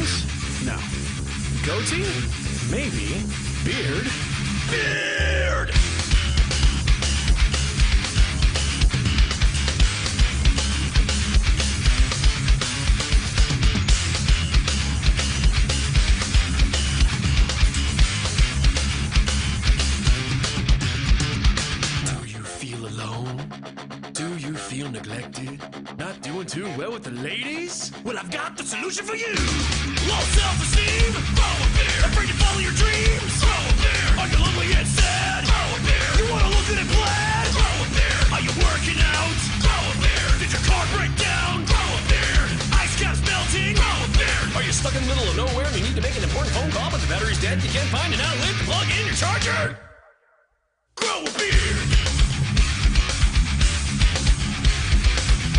Nose? No. Goatee? Maybe. Beard? Beard! Feel neglected? Not doing too well with the ladies? Well, I've got the solution for you! Low self-esteem? Throw a beer! Afraid to follow your dreams? Throw a beer! Are you lonely and sad? Throw a beer! You wanna look good and plaid? Throw a beer! Are you working out? Throw a beer! Did your car break down? Throw a beer! Ice caps melting? Throw a beer! Are you stuck in the middle of nowhere and you need to make an important phone call but the battery's dead? You can't find an outlet to plug in your charger? Grow a beard!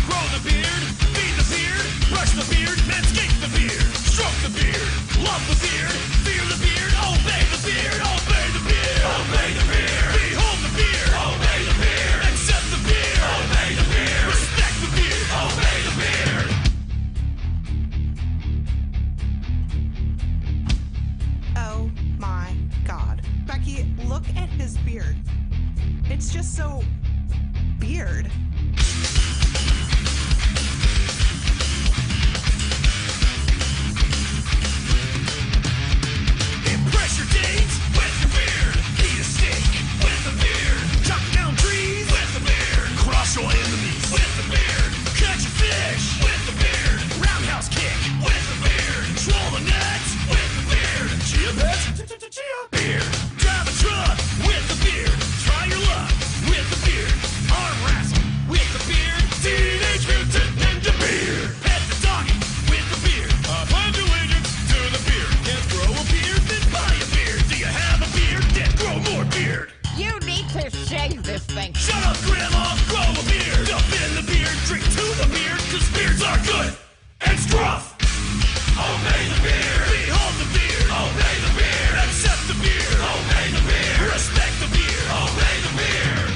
Grow the beard, feed the beard, brush the beard, manscape the beard, stroke the beard, love the beard, fear the beard, obey the beard, obey the beard, obey the beard, behold the beard, obey the beard, accept the beard, obey the beard, respect the beard, obey the beard. Oh my God. Becky, look at his beard. It's just so beard. Your enemies with the beard. Catch a fish with the beard. Roundhouse kick with the beard. Troll the net with the beard. Chia pets, chia beard. Drive a truck with the beard. Try your luck with the beard. Arm wrestle with the beard. Teenage Mutant Ninja beard. Pet the doggy with the beard. Pledge allegiance to the beard. Can't grow a beard, then buy a beard. Do you have a beard? Then grow more beard. You need to shave this thing. Shut up, Grandma! Grow a beard! Dump in the beard, drink to the beard, cause beards are good and scruff! Obey the beard! Behold the beard! Obey the beard! Accept the beard! Obey the beard! Respect the beard! Obey the beard!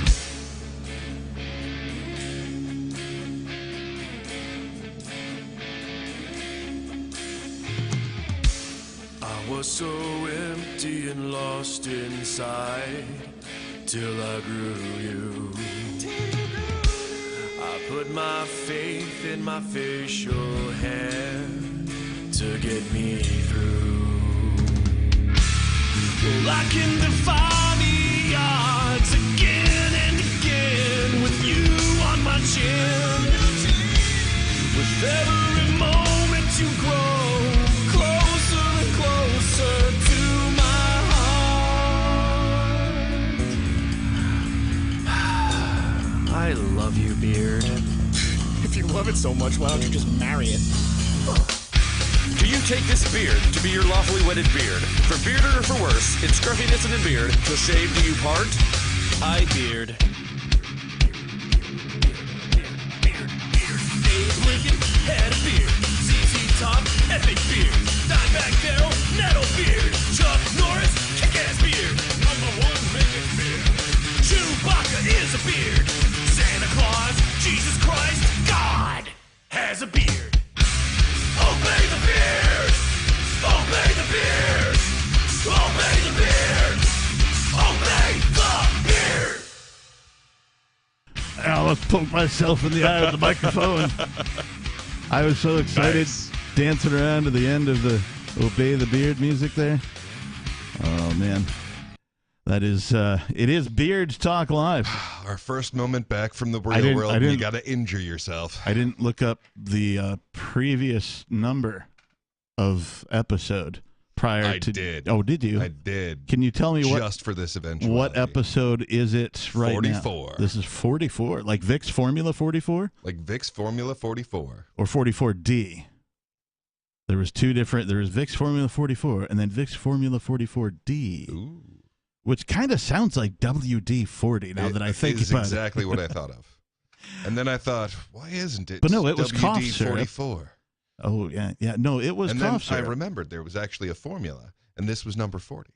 I was so empty and lost inside till I grew you. I put my faith in my facial hair to get me through. Well, I can defy the odds again and again with you on my chin. With every moment you grow closer and closer to my heart. I love you, Beard. If you love it so much, why don't you just marry it? Do you take this beard to be your lawfully wedded beard? For bearder or for worse, in scruffiness and in beard, till shave do you part? I beard. Abe Lincoln had a beard. ZZ Top, epic beard. Dimebag Darrell, Nettle beard. Chuck Norris, kick-ass beard. #1 making beard. Chewbacca is a beard. Santa Claus, Jesus Christ, God has a beard. Obey the beard! Obey the beard! Obey the beard! Obey the beard! I almost poked myself in the eye with the microphone. I was so excited, dancing around to the end of the Obey the Beard music there. Oh, man. That is, it is Beard Talk Live. Our first moment back from the real world, and you got to injure yourself. I didn't look up the previous number of episode prior to. I did. Oh, did you? I did. Can you tell me just for this eventuality? What episode is it right 44. now? This is 44. Like Vic's Formula 44? Like Vic's Formula 44. Or 44D. There was two different. There was Vic's Formula 44 and then Vic's Formula 44D. Ooh. Which kind of sounds like WD-40 now that I think about it. That's exactly what I thought of. And then I thought, why isn't it? But no, it was cough syrup. WD-44. Oh, yeah. Yeah, no, it was cough syrup. I remembered there was actually a formula, and this was number 40.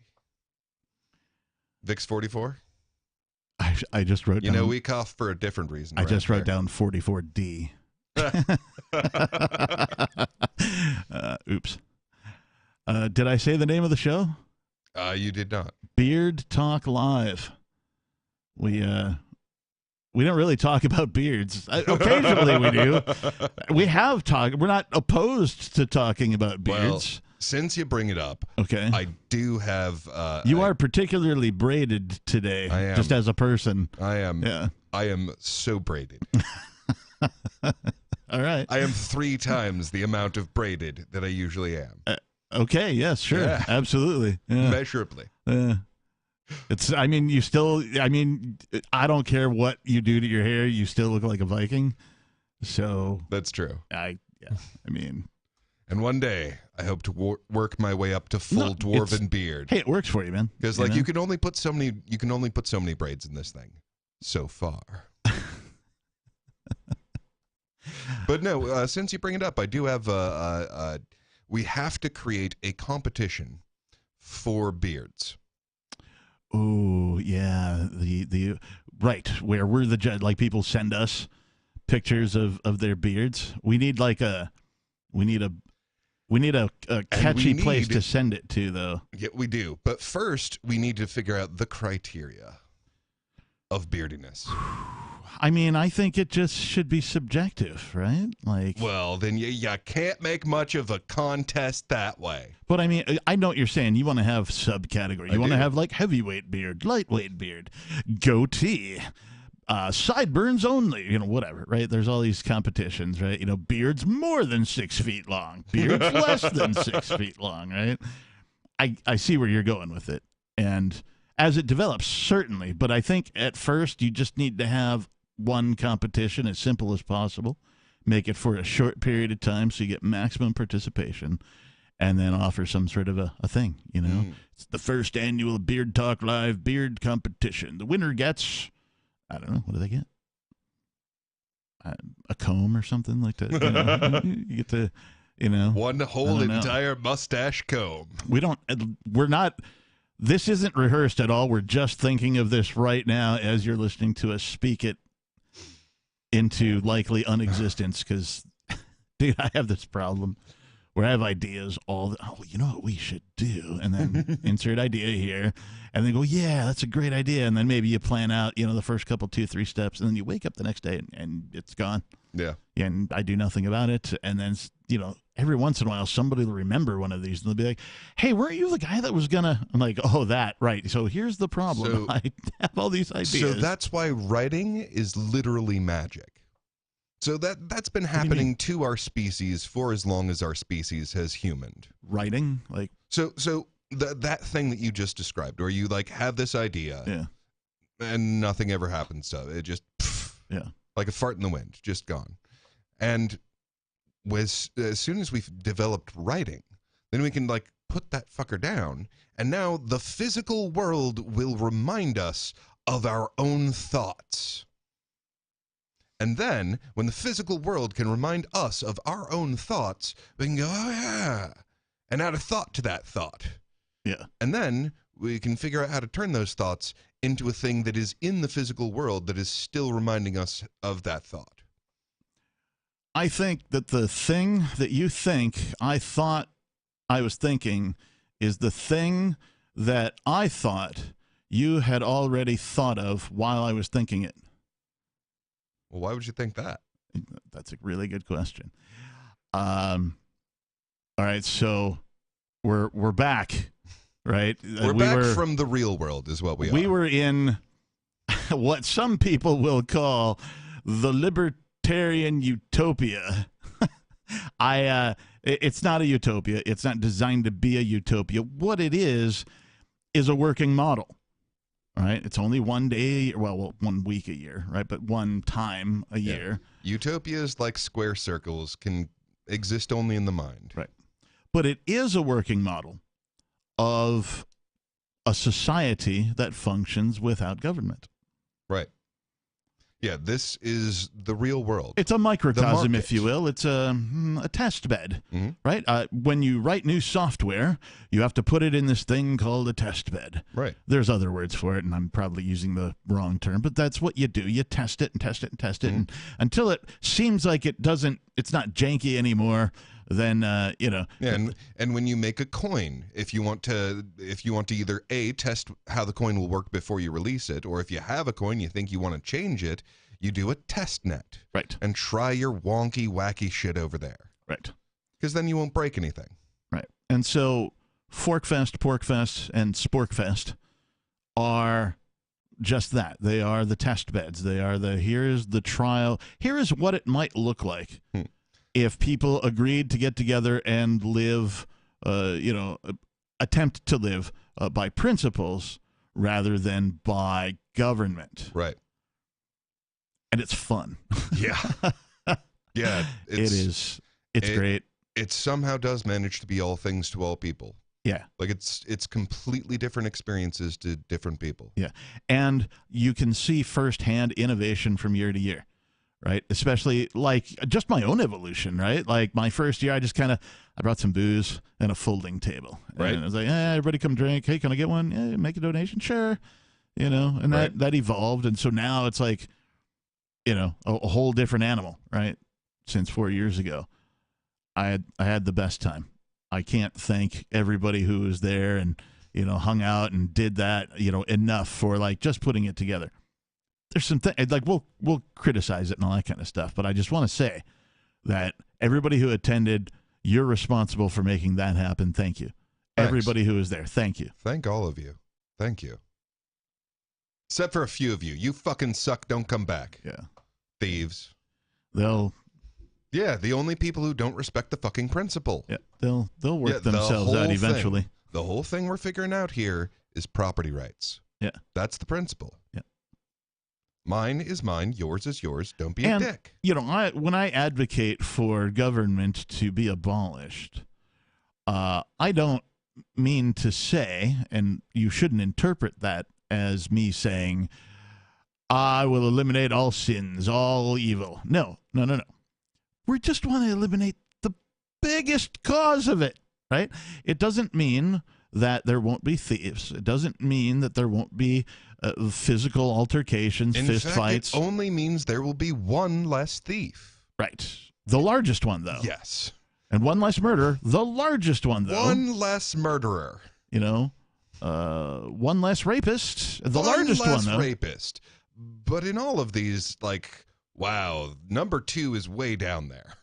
Vicks 44? I just wrote down. You know, we cough for a different reason. I just wrote down 44D. Oops. Did I say the name of the show? You did not. Beard Talk Live. We don't really talk about beards. Occasionally we do. We have talked. We're not opposed to talking about beards. Well, since you bring it up, okay, I do have. You are particularly braided today. I am. Just as a person. I am. Yeah. I am so braided. All right. I am 3 times the amount of braided that I usually am. Okay. Yes. Sure. Yeah. Absolutely. Yeah. Measurably. It's. I mean, you still. I mean, I don't care what you do to your hair. You still look like a Viking. So that's true. I mean. And one day, I hope to work my way up to full dwarven beard. Hey, it works for you, man. Because you can only put so many. You can only put so many braids in this thing, so far. But no, since you bring it up, I do have. We have to create a competition for beards. Oh yeah, the right where we're the judge. Like people send us pictures of their beards. We need a catchy place to send it to, though. Yeah, we do. But first, we need to figure out the criteria of beardiness. I mean, I think it just should be subjective, right? Like, well, then you can't make much of a contest that way. But I mean, I know what you're saying. You want to have subcategory. You want to have like heavyweight beard, lightweight beard, goatee, sideburns only, whatever, right? There's all these competitions, right? Beards more than 6 feet long, beards less than 6 feet long, right? I see where you're going with it. And as it develops, certainly. But I think at first you just need to have one competition as simple as possible. Make it for a short period of time so you get maximum participation. And then offer some sort of a thing, It's the first annual Beard Talk Live beard competition. The winner gets, I don't know, what do they get? A comb or something like that. You get to, one whole entire mustache comb. We're not, this isn't rehearsed at all. We're just thinking of this right now as you're listening to us speak it into likely unexistence because, dude, I have this problem where I have ideas you know what we should do? And then insert idea here and then go, yeah, that's a great idea. And then maybe you plan out, the first couple, 2-3 steps, and then you wake up the next day and it's gone. Yeah. And I do nothing about it. And then, every once in a while, somebody will remember one of these and they'll be like, hey, weren't you the guy that was gonna, I'm like, oh, that, right. So here's the problem. So, I have all these ideas. So that's why writing is literally magic. So that's been happening to our species for as long as our species has humaned. Writing? Like So that thing that you just described, where you have this idea, yeah, and nothing ever happens to it. It just like a fart in the wind, just gone. And as soon as we've developed writing, then we can put that fucker down, and now the physical world will remind us of our own thoughts. And then, when the physical world can remind us of our own thoughts, we can go, oh yeah, and add a thought to that thought. Yeah. And then we can figure out how to turn those thoughts into a thing that is in the physical world that is still reminding us of that thought. I think that the thing that you think I thought I was thinking is the thing that I thought you had already thought of while I was thinking it. Well, why would you think that? That's a really good question. All right, so we're back, right? We're back from the real world is what we are. We were in what some people will call the libertarian utopia. It's not a utopia. It's not designed to be a utopia. What it is a working model. Right, it's only one day, well, 1 week a year, right? But one time a year. Utopias like square circles can exist only in the mind. Right. But it is a working model of a society that functions without government. Right. Yeah, this is the real world. It's a microcosm, if you will. It's a test bed, right? When you write new software, you have to put it in this thing called a test bed. Right. There's other words for it, and I'm probably using the wrong term, but that's what you do. You test it and test it and test it and until it seems like it's not janky anymore. then Yeah, and when you make a coin, if you want to either A, test how the coin will work before you release it, or if you have a coin you think you want to change it, you do a test net. Right. And try your wonky, wacky shit over there. Right. Because then you won't break anything. Right. And so Forkfest, Porkfest, and Sporkfest are just that. They are the test beds. They are here is the trial. Here is what it might look like if people agreed to get together and live, attempt to live by principles rather than by government. Right. And it's fun. Yeah. Yeah. It's great. It somehow does manage to be all things to all people. Yeah. Like it's completely different experiences to different people. Yeah. And you can see firsthand innovation from year to year, right? Especially like just my own evolution, right? Like my first year, I brought some booze and a folding table. Right. And I was like, everybody come drink. Hey, can I get one? Yeah, make a donation. Sure. And Right. that evolved. And so now it's like, a whole different animal, right? Since 4 years ago. I had the best time. I can't thank everybody who was there and, hung out and did that, enough for like just putting it together. There's some things like we'll criticize it and all that kind of stuff, but I just want to say that everybody who attended, you're responsible for making that happen. Thank you. Thanks. Everybody who was there. Thank you. Thank all of you. Thank you. Except for a few of you. You fucking suck. Don't come back. Yeah. Thieves. Yeah, the only people who don't respect the fucking principle. Yeah, they'll work the themselves out whole eventually. thing. The whole thing we're figuring out here is property rights. Yeah. That's the principle. Yeah. Mine is mine, yours is yours. Don't be a dick. When I advocate for government to be abolished, I don't mean to say, and you shouldn't interpret that as me saying, I will eliminate all sins, all evil. No. We just want to eliminate the biggest cause of it, right? It doesn't mean that there won't be thieves. It doesn't mean that there won't be physical altercations, fist fights. It only means there will be one less thief. Right. The largest one, though. Yes. And one less murderer. The largest one, though. One less murderer. One less rapist. The largest one, though. One less rapist. But in all of these, like... Wow, number 2 is way down there.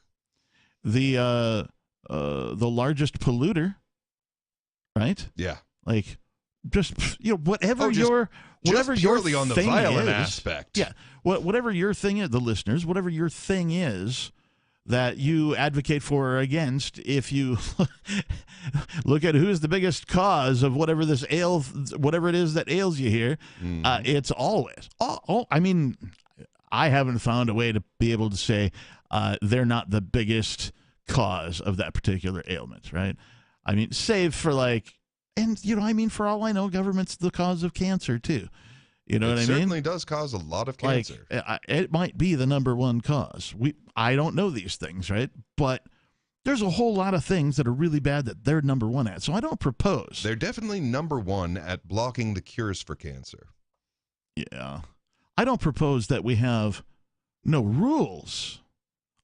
The largest polluter, right? Yeah. Like, just whatever just purely your on the thing violent is, aspect. Yeah, whatever your thing is, the listeners, whatever your thing is that you advocate for or against, if you look at who's the biggest cause of whatever it is that ails you here, it's always. I haven't found a way to be able to say they're not the biggest cause of that particular ailment, right? I mean, save for for all I know, government's the cause of cancer too. You know what I mean? It certainly does cause a lot of cancer. It might be the number one cause. I don't know these things, right? But there's a whole lot of things that are really bad that they're number one at. So I don't propose. They're definitely number one at blocking the cures for cancer. Yeah. I don't propose that we have no rules.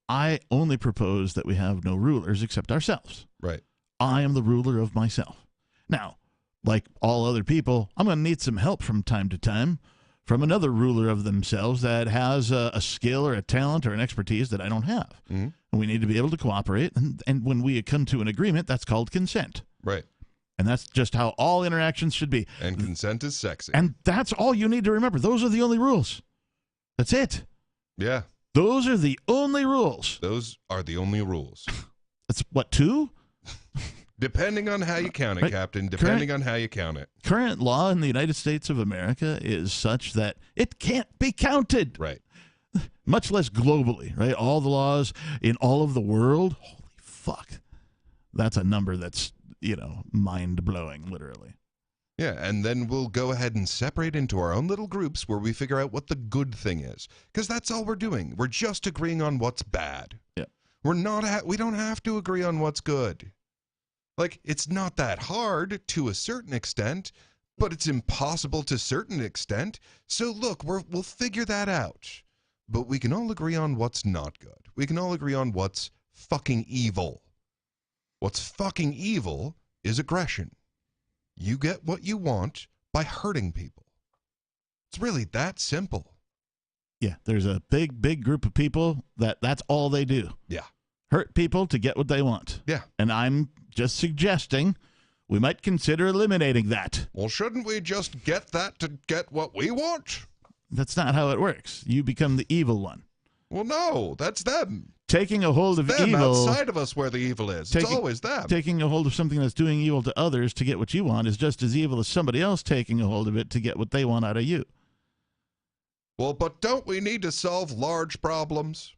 I only propose that we have no rulers except ourselves. Right. I am the ruler of myself. Now, like all other people, I'm going to need some help from time to time from another ruler of themselves that has a skill or a talent or an expertise that I don't have. Mm-hmm. And we need to be able to cooperate. And when we come to an agreement, that's called consent. Right. And that's just how all interactions should be. And consent is sexy. And that's all you need to remember. Those are the only rules. That's it. Yeah. Those are the only rules. Those are the only rules. That's what, 2? Depending on how you count it, right. Captain. Depending on how you count it. Current law in the United States of America is such that it can't be counted. Right. Much less globally, right? All the laws in all of the world. Holy fuck. That's a number that's, mind-blowing, literally. Yeah, and then we'll go ahead and separate into our own little groups where we figure out what the good thing is. Because that's all we're doing. We're just agreeing on what's bad. Yeah. We don't have to agree on what's good. Like, it's not that hard to a certain extent, but it's impossible to a certain extent. So look, we'll figure that out. But we can all agree on what's not good. We can all agree on what's fucking evil. What's fucking evil is aggression. You get what you want by hurting people. It's really that simple. Yeah, there's a big group of people that's all they do. Yeah. Hurt people to get what they want. Yeah. And I'm just suggesting we might consider eliminating that. Well, shouldn't we just get that to get what we want? That's not how it works. You become the evil one. Well, no, that's them. Taking a hold of them evil outside of us where the evil is. It's always them. Taking a hold of something that's doing evil to others to get what you want is just as evil as somebody else taking a hold of it to get what they want out of you. Well, but don't we need to solve large problems?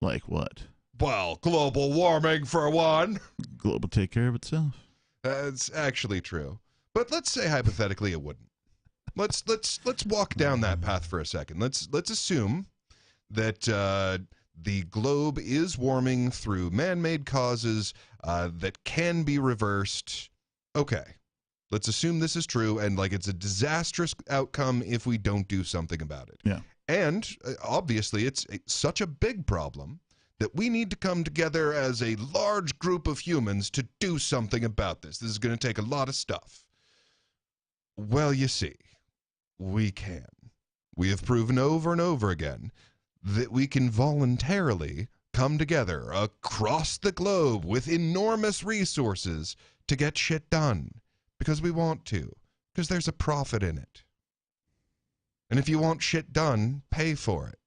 Like what? Well, global warming for one. Global take care of itself. That's actually true. But let's say hypothetically it wouldn't. Let's walk down that path for a second. Let's assume that the globe is warming through man-made causes that can be reversed. Okay. Let's assume this is true and like it's a disastrous outcome if we don't do something about it. Yeah. And obviously it's such a big problem that we need to come together as a large group of humans to do something about this. This is going to take a lot of stuff. Well, you see, we can. We have proven over and over again that we can voluntarily come together across the globe with enormous resources to get shit done because we want to, because there's a profit in it. And if you want shit done, pay for it.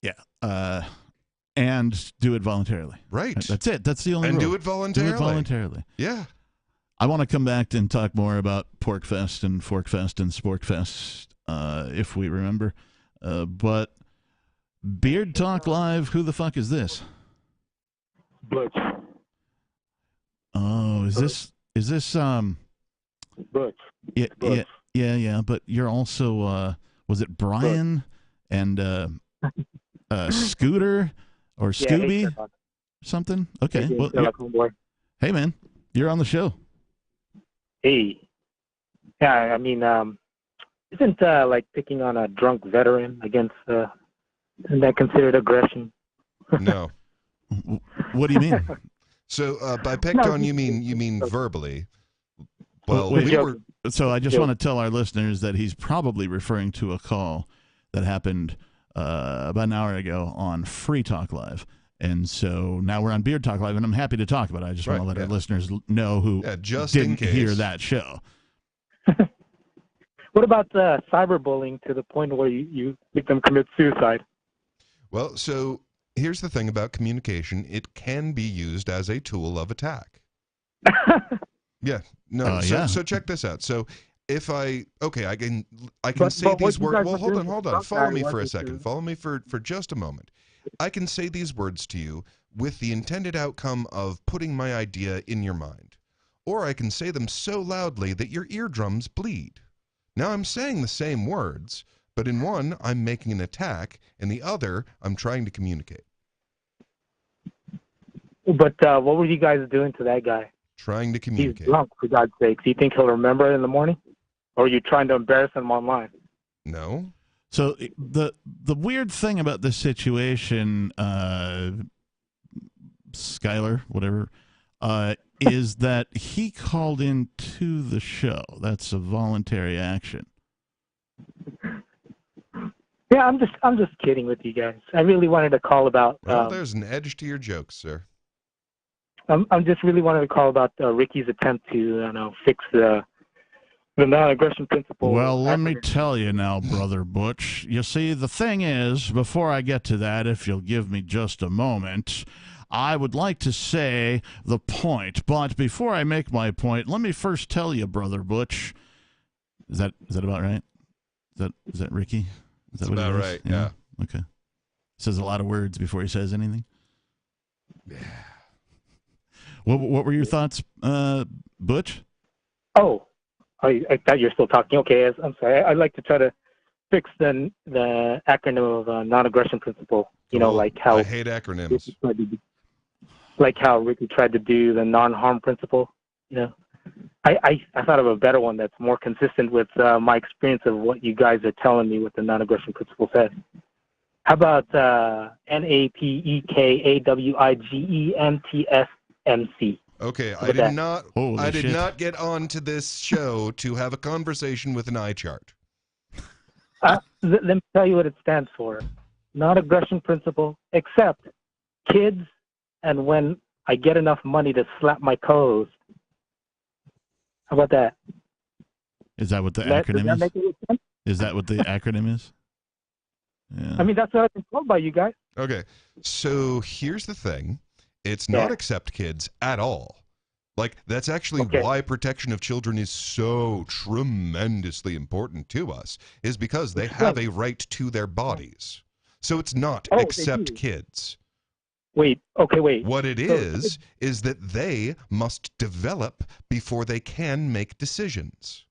Yeah. And do it voluntarily. Right. That's it. That's the only and rule. do it voluntarily. Do it voluntarily. Yeah. I want to come back and talk more about Porkfest and Forkfest and Sporkfest, if we remember. But Beard Talk Live, who the fuck is this? Butch. Oh, is this Butch. Yeah, Butch. yeah, but you're also was it Brian and Scooter or Scooby? Hey, something? Okay. Hey, Well, hey man, you're on the show. Hey. Yeah, I mean, isn't like picking on a drunk veteran against isn't that considered aggression? No. What do you mean? So by picked on you mean verbally. Well, wait, so I just want to tell our listeners that he's probably referring to a call that happened about an hour ago on Free Talk Live. And so now we're on Beard Talk Live, and I'm happy to talk about it. I just want to let our listeners know who didn't hear that show. What about cyberbullying to the point where you make them commit suicide? Well, so here's the thing about communication. It can be used as a tool of attack. Yeah. No. So check this out. So if I can say these words. Well, hold on. Follow me for a second. Follow me for just a moment. I can say these words to you with the intended outcome of putting my idea in your mind. Or I can say them so loudly that your eardrums bleed. Now I'm saying the same words, but in one I'm making an attack, and the other I'm trying to communicate. But what were you guys doing to that guy? Trying to communicate. He's drunk, for God's sake. Do you think he'll remember it in the morning? Or are you trying to embarrass him online? No. So the weird thing about this situation, Skyler, whatever, is that he called into the show. That's a voluntary action. Yeah, I'm just kidding with you guys. I really wanted to call about. Well, there's an edge to your jokes, sir. I'm just really wanted to call about Ricky's attempt to fix the non-aggression principle. Well, let me tell you now, Brother Butch. You see, the thing is, before I get to that, if you'll give me just a moment, I would like to say the point. But before I make my point, let me first tell you, Brother Butch. Is that about right? Is that Ricky? Is that That's about right, yeah. Okay. Says a lot of words before he says anything. Yeah. What were your thoughts, Butch? Oh, I thought you were still talking. Okay, I'm sorry. I'd like to try to fix the acronym of non-aggression principle. Like how I hate acronyms. Like how Ricky tried to do the non-harm principle. I thought of a better one that's more consistent with my experience of what you guys are telling me what the non-aggression principle says. How about NAPEKAWIGENTSMC? Okay, Look at that. I did not get on to this show to have a conversation with an eye chart. Let me tell you what it stands for. Non-aggression principle, except kids and when I get enough money to slap my co-host. How about that? Is that what the acronym that is? make any sense? Is that what the acronym is? Yeah. I mean, that's what I've been told by you guys. Okay, so here's the thing. It's not accept kids at all. Like, that's actually why protection of children is so tremendously important to us, is because they have a right to their bodies. So it's not accept kids. Wait. What it is that they must develop before they can make decisions.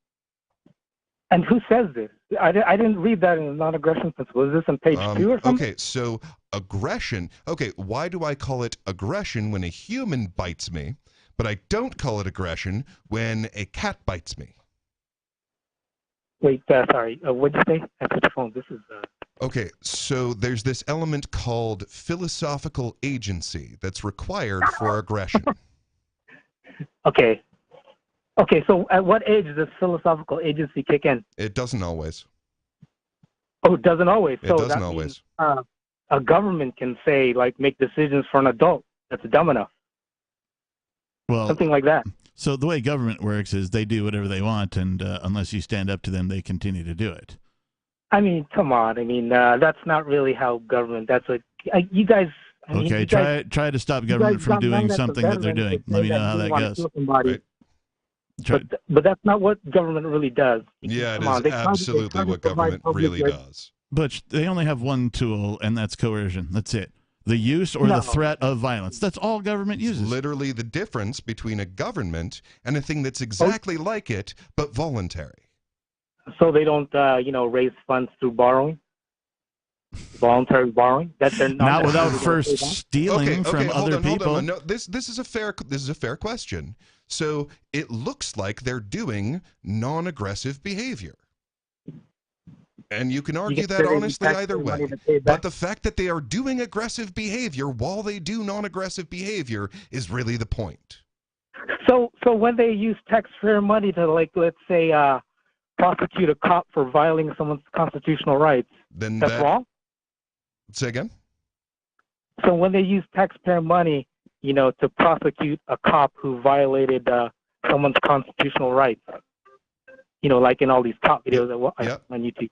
And who says this? I didn't read that in the non-aggression principle. Is this on page 2 or something? Okay, so aggression. Okay, why do I call it aggression when a human bites me, but I don't call it aggression when a cat bites me? Wait, sorry. What'd you say? I put the phone. This is... Okay, so there's this element called philosophical agency that's required for aggression. Okay, so at what age does philosophical agency kick in? It doesn't always. Oh, it doesn't always. It doesn't always. Means, a government can say, like, make decisions for an adult that's dumb enough. Well, something like that. So the way government works is they do whatever they want, and unless you stand up to them, they continue to do it. I mean, come on. I mean, that's not really how government. That's what you guys. Okay, try to stop government from doing something that they're doing. Let me know how that goes. Right. But that's not what government really does. Yeah, it is absolutely what government really does. But they only have one tool, and that's coercion. That's it. The use or the threat of violence. That's all government uses. It's literally the difference between a government and a thing that's exactly like it, but voluntary. So they don't, raise funds through borrowing? Voluntary borrowing? That they're not without first stealing from other people. Hold on. No, this is a fair question. So it looks like they're doing non-aggressive behavior. And you can argue that honestly either way. But the fact that they are doing aggressive behavior while they do non-aggressive behavior is really the point. So when they use taxpayer money to, like, let's say, prosecute a cop for violating someone's constitutional rights, then that's wrong? Say again? So when they use taxpayer money, to prosecute a cop who violated someone's constitutional rights, like in all these cop videos on YouTube.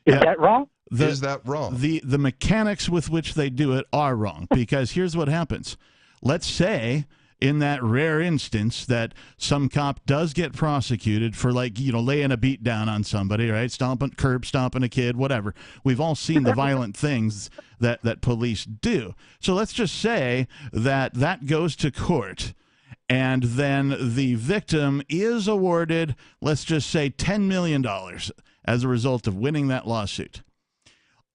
Is that wrong? Is that wrong? The mechanics with which they do it are wrong, because here's what happens. Let's say in that rare instance that some cop does get prosecuted for, laying a beat down on somebody, right? Curb stomping a kid, whatever. We've all seen the violent things that police do. So let's just say that goes to court, and then the victim is awarded, let's just say, $10 million as a result of winning that lawsuit.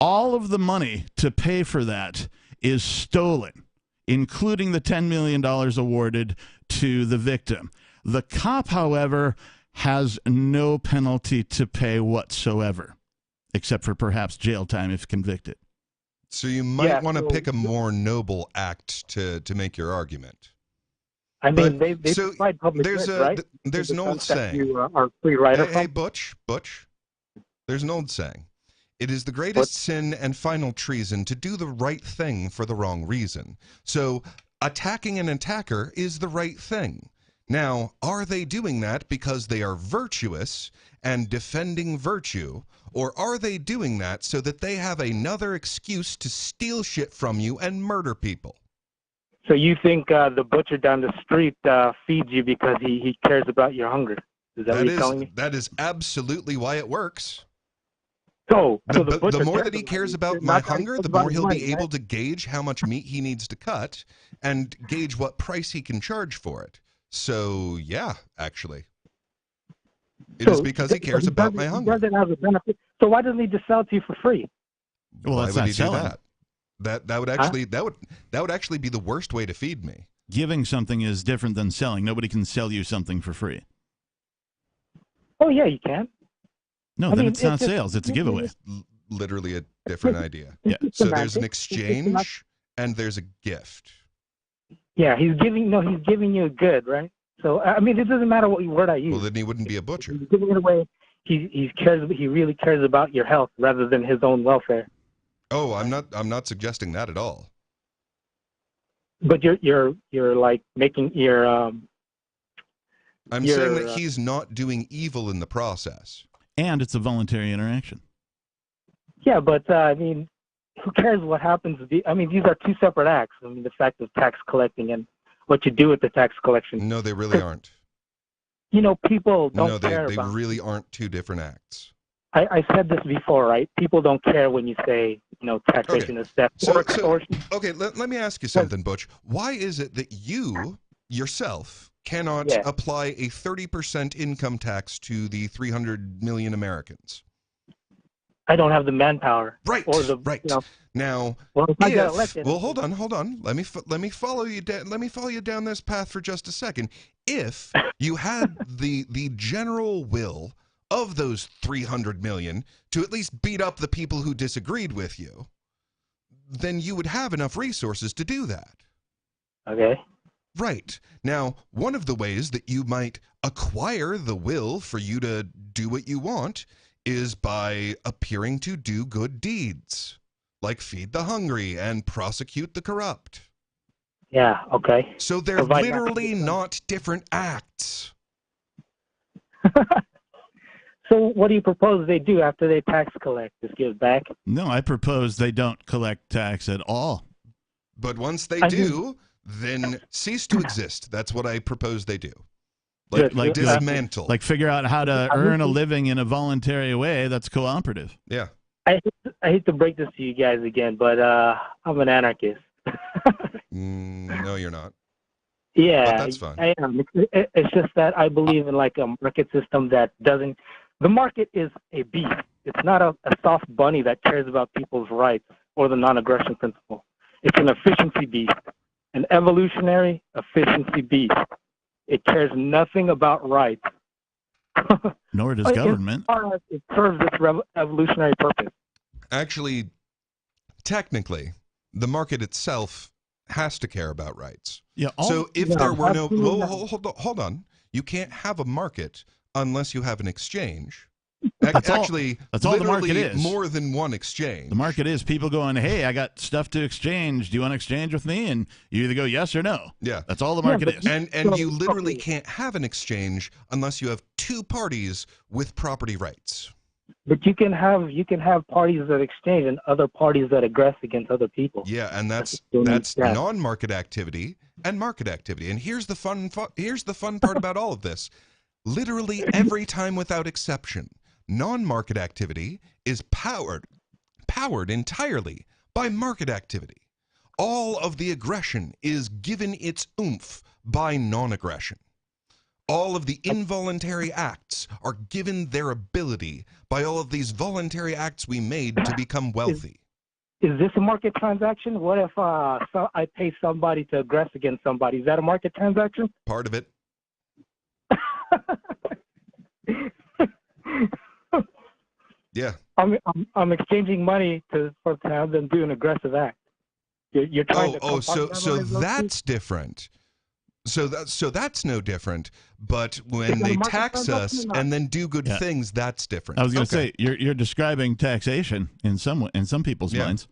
All of the money to pay for that is stolen, including the $10 million awarded to the victim. The cop, however, has no penalty to pay whatsoever, except for perhaps jail time if convicted. So you might want to pick a more noble act to make your argument. I mean, they provide public goods, right? There's an old saying. You are free rider hey, Butch, there's an old saying. It is the greatest sin and final treason to do the right thing for the wrong reason. So attacking an attacker is the right thing. Now, are they doing that because they are virtuous and defending virtue, or are they doing that so that they have another excuse to steal shit from you and murder people? So you think the butcher down the street feeds you because he cares about your hunger? Is that what you're telling me? That is absolutely why it works. So the more that he cares about my hunger, the more he'll be able to gauge how much meat he needs to cut and gauge what price he can charge for it. So, yeah, actually. It is because he cares about my hunger. Doesn't have a benefit. So why doesn't he just sell it to you for free? Well, why that's would not he selling. do that? That would actually be the worst way to feed me. Giving something is different than selling. Nobody can sell you something for free. Oh, yeah, you can. No, then it's not sales. It's a giveaway. literally a different idea. Yeah. So there's an exchange and there's a gift. Yeah, he's giving you a good, right? So I mean, it doesn't matter what word I use. Well, then he wouldn't be a butcher. He's giving it away. He really cares about your health rather than his own welfare. Oh, I'm not suggesting that at all. But you're like making your I'm saying that he's not doing evil in the process. And it's a voluntary interaction. Yeah, but I mean, who cares what happens? I mean, these are two separate acts. I mean, the fact of tax collecting and what you do with the tax collection. No, they really aren't. You know, people don't No, care they about. really aren't two different acts. I said this before, right? People don't care when you say, you know, taxation is theft or extortion. Okay, let me ask you something, Butch. Why is it that you yourself cannot apply a 30% income tax to the 300 million Americans? I don't have the manpower. Right. Or the, right. You know, Now, well, if I get elected, well, hold on. Let me follow you. Let me follow you down this path for just a second. If you had the general will of those 300 million to at least beat up the people who disagreed with you, then you would have enough resources to do that. Okay. Right. Now, one of the ways that you might acquire the will for you to do what you want is by appearing to do good deeds, like feed the hungry and prosecute the corrupt. Yeah, okay. So they're literally not different acts. So what do you propose they do after they tax collect? Just give back? No, I propose they don't collect tax at all. But once they do, then cease to exist. That's what I propose they do. Like dismantle. Like figure out how to earn a living in a voluntary way that's cooperative. Yeah. I hate to break this to you guys again, but I'm an anarchist. No, you're not. Yeah, but that's fine. I am. It's just that I believe in like a market system that doesn't. The market is a beast. It's not a soft bunny that cares about people's rights or the non-aggression principle. It's an efficiency beast, an evolutionary efficiency beast. It cares nothing about rights. Nor does government. It serves its evolutionary purpose. Actually, technically, the market itself has to care about rights. Yeah. So if there were no, hold on, you can't have a market unless you have an exchange. That's all the market is. More than one exchange. The market is people going, hey, I got stuff to exchange. Do you want to exchange with me? And you either go yes or no. Yeah. That's all the market is. And you literally can't have an exchange unless you have two parties with property rights. But you can have parties that exchange and other parties that aggress against other people. Yeah, and that's non-market activity and market activity. And here's the fun part about all of this. Literally every time without exception, non-market activity is powered entirely by market activity. All of the aggression is given its oomph by non-aggression. All of the involuntary acts are given their ability by all of these voluntary acts we made to become wealthy. Is this a market transaction? What if I pay somebody to aggress against somebody? Is that a market transaction? Part of it. Yeah. I'm exchanging money to have them do an aggressive act. You're trying to so that's different. So that's no different. But when they tax us and then do good things, that's different. I was going to say you're describing taxation in some people's minds.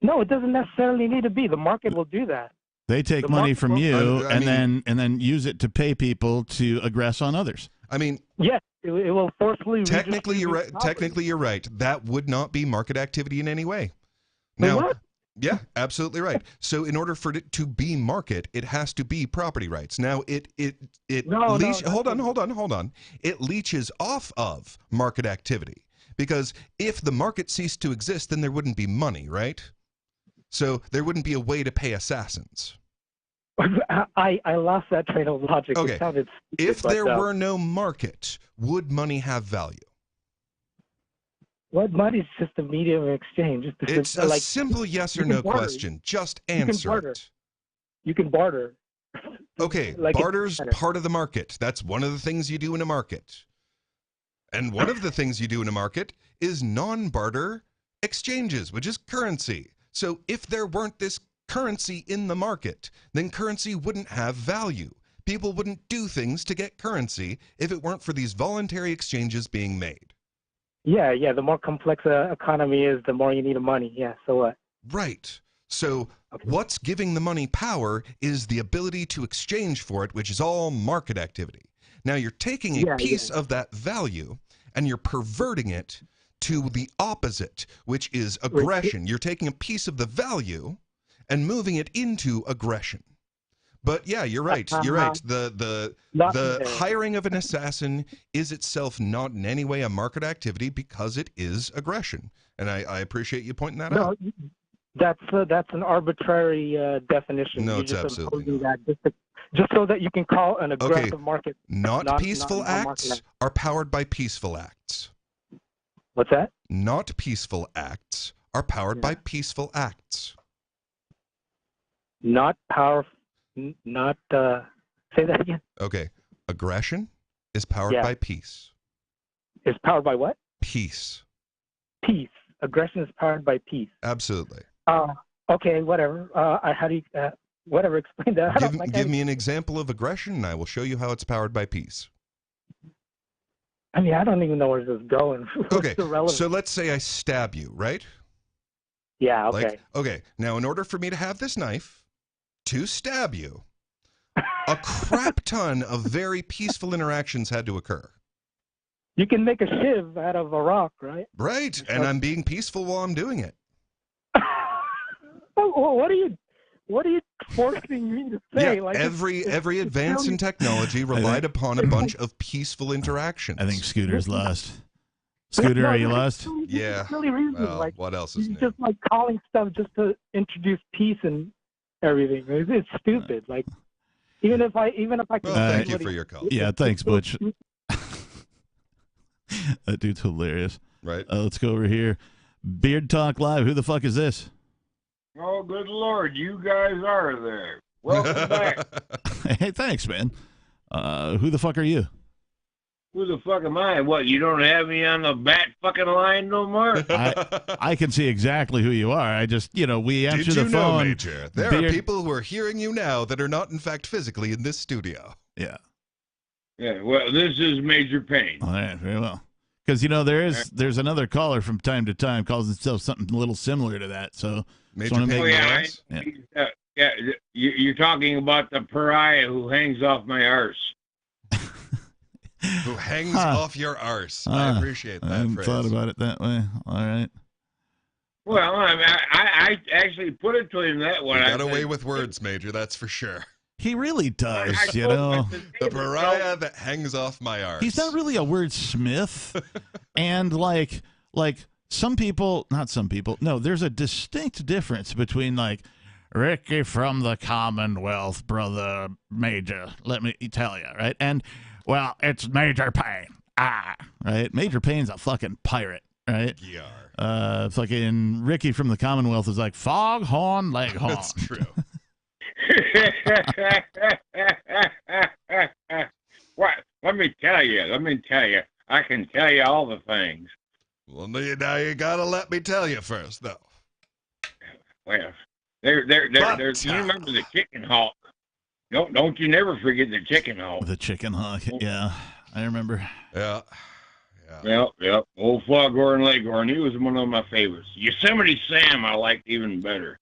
No, it doesn't necessarily need to be. The market will do that. They take money from you and then use it to pay people to aggress on others. I mean, yes, it will forcefully. Technically, you're right. Technically, you're right. That would not be market activity in any way. Now, yeah, absolutely right. So, in order for it to be market, it has to be property rights. Now, hold on. It leeches off of market activity because if the market ceased to exist, then there wouldn't be money, right? So there wouldn't be a way to pay assassins. I lost that train of logic. Okay. If there were no market, would money have value? What money is just a medium of exchange. It's a simple yes or no question. Just answer it. You can barter. Okay, barter's part of the market. That's one of the things you do in a market. And one of the things you do in a market is non-barter exchanges, which is currency. So if there weren't this currency in the market, then currency wouldn't have value. People wouldn't do things to get currency if it weren't for these voluntary exchanges being made. Yeah, the more complex economy is, the more you need money. Yeah, so what? Right. So what's giving the money power is the ability to exchange for it, which is all market activity. Now you're taking a piece of that value and you're perverting it to the opposite, which is aggression. You're taking a piece of the value and moving it into aggression. But yeah, you're right. You're right. The hiring of an assassin is itself not in any way a market activity because it is aggression. And I appreciate you pointing that out. That's an arbitrary definition. No, You're it's just absolutely that just so that you can call an aggressive market. Not peaceful acts are powered by peaceful acts. What's that? Not peaceful acts are powered by peaceful acts. Not powerful. Not say that again. Okay, aggression is powered by peace. Is powered by what? Peace. Peace. Aggression is powered by peace. Absolutely. Okay, whatever. How do you whatever? Explain that. Give me an example of aggression, and I will show you how it's powered by peace. I mean, I don't even know where this is going. Okay, so let's say I stab you, right? Yeah. Okay. Okay. Now, in order for me to have this knife to stab you, a crap ton of very peaceful interactions had to occur. You can make a shiv out of a rock, right? Right, and I'm being peaceful while I'm doing it. What are you forcing me to say? Yeah, every advance in technology relied upon a bunch of peaceful interactions. I think Scooter's lost. Scooter, are you lost? Yeah. Really reason, well, what else is new? Just like calling stuff just to introduce peace and everything. It's stupid. Like even if I can. Well, thank you for your call. Yeah, thanks, Butch. That dude's hilarious. Right. Let's go over here. Beard Talk Live. Who the fuck is this? Oh, good Lord. You guys are there. Welcome back. Hey, thanks, man. Who the fuck are you? Who the fuck am I? What, you don't have me on the bat fucking line no more? I can see exactly who you are. I just, we answer the phone. Did you know, Major? There are people who are hearing you now that are not, in fact, physically in this studio. Yeah. Yeah, well, this is Major Payne. All right, very well. Because, there's another caller from time to time calls himself something a little similar to that. So, Major Payne. Yeah, you're talking about the pariah who hangs off my arse. Who hangs off your arse. I appreciate that I haven't phrase. thought about it that way. All right. Well, I actually put it to him that way. You got away with words, Major, that's for sure. He really does, The pariah that hangs off my arse. He's not really a wordsmith. And like some people, not some people, no, there's a distinct difference between like Ricky from the Commonwealth, brother Major, let me tell you, right? And, well, it's Major Payne. Right? Major Payne's a fucking pirate, right? Yeah. Fucking Ricky from the Commonwealth is like Foghorn Leghorn. That's true. What? Let me tell you. I can tell you all the things. Well, now you gotta let me tell you first, though. Well, there's. You remember the chicken hawk? Don't you never forget the chicken hawk. The chicken hawk, yeah, I remember. Yeah. Yep. Old Foghorn Leghorn, he was one of my favorites. Yosemite Sam, I liked even better.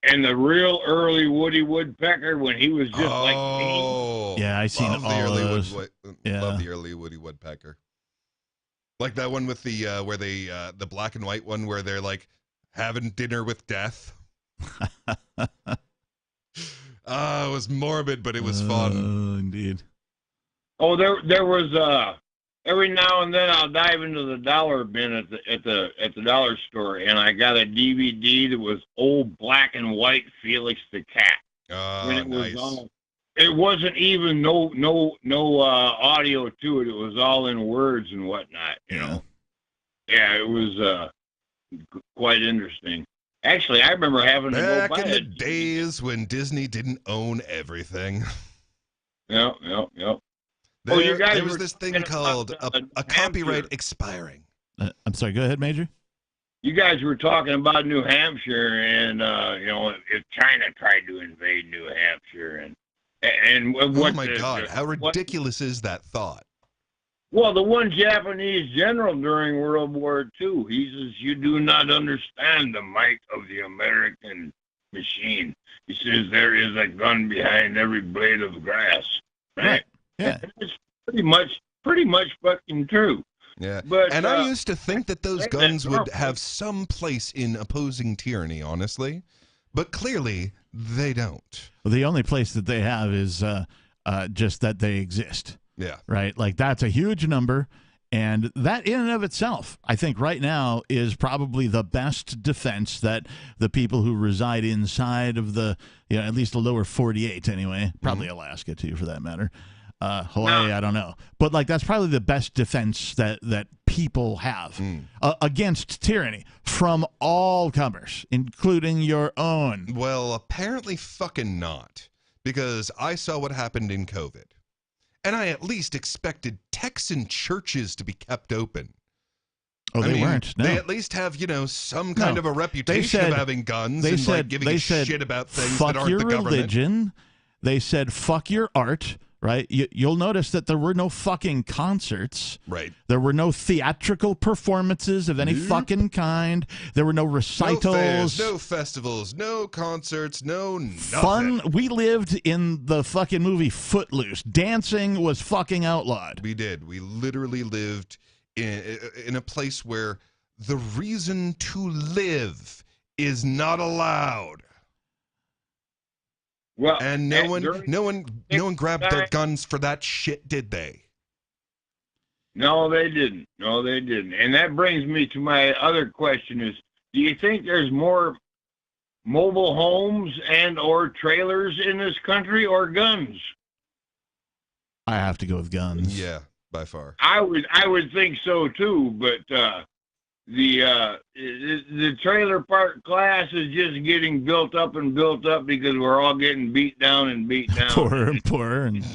And the real early Woody Woodpecker when he was just like me. Yeah, I seen all those. Love the early Woody Woodpecker. Like that one with the where they the black and white one where they're like having dinner with death. It was morbid, but it was fun. Indeed. Oh, there was every now and then I'll dive into the dollar bin at the dollar store, and I got a DVD that was old black and white Felix the Cat. When it was all, it wasn't even no audio to it. It was all in words and whatnot. You know. Yeah, it was quite interesting. Actually, I remember having to go back in the days when Disney didn't own everything. Yep. There was this thing called a copyright expiring. I'm sorry, go ahead, Major. you guys were talking about New Hampshire, and if China tried to invade New Hampshire, and what? Oh my God! How ridiculous is that thought? Well, the one Japanese general during World War II, he says, "You do not understand the might of the American machine." He says, "There is a gun behind every blade of grass." Right? Yeah. It's pretty much fucking true. Yeah. But, and I used to think that those guns would have some place in opposing tyranny, honestly. But clearly, they don't. Well, the only place that they have is just that they exist. Yeah. Right? Like, that's a huge number. And that in and of itself, I think right now is probably the best defense that the people who reside inside of the, at least the lower 48 anyway, probably Alaska too for that matter. Hawaii, I don't know. But like that's probably the best defense that people have against tyranny from all comers, including your own. Well, apparently fucking not. Because I saw what happened in COVID. And I at least expected Texan churches to be kept open. Oh, they weren't. No. They at least have, some kind of a reputation of having guns and giving a shit about things that aren't the government. Fuck your religion. They said, fuck your art. Right? You'll notice that there were no fucking concerts. Right. There were no theatrical performances of any fucking kind. There were no recitals. No fairs, no festivals, no concerts, no nothing. Fun. We lived in the fucking movie Footloose. Dancing was fucking outlawed. We did. We literally lived in a place where the reason to live is not allowed. Well, and no one grabbed their guns for that shit, did they? No, they didn't. And that brings me to my other question is, do you think there's more mobile homes and or trailers in this country or guns? I have to go with guns. Yeah, by far. I would think so too, but the trailer park class is just getting built up because we're all getting beat down and beat down. Poorer and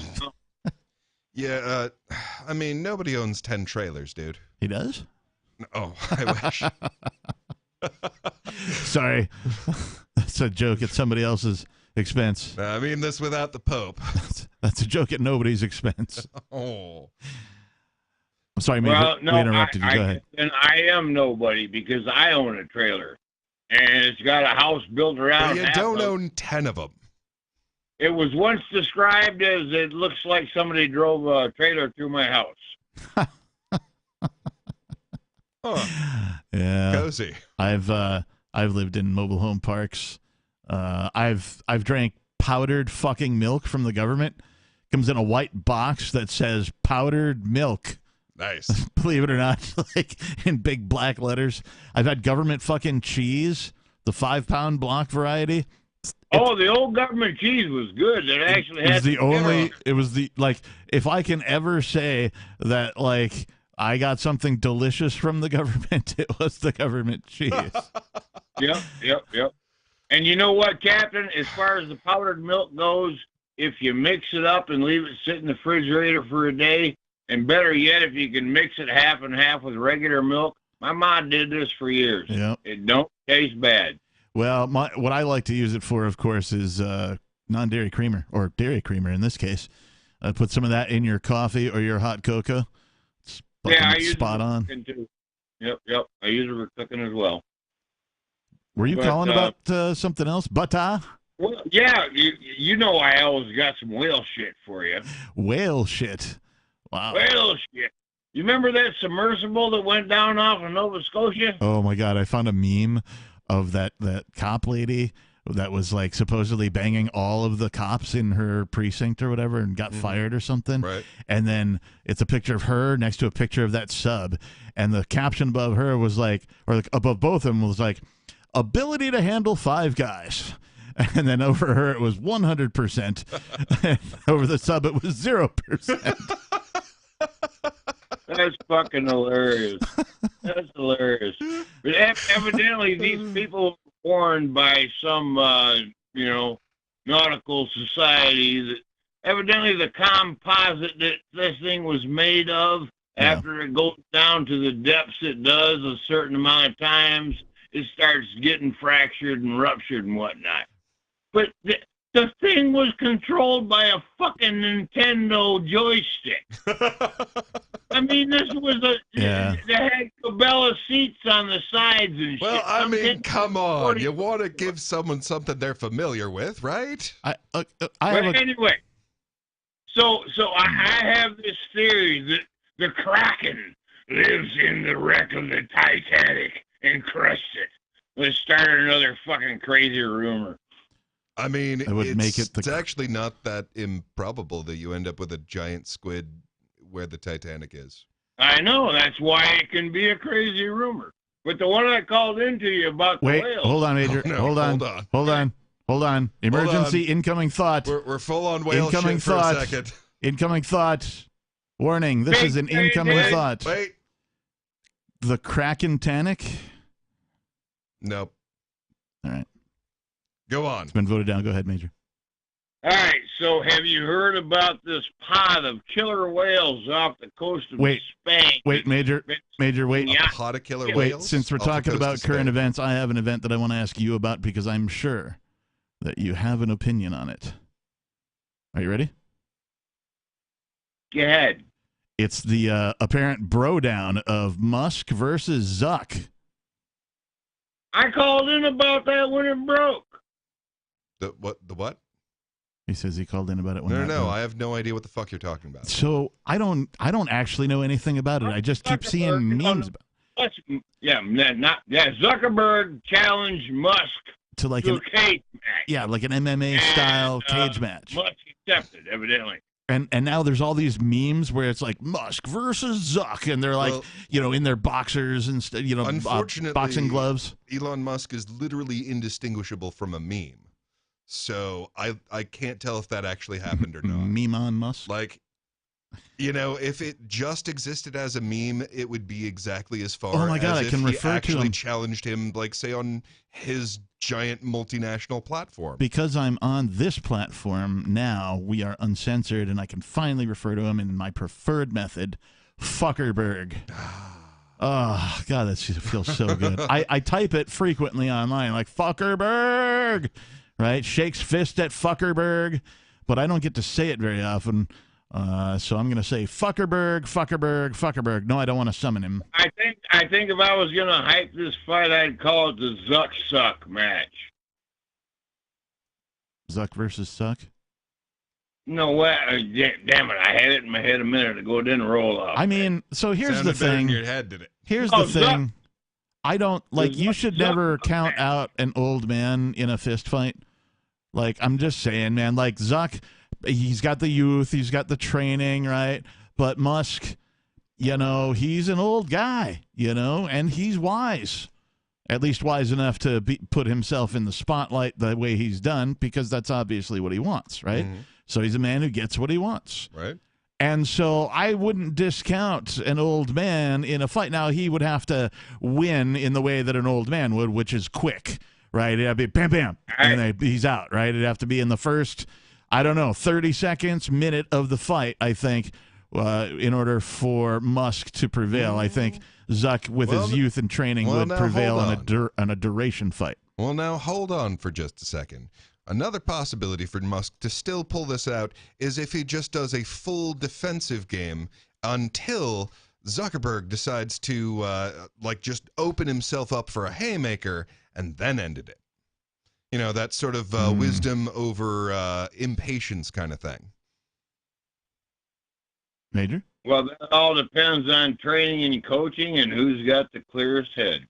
yeah, I mean, nobody owns 10 trailers, dude. He does? Oh, I wish. Sorry. That's a joke at somebody else's expense. I mean this without the Pope. That's a joke at nobody's expense. Oh. Sorry, we interrupted you. Go ahead. And I am nobody because I own a trailer, and it's got a house built around. But you don't own 10 of them. It was once described as it looks like somebody drove a trailer through my house. Yeah, cozy. I've lived in mobile home parks. I've drank powdered fucking milk from the government. Comes in a white box that says powdered milk. Nice. Believe it or not, like in big black letters. I've had government fucking cheese, the 5-pound block variety. The old government cheese was good. It actually had it was the like if I can ever say that like I got something delicious from the government, it was the government cheese. Yep. And you know what, Captain? As far as the powdered milk goes, if you mix it up and leave it sit in the refrigerator for a day, and better yet, if you can mix it half and half with regular milk. My mom did this for years. Yep. It don't taste bad. Well, what I like to use it for, of course, is non-dairy creamer, or dairy creamer in this case. Put some of that in your coffee or your hot cocoa. It's I use spot it for on. cooking too. Yep. I use it for cooking as well. Were you calling about something else? Butter? Well, yeah. You know I always got some whale shit for you. Whale shit? Wow. Whale shit. You remember that submersible that went down off of Nova Scotia? Oh, my God. I found a meme of that cop lady that was like supposedly banging all of the cops in her precinct or whatever and got fired or something. Right. And then it's a picture of her next to a picture of that sub. And the caption above her was like, or like above both of them was like, ability to handle 5 guys. And then over her it was 100%. And over the sub it was 0%. That's fucking hilarious. That's hilarious. But evidently, these people were warned by some, nautical society that evidently the composite that this thing was made of After it goes down to the depths it does a certain amount of times, it starts getting fractured and ruptured and whatnot. But the thing was controlled by a fucking Nintendo joystick. I mean, this was they had Cabela seats on the sides and shit. Well, I mean, come on. You want to give someone something they're familiar with, right? Anyway, so I have this theory that the Kraken lives in the wreck of the Titanic and crushed it. Let's start another fucking crazy rumor. I mean, it's actually not that improbable that you end up with a giant squid where the Titanic is. I know. That's why it can be a crazy rumor. But the one I called into you about the whales. Hold on, Major. Oh, no, hold on. Emergency incoming thought. We're full on whale shit for a second. Incoming thought. Warning, this is an incoming thought. Wait. The Kraken-tanic? Nope. All right. Go on. It's been voted down. Go ahead, Major. All right, so have you heard about this pod of killer whales off the coast of Spain? Wait, Major, wait. A pod of killer whales? Wait, since we're talking about current events, I have an event that I want to ask you about because I'm sure that you have an opinion on it. Are you ready? Go ahead. It's the apparent bro-down of Musk versus Zuck. I called in about that when it broke. The what? He says he called in about it when it broke. No, I have no idea what the fuck you're talking about. So I don't actually know anything about it. I just keep seeing memes about it. Zuckerberg challenged Musk to a cage match. Yeah, like an MMA style cage match. Musk accepted, evidently. And now there's all these memes where it's like Musk versus Zuck, and they're like, in their boxers and unfortunately, boxing gloves. Elon Musk is literally indistinguishable from a meme, so I can't tell if that actually happened or not. Meme on Musk, if it just existed as a meme, it would be exactly as far. Oh my God, as I can if refer he actually to him. challenged him, say on his giant multinational platform. Because I'm on this platform now, we are uncensored, and I can finally refer to him in my preferred method, Fuckerberg. Oh, God, that feels so good. I type it frequently online, like, Fuckerberg, right? Shakes fist at Fuckerberg, but I don't get to say it very often. So I'm going to say Fuckerberg. No, I don't want to summon him. I think if I was going to hype this fight, I'd call it the Zuck Suck match. Zuck versus Suck? No, what? Damn it! I had it in my head a minute ago. It didn't roll off. I mean, so here's the thing. In your head, did it? Here's the thing. I don't you should never count out an old man in a fist fight. I'm just saying, man. Zuck. He's got the youth, he's got the training, right? But Musk, he's an old guy, and he's wise. At least wise enough to put himself in the spotlight the way he's done, because that's obviously what he wants, right? Mm-hmm. So he's a man who gets what he wants. Right. And so I wouldn't discount an old man in a fight. Now, he would have to win in the way that an old man would, which is quick, right? It'd have to be bam, bam, and then he's out, right? It'd have to be in the first 30 seconds, minute of the fight, I think, in order for Musk to prevail. I think Zuck, with his youth and training, would prevail on a duration fight. Well, now, hold on for just a second. Another possibility for Musk to still pull this out is if he just does a full defensive game until Zuckerberg decides to, just open himself up for a haymaker and then ended it. That sort of wisdom over impatience kind of thing. Major? Well, that all depends on training and coaching and who's got the clearest head.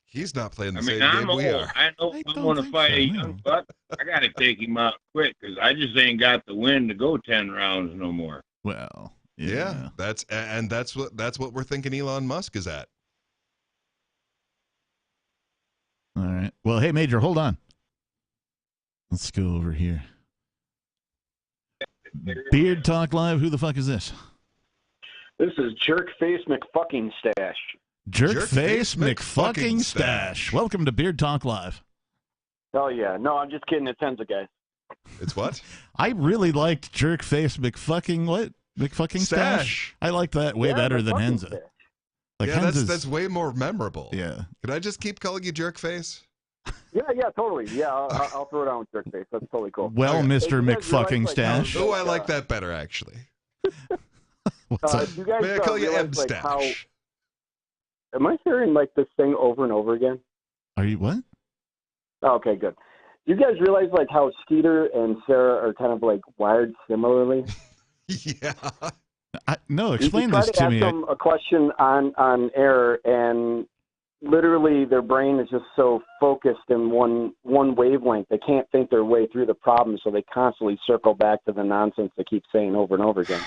He's not playing the same game we are. I know if I want to fight a young buck, I got to take him out quick because I just ain't got the wind to go 10 rounds no more. Well, yeah, that's what we're thinking Elon Musk is at. All right. Well, hey, Major, hold on. Let's go over here. Beard Talk Live. Who the fuck is this? This is Jerkface McFucking Stash. Jerkface McFucking Stash. Welcome to Beard Talk Live. Oh, yeah. No, I'm just kidding. It's Enzo, guys. It's what? I really liked Jerkface McFucking what? McFucking Stash. I like that way better than Henza. Stash. Like yeah, Henza's, that's way more memorable. Yeah. Can I just keep calling you Jerkface? Yeah, totally. Yeah, I'll throw it on with Jerkface. That's totally cool. Well, Okay. Mr. McFucking Stash. Oh, I like that better, actually. What's up? You guys, May I call you realize, M like, Stash? how... Am I hearing like this thing over and over again? Are you what? Oh, okay, good. You guys realize like how Skeeter and Sarah are kind of like wired similarly? Yeah. No, explain you this to me. Try to ask them a question on air, and literally their brain is just so focused in one wavelength. They can't think their way through the problem, so they constantly circle back to the nonsense they keep saying over and over again.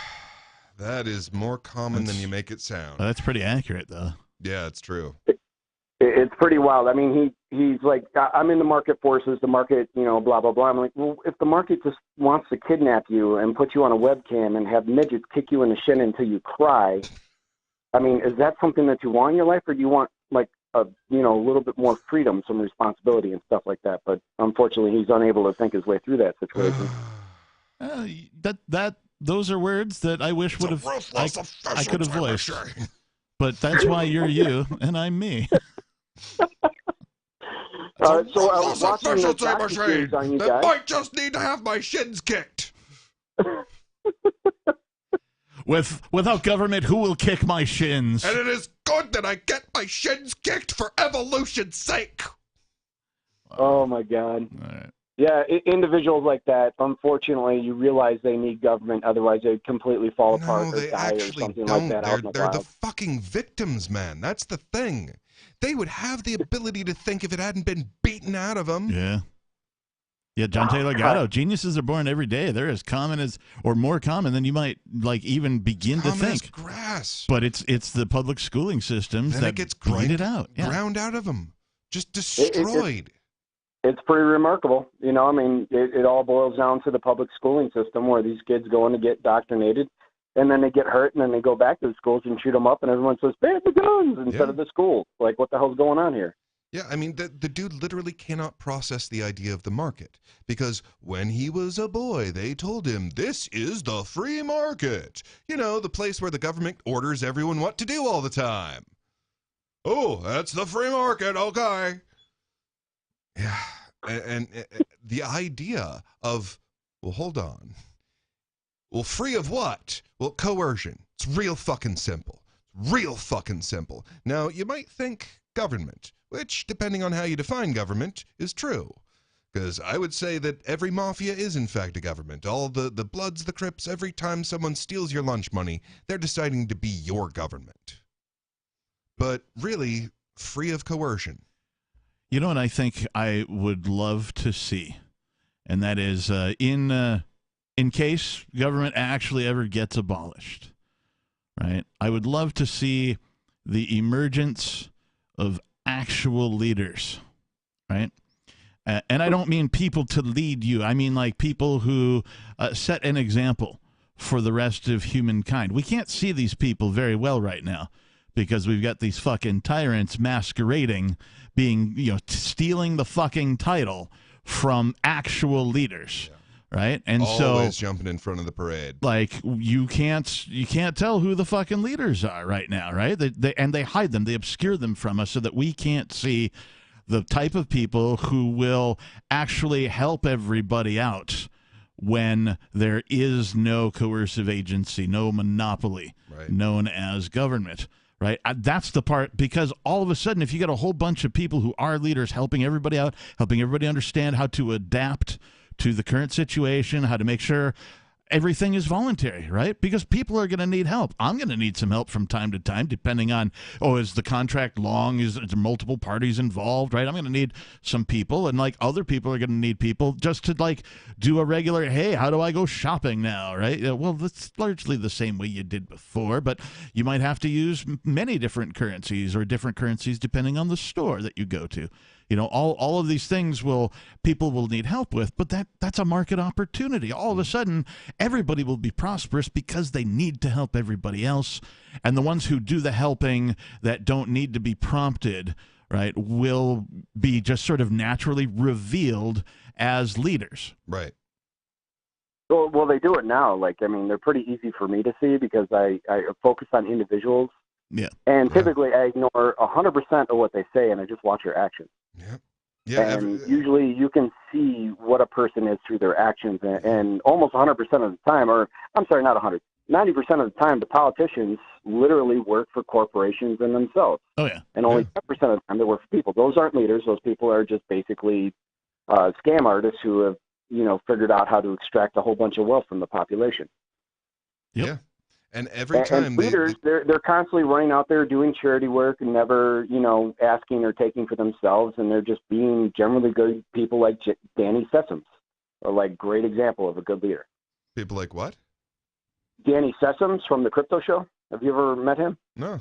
That is more common than you make it sound. That's pretty accurate, though. Yeah, it's true. It's pretty wild. I mean, he's like, I'm in the market forces, the market, blah, blah, blah. I'm like, well, if the market just wants to kidnap you and put you on a webcam and have midgets kick you in the shin until you cry, I mean, is that something that you want in your life, or do you want, like, a little bit more freedom, some responsibility and stuff like that? But unfortunately, he's unable to think his way through that situation. Those are words that I wish would have I could have voiced. But that's why you're you and I'm me. So I was watching the docuseries on you that guys. might just need to have my shins kicked. Without government, who will kick my shins? And it is good that I get my shins kicked for evolution's sake. Oh my God. All right. Yeah, individuals like that, unfortunately, you realize they need government, otherwise they'd completely fall apart No, or they die or actually something don't. like that out in the They're wild. the fucking victims, man. That's the thing. They would have the ability to think if it hadn't been beaten out of them. Yeah. Yeah, John Taylor Gatto. Geniuses are born every day. They're as common as, or more common than you might like even begin to think. As grass. But it's the public schooling systems Then that it gets beat it out. Yeah. ground out of them. Just destroyed. It's pretty remarkable. I mean, it all boils down to the public schooling system where these kids go in to get indoctrinated, and then they get hurt, and then they go back to the schools and shoot them up, and everyone says, ban the guns instead of the school. Like, what the hell's going on here? Yeah, I mean, the dude literally cannot process the idea of the market, because when he was a boy, they told him, this is the free market. The place where the government orders everyone what to do all the time. Oh, that's the free market, okay. Yeah, and the idea of, well, hold on. Well, free of what? Well, coercion. It's real fucking simple. Real fucking simple. Now, you might think government, which, depending on how you define government, is true. Because I would say that every mafia is, in fact, a government. All the Bloods, the Crips, every time someone steals your lunch money, they're deciding to be your government. But really, free of coercion. You know what I think I would love to see, and that is in case government actually ever gets abolished, right? I would love to see the emergence of actual leaders, right? And I don't mean people to lead you. I mean like people who set an example for the rest of humankind. We can't see these people very well right now because we've got these fucking tyrants masquerading, being, stealing the fucking title from actual leaders. Yeah. Right? And always jumping in front of the parade. Like you can't tell who the fucking leaders are right now, right? They hide them, they obscure them from us so that we can't see the type of people who will actually help everybody out when there is no coercive agency, no monopoly known as government. Right. That's the part, because all of a sudden, if you get a whole bunch of people who are leaders helping everybody out, helping everybody understand how to adapt to the current situation, how to make sure everything is voluntary, right? Because people are going to need help. I'm going to need some help from time to time, depending on, is the contract long? Is there multiple parties involved, right? I'm going to need some people, and like other people are going to need people just to like do a regular, hey, how do I go shopping now, right? Well, that's largely the same way you did before, but you might have to use many different currencies or different currencies depending on the store that you go to. All of these things people will need help with, but that's a market opportunity. All of a sudden, everybody will be prosperous because they need to help everybody else. And the ones who do the helping that don't need to be prompted, right, will be just sort of naturally revealed as leaders. Right. Well, they do it now. Like, I mean, they're pretty easy for me to see because I focus on individuals. Yeah. And typically I ignore 100% of what they say, and I just watch their actions. Yeah. Yeah. And usually you can see what a person is through their actions. And almost 100% of the time, or I'm sorry, not 100, 90% of the time, the politicians literally work for corporations and themselves. Oh, yeah. And only 10% of the time they work for people. Those aren't leaders. Those people are just basically scam artists who have, figured out how to extract a whole bunch of wealth from the population. Yep. Yeah. And every time and leaders, they're constantly running out there doing charity work and never, asking or taking for themselves. And they're just being generally good people like Danny Sessoms, are like great example of a good leader. People like what? Danny Sessoms from the Crypto Show. Have you ever met him? No.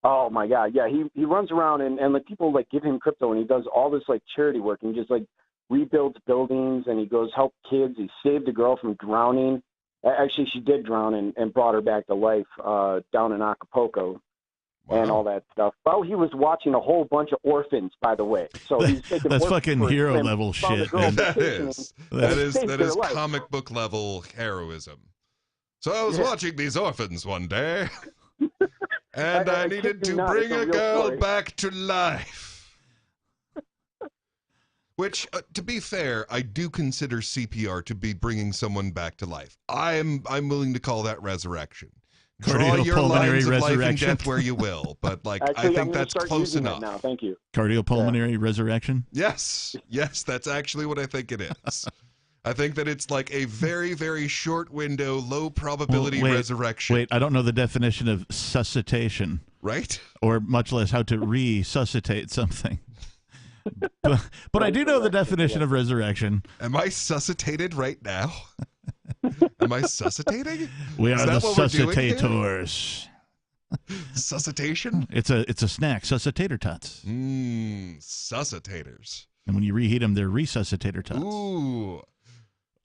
Oh my God. Yeah. He runs around and like people like give him crypto and he does all this like charity work and just like rebuilds buildings and he goes help kids. He saved a girl from drowning. Actually, she did drown and brought her back to life down in Acapulco. Wow. And all that stuff. Well, he was watching a whole bunch of orphans, by the way. So he's taking that's fucking hero level shit. That is comic book level heroism. So I was watching these orphans one day, and I needed to bring a girl back to life. Which, to be fair, I do consider CPR to be bringing someone back to life. I'm willing to call that resurrection. Draw your lines of life and death where you will, but actually, I think that's close enough. Now. Thank you. Cardiopulmonary resurrection? Yes, that's actually what I think it is. I think that it's like a very, very short window, low probability resurrection. Wait, I don't know the definition of suscitation. Right? Or much less how to resuscitate something. But I do know the definition of resurrection. Am I suscitated right now? Am I suscitating? We are the suscitators. Suscitation? It's a snack. Suscitator tots. Suscitators. And when you reheat them, they're resuscitator tots. Ooh.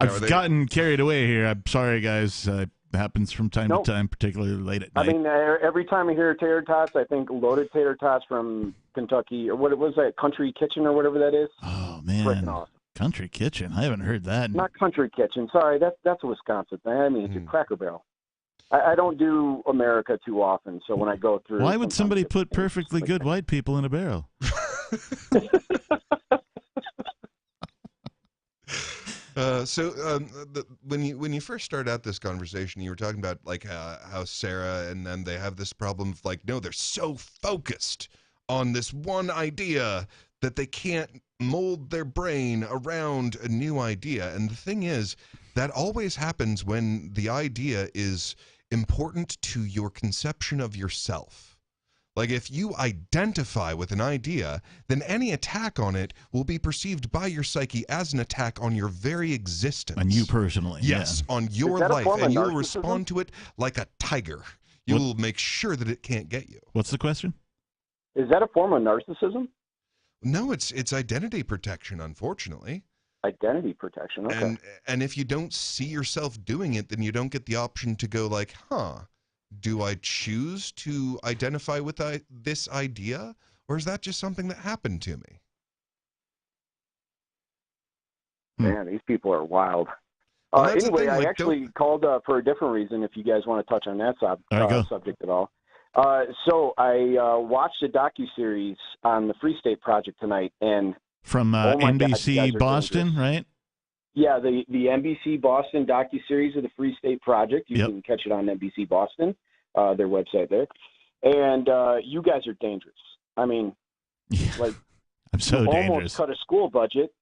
I've gotten carried away here. I'm sorry, guys. It happens from time to time, particularly late at night. I mean, every time I hear tater tots, I think loaded tater tots from Kentucky, or what was that, Country Kitchen or whatever that is. Oh, man. Freaking awesome. Country Kitchen. I haven't heard that. Not Country Kitchen. Sorry, that's a Wisconsin thing. I mean, it's a Cracker Barrel. I don't do America too often, so when I go through... Why would somebody put perfectly good white people in a barrel? When you first started out this conversation, you were talking about like how Sarah and then they have this problem of like, no, they're so focused on this one idea that they can't mold their brain around a new idea. And the thing is, that always happens when the idea is important to your conception of yourself. Like if you identify with an idea, then any attack on it will be perceived by your psyche as an attack on your very existence. On you personally. Yes, on your life. And you will respond to it like a tiger. You will make sure that it can't get you. What's the question? Is that a form of narcissism? No, it's identity protection, unfortunately. Identity protection, okay. And if you don't see yourself doing it, then you don't get the option to go like, do I choose to identify with this idea, or is that just something that happened to me? Man, these people are wild. Anyway, I actually called for a different reason, if you guys want to touch on that subject at all. So I watched a docuseries on the Free State Project tonight, and from NBC Boston, right? Yeah, the NBC Boston docuseries of the Free State Project. You can catch it on NBC Boston, their website there. And you guys are dangerous. I mean, like, I'm so you dangerous. Almost cut a school budget.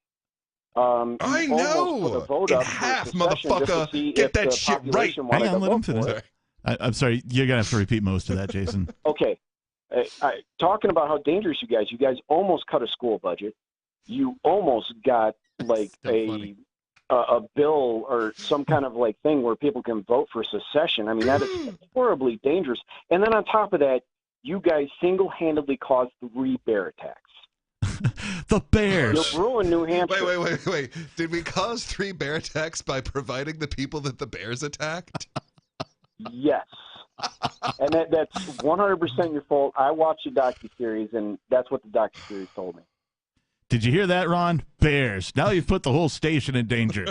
I know. Vote in half, motherfucker. Get that shit right. Hang on, let him finish. I'm sorry, you're gonna have to repeat most of that, Jason. Okay. Talking about how dangerous you guys almost cut a school budget. You almost got like a bill or some kind of like thing where people can vote for secession. I mean, that is horribly dangerous. And then on top of that, you guys single-handedly caused 3 bear attacks. The bears. You'll ruin New Hampshire. Wait. Did we cause 3 bear attacks by providing the people that the bears attacked? Yes. And that's 100% your fault. I watched the docuseries, and that's what the docuseries told me. Did you hear that, Ron? Bears. Now you've put the whole station in danger.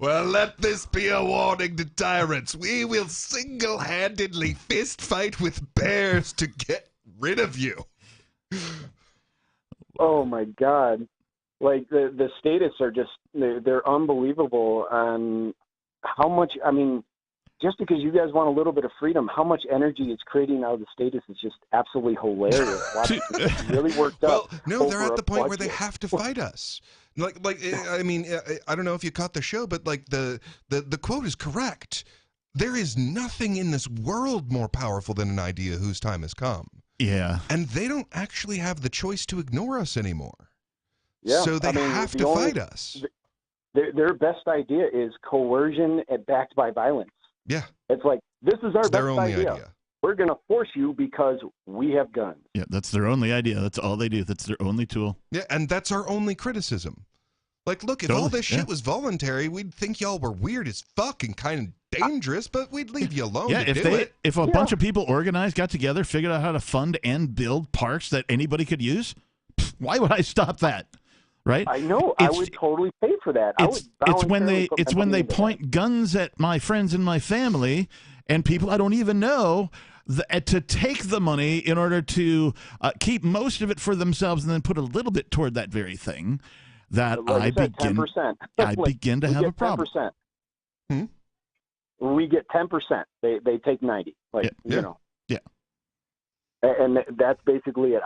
Well, let this be a warning to tyrants. We will single-handedly fist fight with bears to get rid of you. Oh my God! Like the statists are just they're unbelievable on how much. I mean, just because you guys want a little bit of freedom, how much energy it's creating out of the statists is just absolutely hilarious. Watching really worked up. Well, no, they're at the point where they have to fight us. Like, I mean, I don't know if you caught the show, but like the quote is correct. There is nothing in this world more powerful than an idea whose time has come. Yeah. And they don't actually have the choice to ignore us anymore. Yeah. So they have to fight us. Their best idea is coercion backed by violence. Yeah. It's like, this is our It's best their only idea. We're going to force you because we have guns. Yeah, that's their only idea. That's all they do. That's their only tool. Yeah, and that's our only criticism. Like, look, if all this shit was voluntary, we'd think y'all were weird as fuck and kind of dangerous, but we'd leave you alone to do it. If a bunch of people organized, got together, figured out how to fund and build parks that anybody could use, why would I stop that? Right? I know. I would totally pay for that. It's when they point guns at my friends and my family and people I don't even know to take the money in order to keep most of it for themselves and then put a little bit toward that very thing. That I begin to have a problem. 10%. We get 10%. They take 90. You know. Yeah. And that's basically it.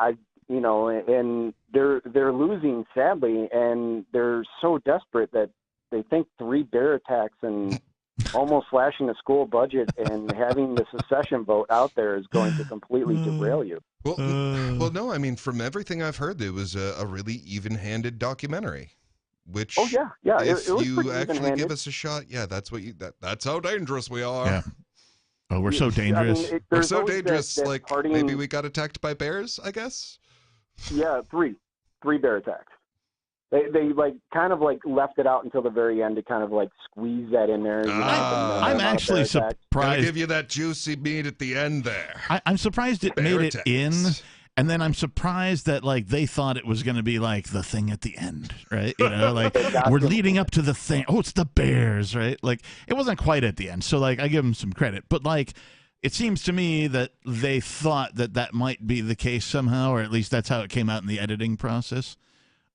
And they're losing sadly, and they're so desperate that they think 3 bear attacks and almost slashing the school budget and having the secession vote out there is going to completely derail you. Well, no. I mean, from everything I've heard, it was a really even-handed documentary. Which, if it you actually give us a shot, that's how dangerous we are. Yeah. Oh, we're so dangerous. I mean, we're so dangerous. That like partying... maybe we got attacked by bears, I guess. Yeah, 3 bear attacks. They like kind of like left it out until the very end to kind of like squeeze that in there. I'm actually surprised. Gotta give you that juicy meat at the end there. I'm surprised it made it in, and then I'm surprised that like they thought it was going to be like the thing at the end, right? You know, like we're leading up to the thing. Oh, it's the bears, right? Like it wasn't quite at the end, so like I give them some credit, but like. It seems to me that they thought that might be the case somehow, or at least that's how it came out in the editing process.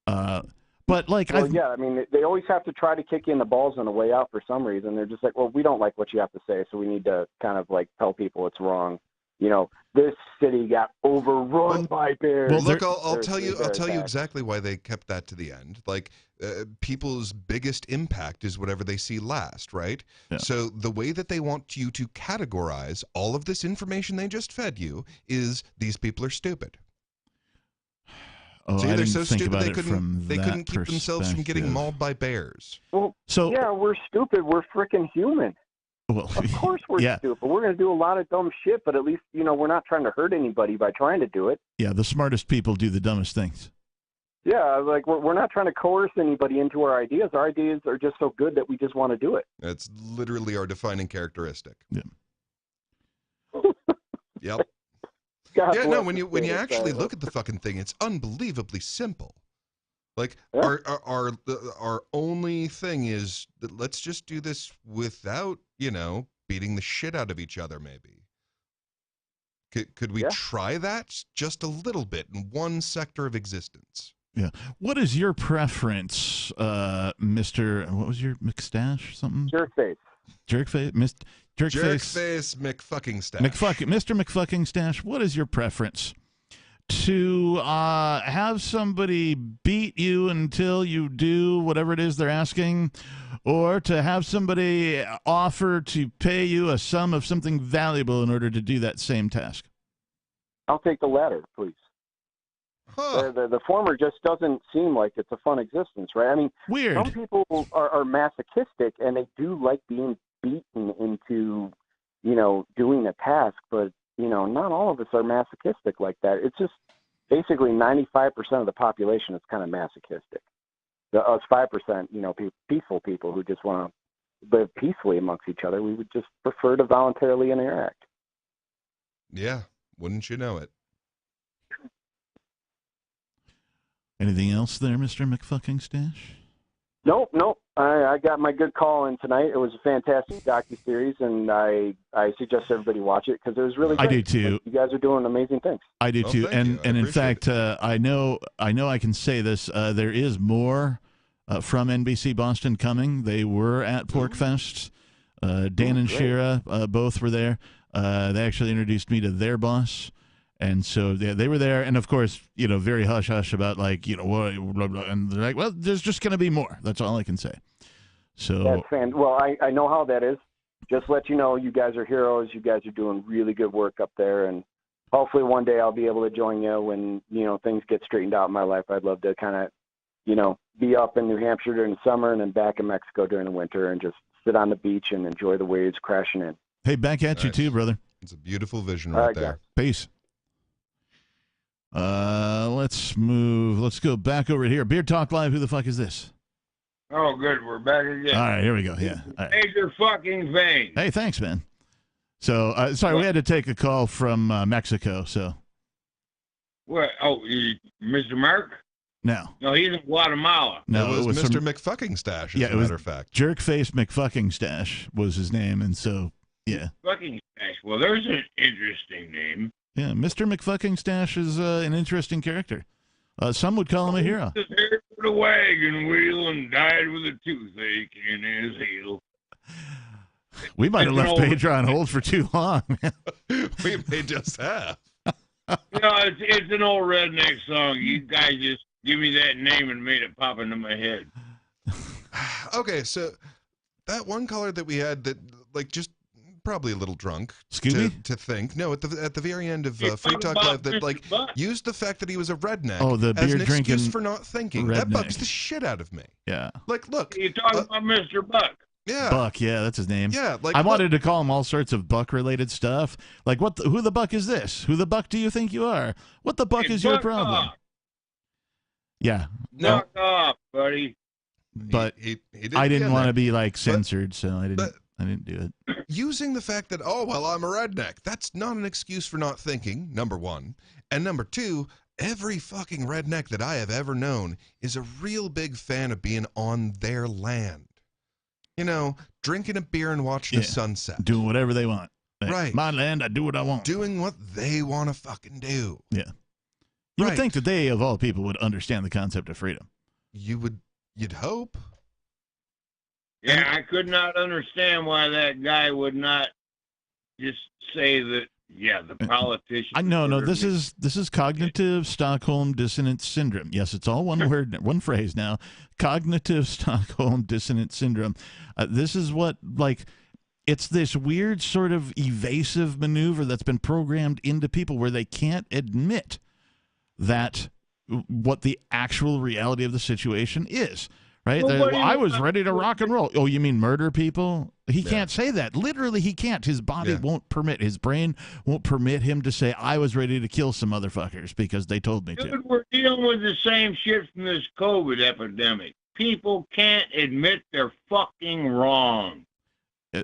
But like, I mean, they always have to try to kick you in the balls on the way out for some reason. They're just like, well, we don't like what you have to say, so we need to kind of like tell people it's wrong. You know, this city got overrun by bears. Well, look, I'll tell you exactly why they kept that to the end. Like, people's biggest impact is whatever they see last, right? Yeah. So the way that they want you to categorize all of this information they just fed you is these people are stupid. Oh, so they're so stupid they couldn't keep themselves from getting mauled by bears. Well, yeah, we're stupid. We're freaking human. Well, of course we're stupid. We're going to do a lot of dumb shit, but at least, you know, we're not trying to hurt anybody by trying to do it. Yeah, the smartest people do the dumbest things. Yeah, like we're not trying to coerce anybody into our ideas. Our ideas are just so good that we just want to do it. That's literally our defining characteristic. Yeah. Yep. No, when you actually look at the fucking thing, it's unbelievably simple. Like our only thing is that let's just do this without, you know, beating the shit out of each other. Maybe could we try that just a little bit in one sector of existence? Yeah. What is your preference, Mr. What was your McStash? Something? Jerkface. Jerkface. Jerkface McFucking Stash. Mr. McFucking Stash. What is your preference? To have somebody beat you until you do whatever it is they're asking, or to have somebody offer to pay you a sum of something valuable in order to do that same task? I'll take the latter, please. Huh. The former just doesn't seem like it's a fun existence, right? I mean, weird. Some people are masochistic and they do like being beaten into, you know, doing a task, but you know, not all of us are masochistic like that. It's just basically 95% of the population is kind of masochistic. Us 5%, you know, peaceful people who just want to live peacefully amongst each other, we would just prefer to voluntarily interact. Yeah, wouldn't you know it? Anything else there, Mr. McFucking Stash? Nope. I got my good call in tonight. It was a fantastic docuseries, and I suggest everybody watch it because it was really great. I do too. Like, you guys are doing amazing things. I do too. And in fact, I know I can say this. There is more from NBC Boston coming. They were at PorcFest. Dan and Shira both were there. They actually introduced me to their boss. And so they were there, and of course, very hush hush about what, blah, blah, and they're like, well, there's just going to be more. That's all I can say. So that's well, I know how that is. Just let you know, you guys are heroes. You guys are doing really good work up there, and hopefully one day I'll be able to join you when things get straightened out in my life. I'd love to kind of be up in New Hampshire during the summer and then back in Mexico during the winter and just sit on the beach and enjoy the waves crashing in. Hey, back at you too, brother. It's a beautiful vision right there. Guys. Peace. Let's go back over here. Beard Talk Live. Who the fuck is this? Oh, good. We're back again. All right, here we go. Yeah. All right. Major fucking vein. Hey, thanks, man. So, sorry, we had to take a call from Mexico. So. What? Oh, Mr. Mark? No. No, he's in Guatemala. No, it was Mr. McFucking Stash, as a matter of fact. Jerkface McFucking Stash was his name, and so, yeah. Fucking Stash. Well, there's an interesting name. Yeah, Mr. McFucking Stash is an interesting character. Some would call him a hero. He was the wagon wheel and died with a toothache in his heel. We might have left Pedro on hold for too long. We may just have. It's an old redneck song. You guys just give me that name and made it pop into my head. Okay, so that one caller that we had that, just probably a little drunk Scooby? to think. No, at the very end of Free Talk Live, that used the fact that he was a redneck as an excuse for not thinking. Redneck. That bugs the shit out of me. Yeah. Look. You're talking about Mr. Buck. Yeah. Buck, yeah, that's his name. Yeah, I wanted to call him all sorts of Buck-related stuff. Like, who the Buck is this? Who the Buck do you think you are? What the Buck is your problem? Yeah. Knock off, buddy. But I didn't want to be censored, so I didn't do it. Using the fact that, I'm a redneck, that's not an excuse for not thinking, number one. And number two, every fucking redneck that I have ever known is a real big fan of being on their land. Drinking a beer and watching the sunset. Doing whatever they want. Right. My land, I do what I want. Doing what they want to fucking do. Yeah. You would think that they, of all people, would understand the concept of freedom. You'd hope. Yeah, I could not understand why that guy would not just say that. Yeah, the politician. No. This is cognitive Stockholm dissonance syndrome. Yes, it's all one word, one phrase now. Cognitive Stockholm dissonance syndrome. This is what it's this weird sort of evasive maneuver that's been programmed into people where they can't admit that what the actual reality of the situation is. Right? I was ready to rock and roll. Oh, you mean murder people? He can't say that. Literally, he can't. His body won't permit. His brain won't permit him to say, I was ready to kill some motherfuckers because they told me to. We're dealing with the same shit from this COVID epidemic. People can't admit they're fucking wrong.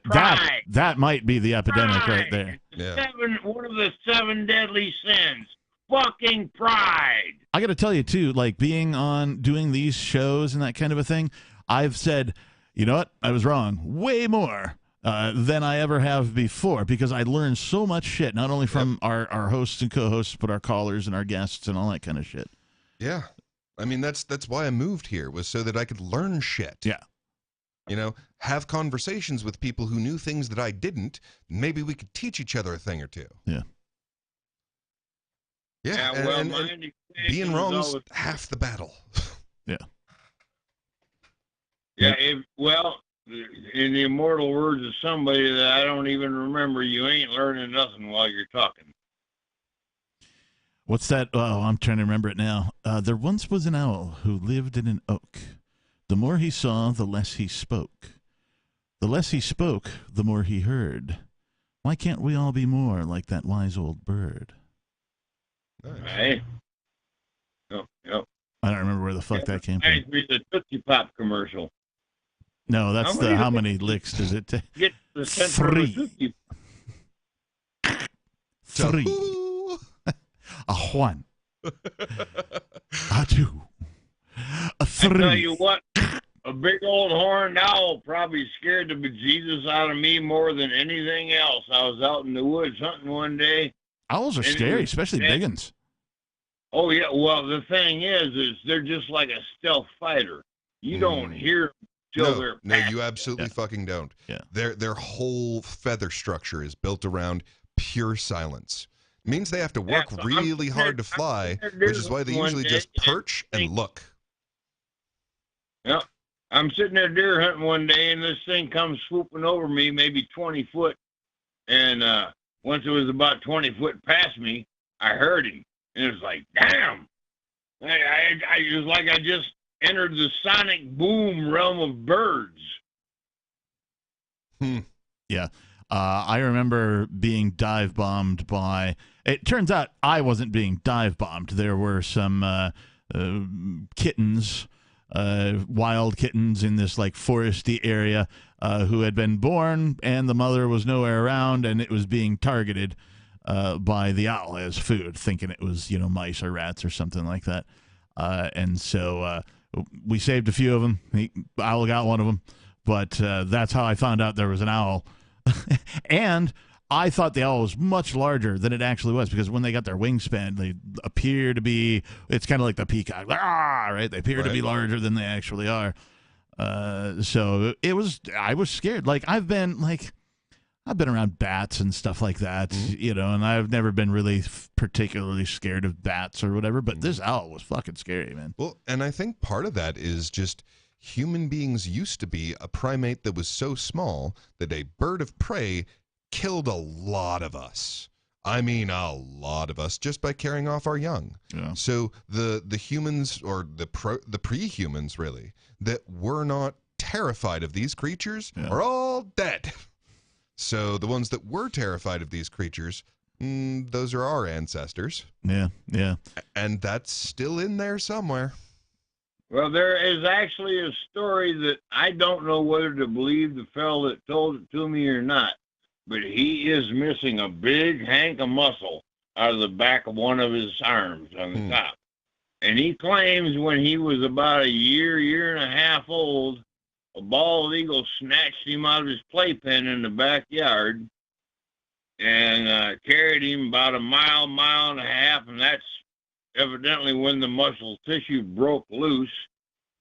That might be the epidemic right there. Yeah. One of the 7 deadly sins. Fucking pride. I got to tell you, too, doing these shows and that kind of a thing, I've said, you know what? I was wrong way more than I ever have before because I learned so much shit, not only from our hosts and co-hosts, but our callers and our guests and all that kind of shit. Yeah. I mean, that's why I moved here, was so that I could learn shit. Yeah. Have conversations with people who knew things that I didn't. Maybe we could teach each other a thing or two. Yeah. Yeah, and being wrong is half the battle. Yeah. Yeah, in the immortal words of somebody that I don't even remember, you ain't learning nothing while you're talking. What's that? Oh, I'm trying to remember it now. There once was an owl who lived in an oak. The more he saw, the less he spoke. The less he spoke, the more he heard. Why can't we all be more like that wise old bird? Right. Yep. I don't remember where the fuck that came from. It's the Tootsie Pop commercial. No, that's how many licks does it take? Get the 3. 3. A 1. A 2. I tell you what, a big old horned owl probably scared the bejesus out of me more than anything else. I was out in the woods hunting one day. Owls are scary, especially big ones. Oh, yeah. Well, the thing is they're just like a stealth fighter. You don't hear till they're No, you absolutely fucking don't. Yeah. Their whole feather structure is built around pure silence. It means they have to work really hard to fly, which is why they usually just perch and look. Yep. I'm sitting there deer hunting one day, and this thing comes swooping over me, maybe 20 foot. And once it was about 20 foot past me, I heard him. And it was like, damn. It was like I just entered the sonic boom realm of birds. Yeah. I remember being dive bombed by. It turns out I wasn't being dive bombed. There were some kittens. Wild kittens in this like foresty area who had been born, and the mother was nowhere around, and it was being targeted by the owl as food, thinking it was, mice or rats or something like that. And so we saved a few of them. The owl got one of them, but that's how I found out there was an owl. And I thought the owl was much larger than it actually was, because when they got their wingspan, they appear to be, it's kind of like the peacock, right? They appear to be larger than they actually are. So I was scared. Like, I've been around bats and stuff like that, and I've never been really particularly scared of bats or whatever, but this owl was fucking scary, man. Well, and I think part of that is just human beings used to be a primate that was so small that a bird of prey killed a lot of us. I mean, a lot of us, just by carrying off our young. Yeah. So the humans, or the pre-humans, really, that were not terrified of these creatures are all dead. So the ones that were terrified of these creatures, those are our ancestors. Yeah, yeah. And that's still in there somewhere. Well, there is actually a story that I don't know whether to believe the fellow that told it to me or not, but he is missing a big hank of muscle out of the back of one of his arms on the top. And he claims when he was about a year and a half old, a bald eagle snatched him out of his playpen in the backyard and carried him about a mile and a half, and that's evidently when the muscle tissue broke loose,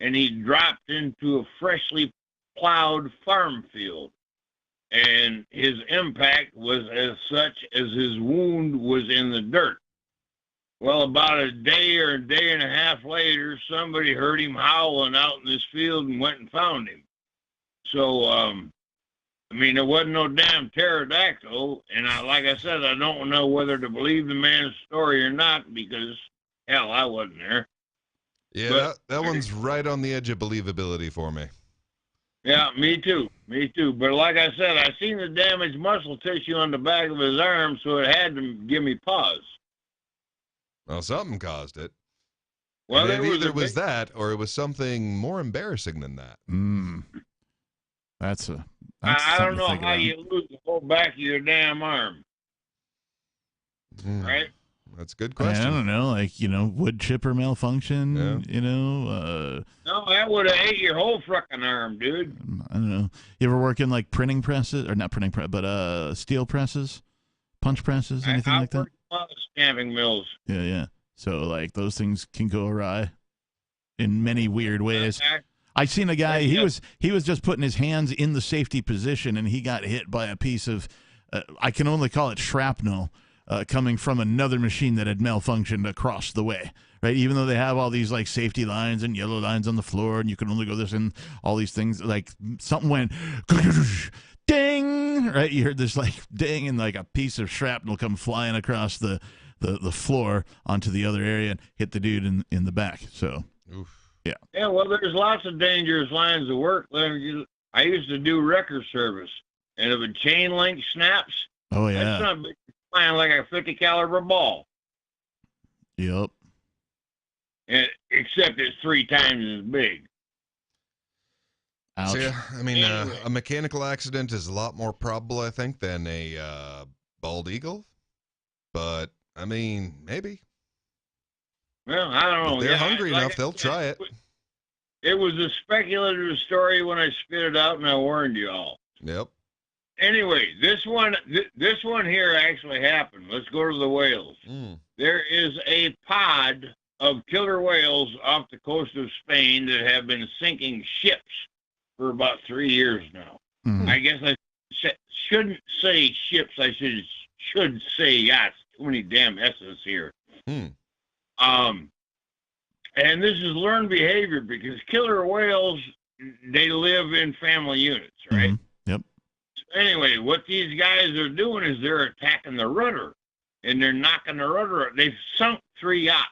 and he dropped into a freshly plowed farm field. And his impact was as such as his wound was in the dirt. Well, about a day or a day and a half later, somebody heard him howling out in this field and went and found him. So, there wasn't no damn pterodactyl, and like I said, I don't know whether to believe the man's story or not, because, hell, I wasn't there. Yeah, But that one's right on the edge of believability for me. Yeah, me too. But like I said, I seen the damaged muscle tissue on the back of his arm, so it had to give me pause. Well, something caused it. Well, and it either was that, or it was something more embarrassing than that. That's I don't know how you lose the whole back of your damn arm. Right? That's a good question. I don't know, wood chipper malfunction, No, that would have ate your whole frickin' arm, dude. I don't know. You ever work in like printing presses, or not printing press, but steel presses, punch presses, anything like that? I worked in a lot of stamping mills. Yeah. So like those things can go awry in many weird ways. I seen a guy. He was just putting his hands in the safety position, and he got hit by a piece of, I can only call it shrapnel, coming from another machine that had malfunctioned across the way. Right, even though they have all these like safety lines and yellow lines on the floor, and you can only go this and all these things, like something went ding. Right, you heard this like ding, and like a piece of shrapnel come flying across the floor onto the other area and hit the dude in the back. So. Oof. Yeah. Yeah, well, there's lots of dangerous lines of work. I used to do wrecker service, and if a chain link snaps, that's not flying like a 50 caliber ball. Yep. Except it's 3 times as big. Ouch. So, yeah, a mechanical accident is a lot more probable, I think, than a bald eagle. But maybe. Well, I don't know. If they're hungry enough, they'll try it. It was a speculative story when I spit it out, and I warned you all. Yep. Anyway, this one here actually happened. Let's go to the whales. There is a pod of killer whales off the coast of Spain that have been sinking ships for about 3 years now. I guess I shouldn't say ships. I should say yachts. Too many damn S's here. And this is learned behavior because killer whales, they live in family units, right? Yep. So anyway, what these guys are doing is they're attacking the rudder, and they're knocking the rudder up. They've sunk 3 yachts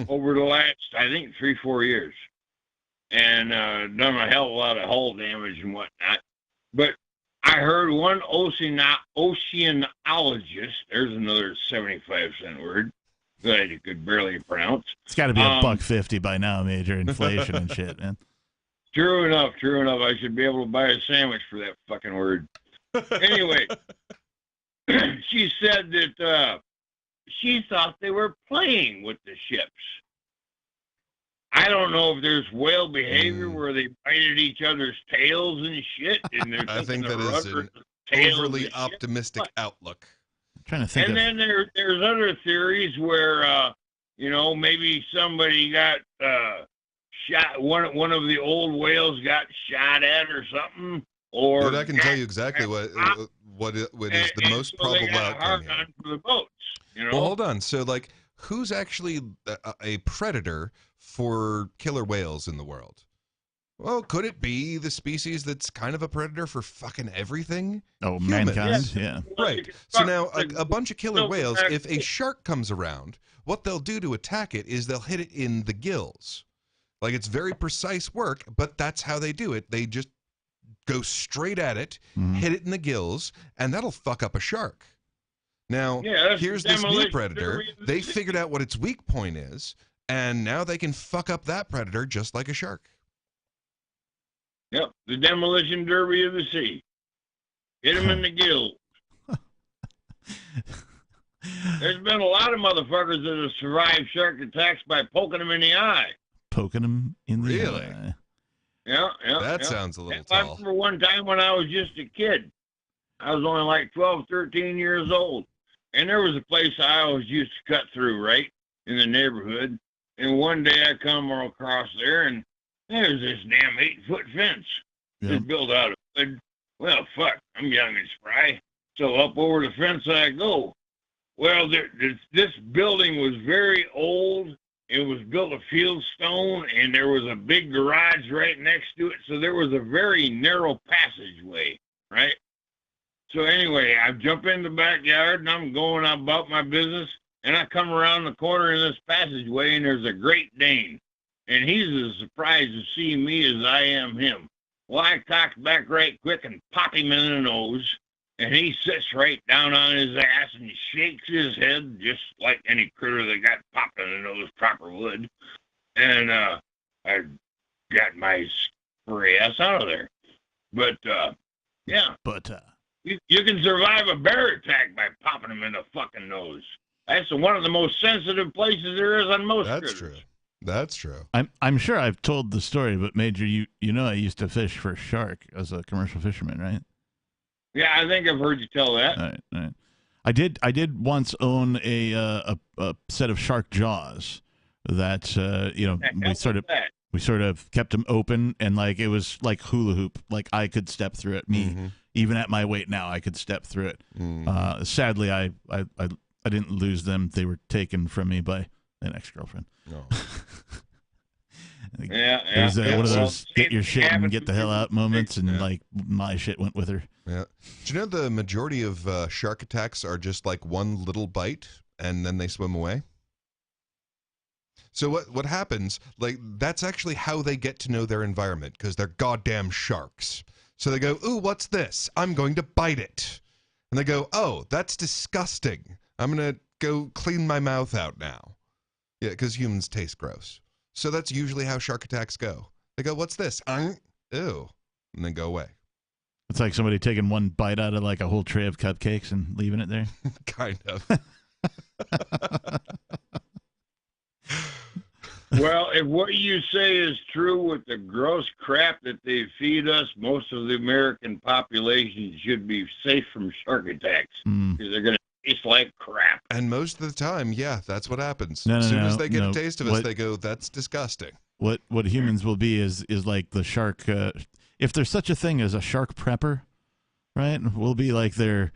over the last, I think, 3-4 years, and done a hell of a lot of hull damage and whatnot. But I heard one oceanologist, there's another 75-cent word, that I could barely pronounce. It's got to be $1.50 by now, Major. Inflation and shit, man. True enough. I should be able to buy a sandwich for that fucking word. Anyway, she said that she thought they were playing with the ships. I don't know if there's whale behavior where they bite at each other's tails and shit. And I think that is an overly optimistic outlook. Trying to think. And then there's other theories where maybe somebody got shot. One of the old whales got shot at or something. Or dude, I can tell you exactly what is the most probable outcome here. For the boats, Well, hold on. So, like, who's actually a predator for killer whales in the world? Well, could it be the species that's kind of a predator for fucking everything? Oh, humans. Mankind, yeah. Right. So now a bunch of killer whales, if a shark comes around, what they'll do to attack it is they'll hit it in the gills. Like, it's very precise work, but that's how they do it. They just go straight at it, hit it in the gills, and that'll fuck up a shark. Now, here's this new predator. They figured out what its weak point is, and now they can fuck up that predator just like a shark. Yep, the demolition derby of the sea. Hit him in the gills. There's been a lot of motherfuckers that have survived shark attacks by poking them in the eye. Poking them in the eye. Yeah. That sounds a little tall. I remember one time when I was just a kid. I was only like 12, 13 years old. And there was a place I always used to cut through, right, in the neighborhood. And one day I come across there, and there's this damn 8-foot fence that's built out of wood. Well, fuck, I'm young and spry. So up over the fence I go. Well, this building was very old. It was built of fieldstone, and there was a big garage right next to it. So there was a very narrow passageway, right? So anyway, I jump in the backyard, and I'm going about my business, and I come around the corner in this passageway, and there's a Great Dane. And he's as surprised to see me as I am him. Well, I cocked back right quick and pop him in the nose, and he sits right down on his ass and shakes his head just like any critter that got popped in the nose proper would. And I got my spray ass out of there. But, yeah. But, you can survive a bear attack by popping him in the fucking nose. That's one of the most sensitive places there is on most critters. True. That's true. I'm sure I've told the story, but Major, you know I used to fish for shark as a commercial fisherman, right? Yeah, I think I've heard you tell that. All right. I did once own a set of shark jaws that we sort of kept them open, and like it was like hula hoop, like I could step through it. Even at my weight now, I could step through it. Sadly, I didn't lose them; they were taken from me by an ex-girlfriend. No. It was one of those get your shit and get the hell out moments, and like my shit went with her. Yeah. Do you know the majority of shark attacks are just like one little bite and then they swim away? So what happens, like, that's actually how they get to know their environment, because they're goddamn sharks. So they go, ooh, what's this? I'm going to bite it. And they go, oh, that's disgusting. I'm going to go clean my mouth out now. Yeah, because humans taste gross. So that's usually how shark attacks go. They go, what's this? Ew. And then go away. It's like somebody taking one bite out of like a whole tray of cupcakes and leaving it there. Kind of. Well, if what you say is true with the gross crap that they feed us, most of the American population should be safe from shark attacks because they're going to taste like crap. And most of the time, yeah, that's what happens. No, as soon as they get a taste of us, what, they go, "That's disgusting." What humans will be is like the shark. If there's such a thing as a shark prepper, right? We'll be like their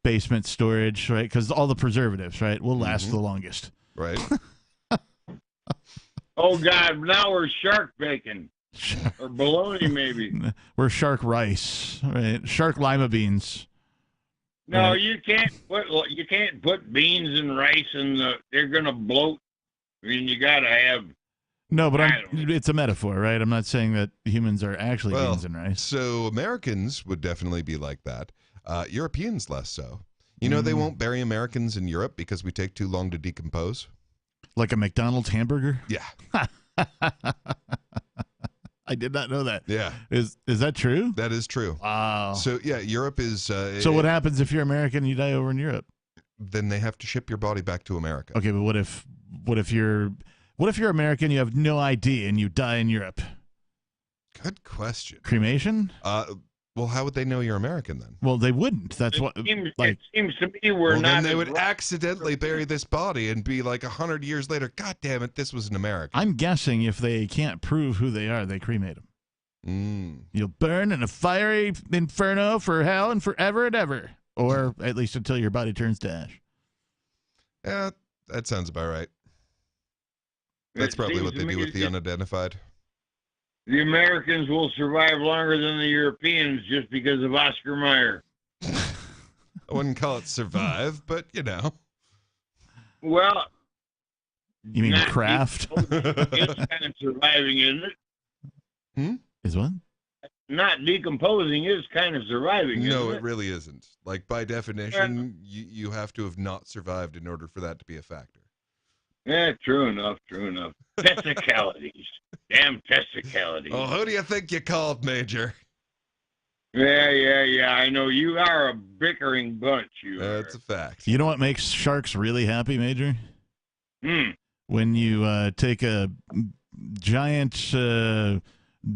basement storage, right? Because all the preservatives, right, will last the longest. Right. Oh, God, now we're shark bacon. Or bologna, maybe. We're shark rice, right? Shark lima beans. No, right? you can't put beans and rice in they're going to bloat. I mean, you got to have... No, but it's a metaphor, right? I'm not saying that humans are actually beans and rice. So Americans would definitely be like that. Europeans less so. You know, they won't bury Americans in Europe because we take too long to decompose. Like a McDonald's hamburger? Yeah. I did not know that. Yeah. Is that true? That is true. Wow. So, yeah, Europe is... so what happens if you're American and you die over in Europe? Then they have to ship your body back to America. Okay, but what if you're American, you have no ID, and you die in Europe? Good question. Cremation? Well, how would they know you're American then? Well, they wouldn't. That's it what. Seems, like, it seems to me we're not. Then they would accidentally bury this body and be like 100 years later, God damn it, this was an American. I'm guessing if they can't prove who they are, they cremate them. You'll burn in a fiery inferno for hell and forever and ever, or at least until your body turns to ash. Yeah, that sounds about right. That's probably what they do with the unidentified. The Americans will survive longer than the Europeans just because of Oscar Mayer. I wouldn't call it survive, but you know. Well, you mean craft? It's kind of surviving, isn't it? Is what? Not decomposing is kind of surviving. No, isn't it really isn't. Like by definition, you have to have not survived in order for that to be a factor. Yeah, true enough. Testicalities. Damn testicalities. Oh, who do you think you called, Major? Yeah. I know you are a bickering bunch. That's a fact. You know what makes sharks really happy, Major? When you take a giant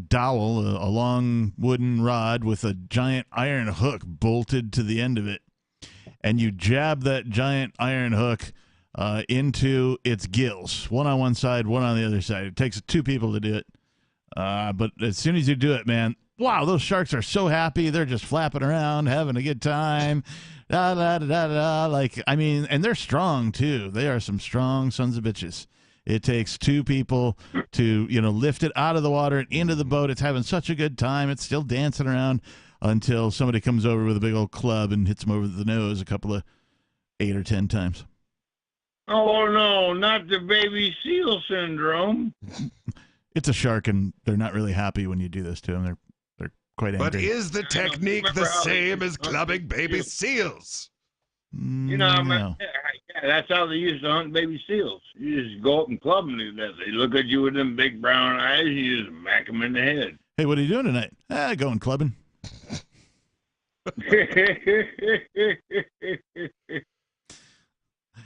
dowel, a long wooden rod with a giant iron hook bolted to the end of it, and you jab that giant iron hook into its gills, one on one side, one on the other side. It takes two people to do it. But as soon as you do it, man, wow, those sharks are so happy. They're just flapping around, having a good time. Da, da, da, da, da. Like, I mean, and they're strong, too. They are some strong sons of bitches. It takes two people to, lift it out of the water and into the boat. It's having such a good time. It's still dancing around until somebody comes over with a big old club and hits them over the nose a couple of 8 or 10 times. Oh, no, not the baby seal syndrome. It's a shark, and they're not really happy when you do this to them. They're quite angry. But is the technique the same as clubbing baby seals? No. That's how they used to hunt baby seals. You just go up and club them to death. They look at you with them big brown eyes, you just smack them in the head. Hey, what are you doing tonight? Going clubbing.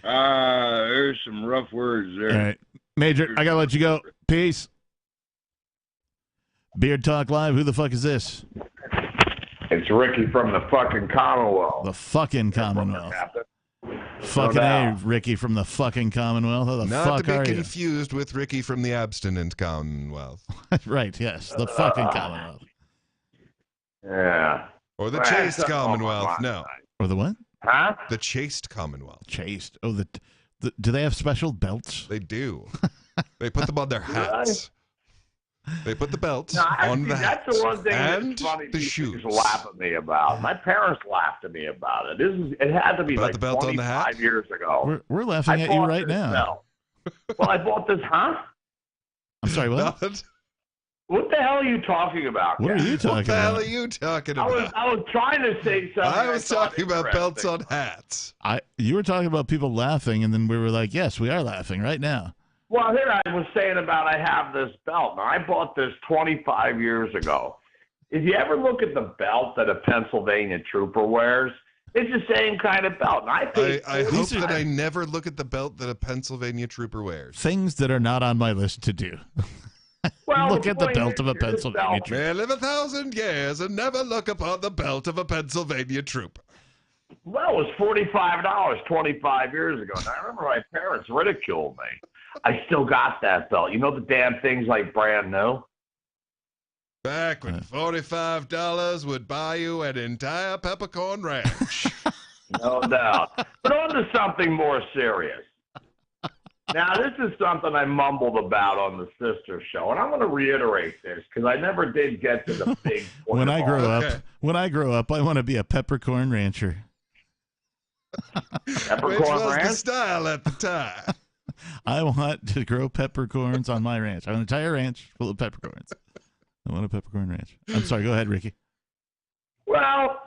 There's some rough words there. All right. Major, I got to let you go. Peace. Beard Talk Live. Who the fuck is this? It's Ricky from the fucking Commonwealth. The fucking Commonwealth. Fucking A, Ricky from the fucking Commonwealth. How the Not fuck to are be you? confused with Ricky from the abstinent Commonwealth. Right, yes. The fucking Commonwealth. Yeah. Or the chaste Commonwealth. No. Or the what? Huh? The chaste Commonwealth. Chaste. Oh, do they have special belts? They do. They put them on their hats. They put the belt on the hats. That's the one thing and that's funny. the shoes. Laugh at me about. My parents laughed at me about it. It had to be about like the belt 25 on the hat? years ago. We're laughing at you right now. Well, I bought this, huh? I'm sorry, what? What the hell are you talking about? What are you talking What the about? hell are you talking about? I was trying to say something. I was talking about belts on hats. You were talking about people laughing, and then we were like, yes, we are laughing right now. Well, here I was saying about I have this belt. Now, I bought this 25 years ago. If you ever look at the belt that a Pennsylvania trooper wears, It's the same kind of belt. And I think I hope that I never look at the belt that a Pennsylvania trooper wears. Things that are not on my list to do. Well, look at the belt of a Pennsylvania trooper. May I live 1,000 years and never look upon the belt of a Pennsylvania trooper. Well, it was $45 25 years ago. And I remember my parents ridiculed me. I still got that belt. You know the damn thing's like brand new? Back when $45 would buy you an entire peppercorn ranch. No doubt. But on to something more serious. Now, this is something I mumbled about on the sister show, and I'm going to reiterate this because I never did get to the big point. When I grow up, I want to be a peppercorn rancher. Peppercorn Which was ranch? the style at the time. I want to grow peppercorns on my ranch. I want an entire ranch full of peppercorns. I want a peppercorn ranch. I'm sorry. Go ahead, Ricky. Well,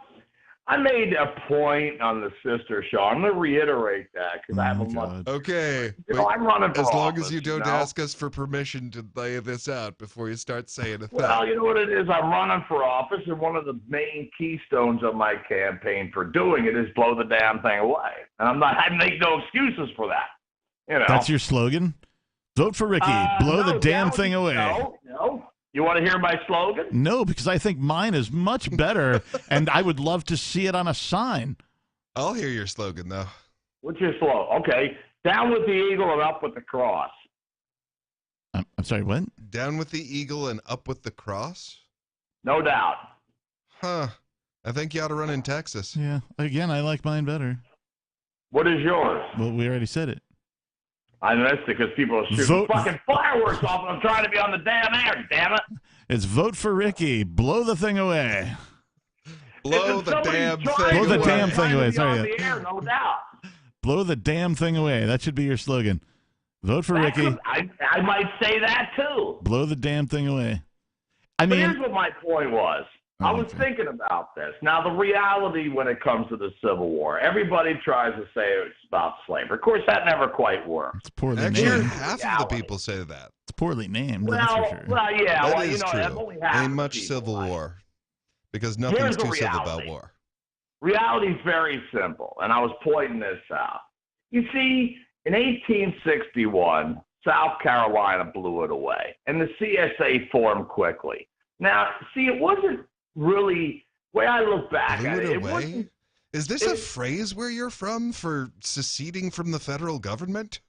I made a point on the sister show. I'm going to reiterate that because I have a month. Okay. I'm running for as long office, as you don't you know? ask us for permission to lay this out before you start saying a thing. Well, you know what it is? I'm running for office, and one of the main keystones of my campaign for doing it is blow the damn thing away. And I make no excuses for that. You know. That's your slogan? Vote for Ricky. Blow the damn thing away. No. You want to hear my slogan? No, because I think mine is much better, and I would love to see it on a sign. I'll hear your slogan, though. What's your slogan? Okay. Down with the eagle and up with the cross. I'm sorry, what? Down with the eagle and up with the cross? No doubt. Huh. I think you ought to run in Texas. Yeah. Again, I like mine better. What is yours? Well, we already said it. I missed it because people are shooting fucking fireworks off, and I'm trying to be on the damn air, damn it. It's vote for Ricky. Blow the thing away. Blow the damn thing away. Blow the damn thing away. On Sorry. the air, no doubt. Blow the damn thing away. That should be your slogan. Vote for Ricky. I might say that too. Blow the damn thing away. But here's what my point was. I was thinking about this. Now, the reality when it comes to the Civil War, everybody tries to say it's about slavery. Of course, that never quite worked. It's poorly Actually, named. half of the people say that. It's poorly named. Well, that's for sure. well, yeah. That well, is you know, true. only half Ain't much Civil War. Because nothing's Here's the too civil about reality. war. Reality is very simple, and I was pointing this out. You see, in 1861, South Carolina blew it away, and the CSA formed quickly. Now, see, it wasn't really, the way I look back Blew at it it, away? wasn't. Is this a phrase where you're from for seceding from the federal government?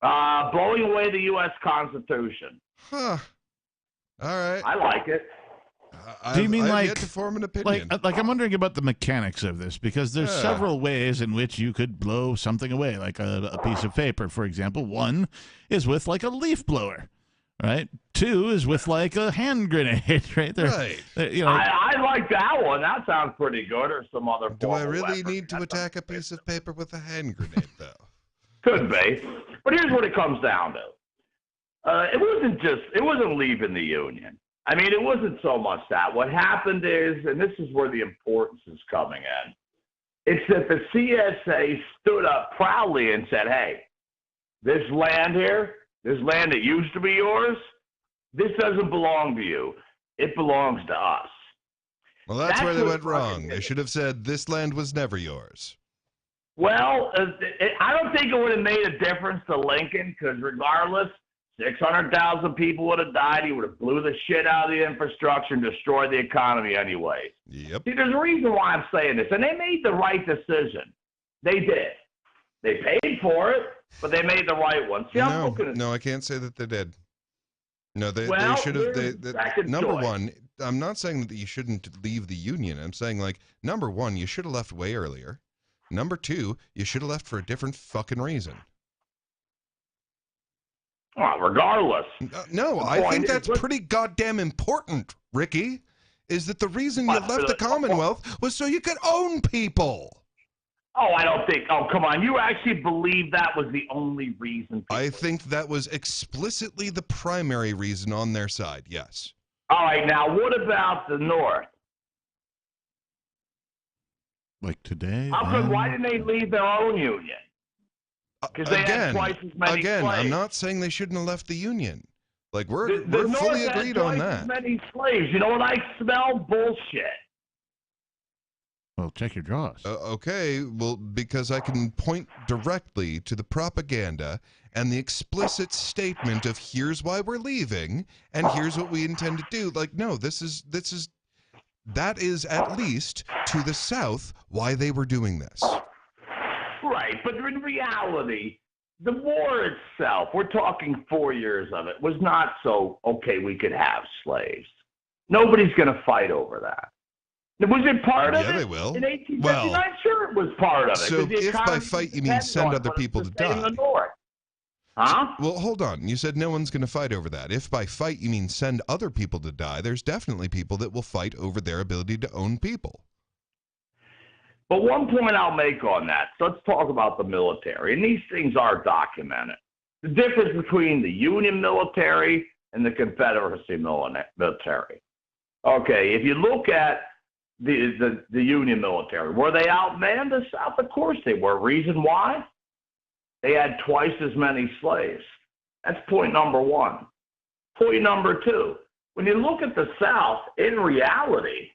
Blowing away the U.S. Constitution. Huh. All right. I like it. Do you mean I've like yet to form an opinion? like I'm wondering about the mechanics of this because there's Yeah. several ways in which you could blow something away, like a piece of paper, for example. One is with like a leaf blower, right? Two is with like a hand grenade, right? Right. You know, I like that one. That sounds pretty good, or some other. Do I form of really weapon. need to attack a piece of paper with a hand grenade, though? Could be, but here's what it comes down to. It wasn't leaving the Union. I mean, it wasn't so much that. What happened is, and this is where the importance is coming in, it's that the CSA stood up proudly and said, hey, this land here, this land that used to be yours, this doesn't belong to you. It belongs to us. Well, that's where they what went wrong. They should have said, this land was never yours. Well, I don't think it would have made a difference to Lincoln because regardless, 600,000 people would have died. He would have blew the shit out of the infrastructure and destroyed the economy anyway. Yep. See, there's a reason why I'm saying this, and they made the right decision. They did. They paid for it, but they made the right one. See, I'm looking at No, I can't say that they did. No, they Well, should have. here's the second Number choice. one, I'm not saying that you shouldn't leave the Union. I'm saying, like, number one, you should have left way earlier. Number two, you should have left for a different fucking reason. Well, regardless. No, The I point think is, that's look- pretty goddamn important, Ricky. Is that the reason you left the Commonwealth was so you could own people? Oh, I don't think. Oh, come on. You actually believe that was the only reason? I think that was explicitly the primary reason on their side, yes. All right. Now, what about the North? like today. How come? Why didn't they leave their own union? Because they had twice as many slaves. I'm not saying they shouldn't have left the Union. Like, we're North fully had agreed twice on as that. many slaves. You know what I smell? Bullshit. Well, check your drawers. Okay, well, because I can point directly to the propaganda and the explicit statement of here's why we're leaving and here's what we intend to do. Like, no, that is at least to the South why they were doing this. Right, but in reality, the war itself, we're talking 4 years of it, was not so, okay, we could have slaves. Nobody's going to fight over that. Was it part of it? Yeah, they will. In 1859, sure it was part of it. So if by fight you mean send other people to die. The North. Huh? Well, hold on. You said no one's going to fight over that. If by fight you mean send other people to die, there's definitely people that will fight over their ability to own people. But one point I'll make on that, so let's talk about the military. And these things are documented. The difference between the Union military and the Confederacy military. Okay, if you look at the Union military, were they outmanned the South? Of course they were. Reason why? They had twice as many slaves. That's point number one. Point number two, when you look at the South, in reality,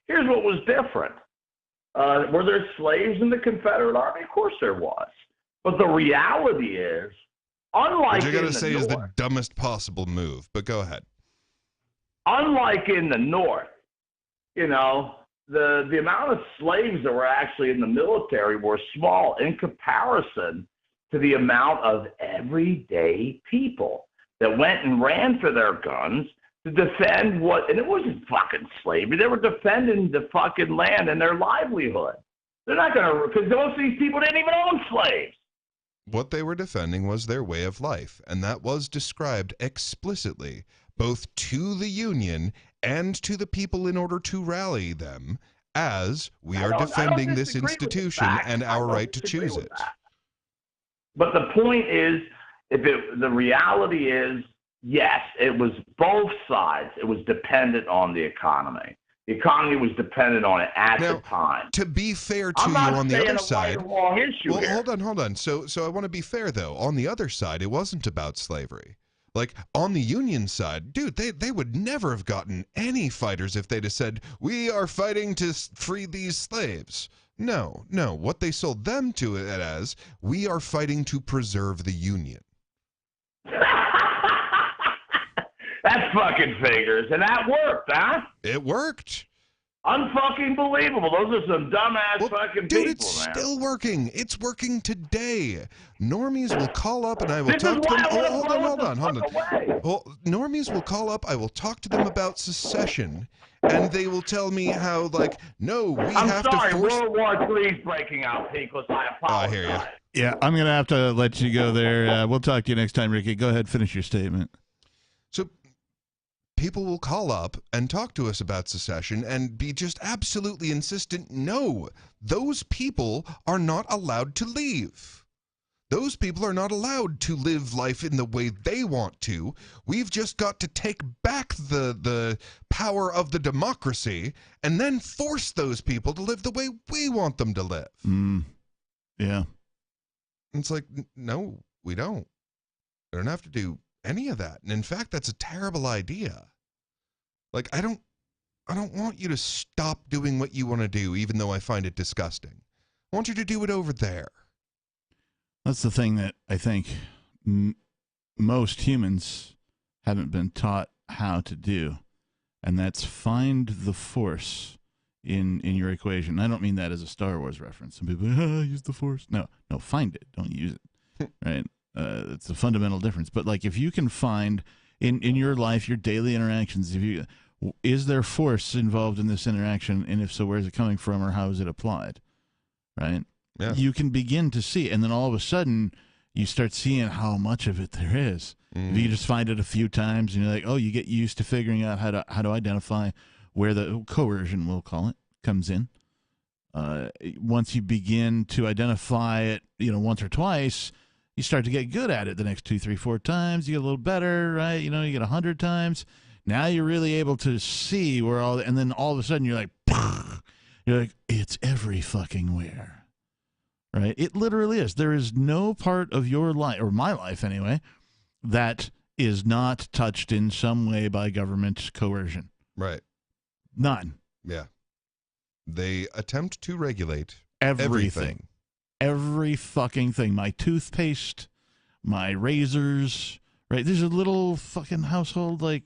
here's what was different. Were there slaves in the Confederate Army? Of course there was. But the reality is, unlike what you're going to say North, is the dumbest possible move, but go ahead. Unlike in the North, you know, the amount of slaves that were actually in the military were small in comparison to the amount of everyday people that went and ran for their guns to defend and it wasn't fucking slavery. They were defending the fucking land and their livelihood. They're not going to, because most of these people didn't even own slaves. What they were defending was their way of life, and that was described explicitly both to the Union and to the people in order to rally them as we are defending this institution and our right to choose it. But the point is, the reality is, yes, it was both sides. It was dependent on the economy. The economy was dependent on it at the time. To be fair to you on the other side, well, hold on. So I want to be fair though. On the other side, it wasn't about slavery. Like on the Union side, dude, they would never have gotten any fighters if they'd have said, we are fighting to free these slaves. No. What they sold them to it as, we are fighting to preserve the Union. That fucking figures, and that worked, huh? It worked. Unfucking believable. Those are some dumbass fucking dude, people, it's man. still working. It's working today. Normies will call up and I will talk to them. Hold on. Well, normies will call up. I will talk to them about secession, and they will tell me how, like, no, we have to force. World War III is breaking out, Peakless. I apologize. I hear you. Yeah, I'm going to have to let you go there. We'll talk to you next time, Ricky. Go ahead, finish your statement. So people will call up and talk to us about secession and be just absolutely insistent. No, those people are not allowed to leave. Those people are not allowed to live life in the way they want to. We've just got to take back the power of the democracy and then force those people to live the way we want them to live. Yeah. It's like, no, we don't. We don't have to do any of that. And in fact, that's a terrible idea. Like, I don't want you to stop doing what you want to do, even though I find it disgusting. I want you to do it over there. That's the thing that I think most humans haven't been taught how to do, and that's find the Force in your equation. I don't mean that as a Star Wars reference. Some people use the Force. No, find it. Don't use it. Right? It's a fundamental difference. But like, if you can find in your life, your daily interactions, is there force involved in this interaction, and if so, where is it coming from, or how is it applied? Right? Yeah. You can begin to see, and then all of a sudden, you start seeing how much of it there is. If you just find it a few times, and you're like, oh, you get used to figuring out how to identify where the coercion, we'll call it, comes in. Once you begin to identify it, once or twice, you start to get good at it. The next 2, 3, 4 times, you get a little better, right? You get 100 times. Now you're really able to see where and then all of a sudden you're like, it's every fucking where, right? It literally is. There is no part of your life, or my life anyway, that is not touched in some way by government coercion. Right. None. Yeah. They attempt to regulate everything. Every fucking thing. My toothpaste, my razors, right? There's a little fucking household, like,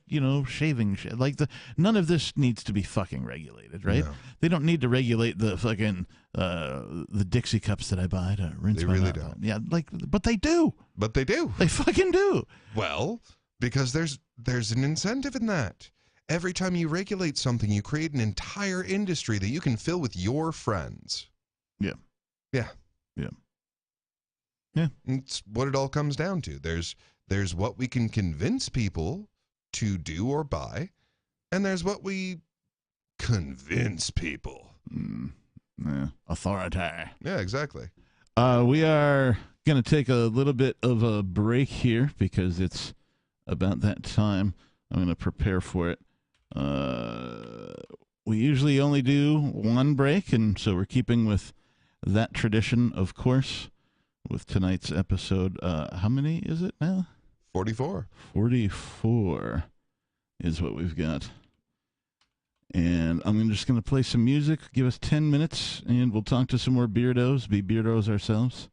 shaving shit. Like, none of this needs to be fucking regulated, right? No. They don't need to regulate the fucking, the Dixie cups that I buy to rinse my mouth. Don't. Yeah, but they do. But they do. They fucking do. Well, because there's an incentive in that. Every time you regulate something, you create an entire industry that you can fill with your friends. Yeah. Yeah. Yeah. Yeah. It's what it all comes down to. There's what we can convince people to do or buy, and there's what we convince people. Yeah. Authority. Yeah, exactly. We are going to take a little bit of a break here because it's about that time. I'm going to prepare for it. We usually only do one break, and so we're keeping with that tradition, of course, with tonight's episode. How many is it now? 44. 44 is what we've got. And I'm just going to play some music, give us 10 minutes, and we'll talk to some more beardos, be beardos ourselves.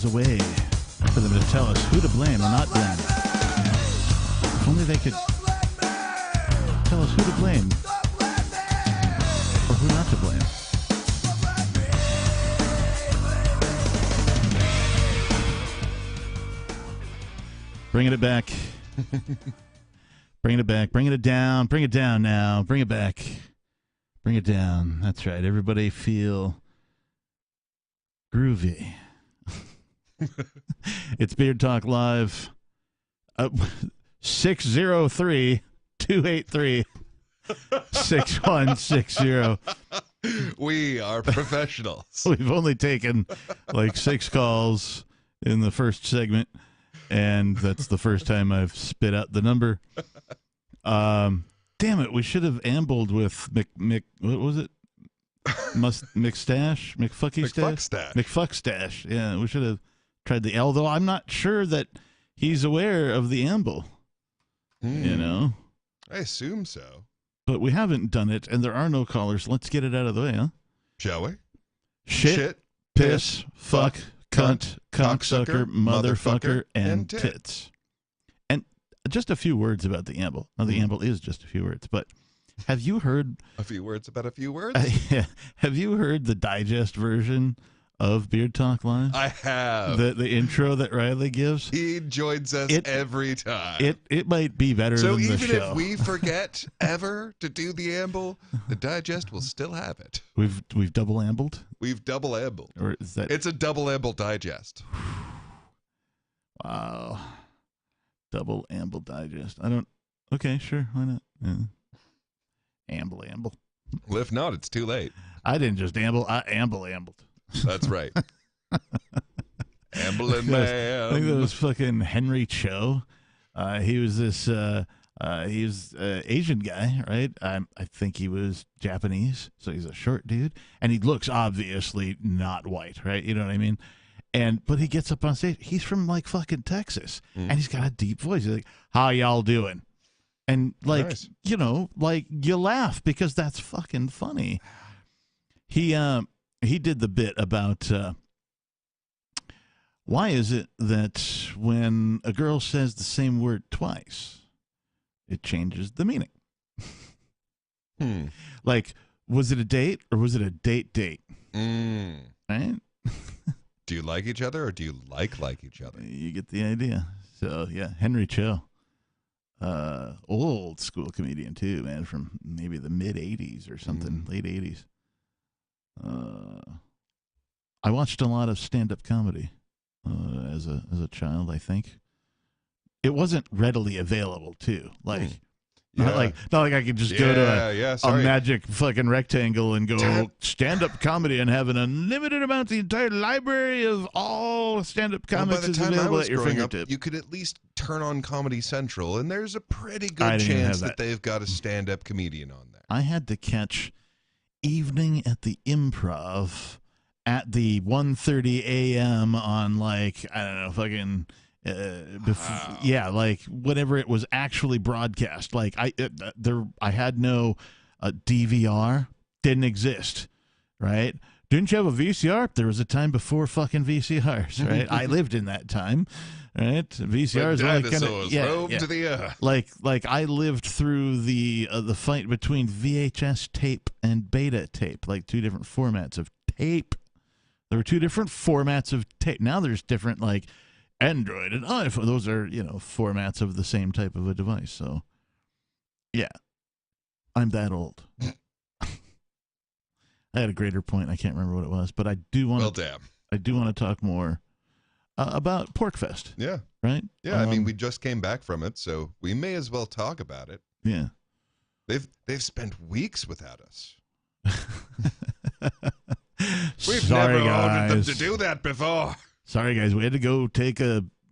a way for them to tell us who to blame or not blame. If only they could tell us who to blame or who not to blame. Bringing it back. Bringing it back. Bringing it down. Bring it down now. Bring it back. Bring it down. That's right. Everybody feel groovy. It's Beard Talk Live. 603-283-6160. We are professionals. We've only taken like 6 calls in the first segment, and that's the first time I've spit out the number. Damn it, we should have ambled with what was it? McStash? McFuckstash. Yeah, we should have tried the, although I'm not sure that he's aware of the amble. You know? I assume so. But we haven't done it, and there are no callers. Let's get it out of the way, huh? Shall we? Shit, piss, fuck, cunt, cocksucker, motherfucker, and tits. And just a few words about the amble. Now, the amble is just a few words, but have you heard... A few words about a few words? Have you heard the digest version of Beard Talk Live? I have. The intro that Riley gives? He joins us every time. It might be better than the show. So even if we forget ever to do the amble, the digest will still have it. We've double ambled? We've double ambled. Or is that... It's a double amble digest. Wow. Double amble digest. I don't... Okay, sure. Why not? Yeah. Amble. Well, if not, it's too late. I didn't just amble. I ambled. That's right. Ambling man. I think that was fucking Henry Cho. He was this. He was an Asian guy, right? I think he was Japanese, so he's a short dude, and he looks obviously not white, right? You know what I mean? But he gets up on stage. He's from like fucking Texas, and he's got a deep voice. He's like, "How y'all doing?" And like, nice. You know, like you laugh because that's fucking funny. He did the bit about why is it that when a girl says the same word twice, it changes the meaning. Like, was it a date or was it a date? Right? Do you like each other or do you like each other? You get the idea. So yeah, Henry Cho. Old school comedian too, man, from maybe the mid 80s or something, late 80s. I watched a lot of stand-up comedy as a child, I think. It wasn't readily available too. Like not like I could just go to a magic fucking rectangle and go stand-up comedy and have an unlimited amount, the entire library of all stand-up comics is available at your fingertip. You could at least turn on Comedy Central, and there's a pretty good chance that they've got a stand-up comedian on there. I had to catch Evening at the Improv at the 1:30 a.m. on like, I don't know, fucking... yeah, like whenever it was actually broadcast. Like I had no DVR, didn't exist, right? Didn't you have a VCR? There was a time before fucking VCRs, right? I lived in that time, right? VCRs were like kind of to the earth. Like I lived through the fight between VHS tape and beta tape, like two different formats of tape. There were two different formats of tape. Now there's different like Android and iPhone, those are, you know, formats of the same type of a device. So, yeah, I'm that old. I had a greater point. I can't remember what it was, but I do want to. Well, damn. I do want to talk more about PorcFest. Yeah. Right. Yeah. I mean, we just came back from it, so we may as well talk about it. Yeah. They've spent weeks without us. We've Sorry, never guys. ordered them to do that before. Sorry, guys. We had to go take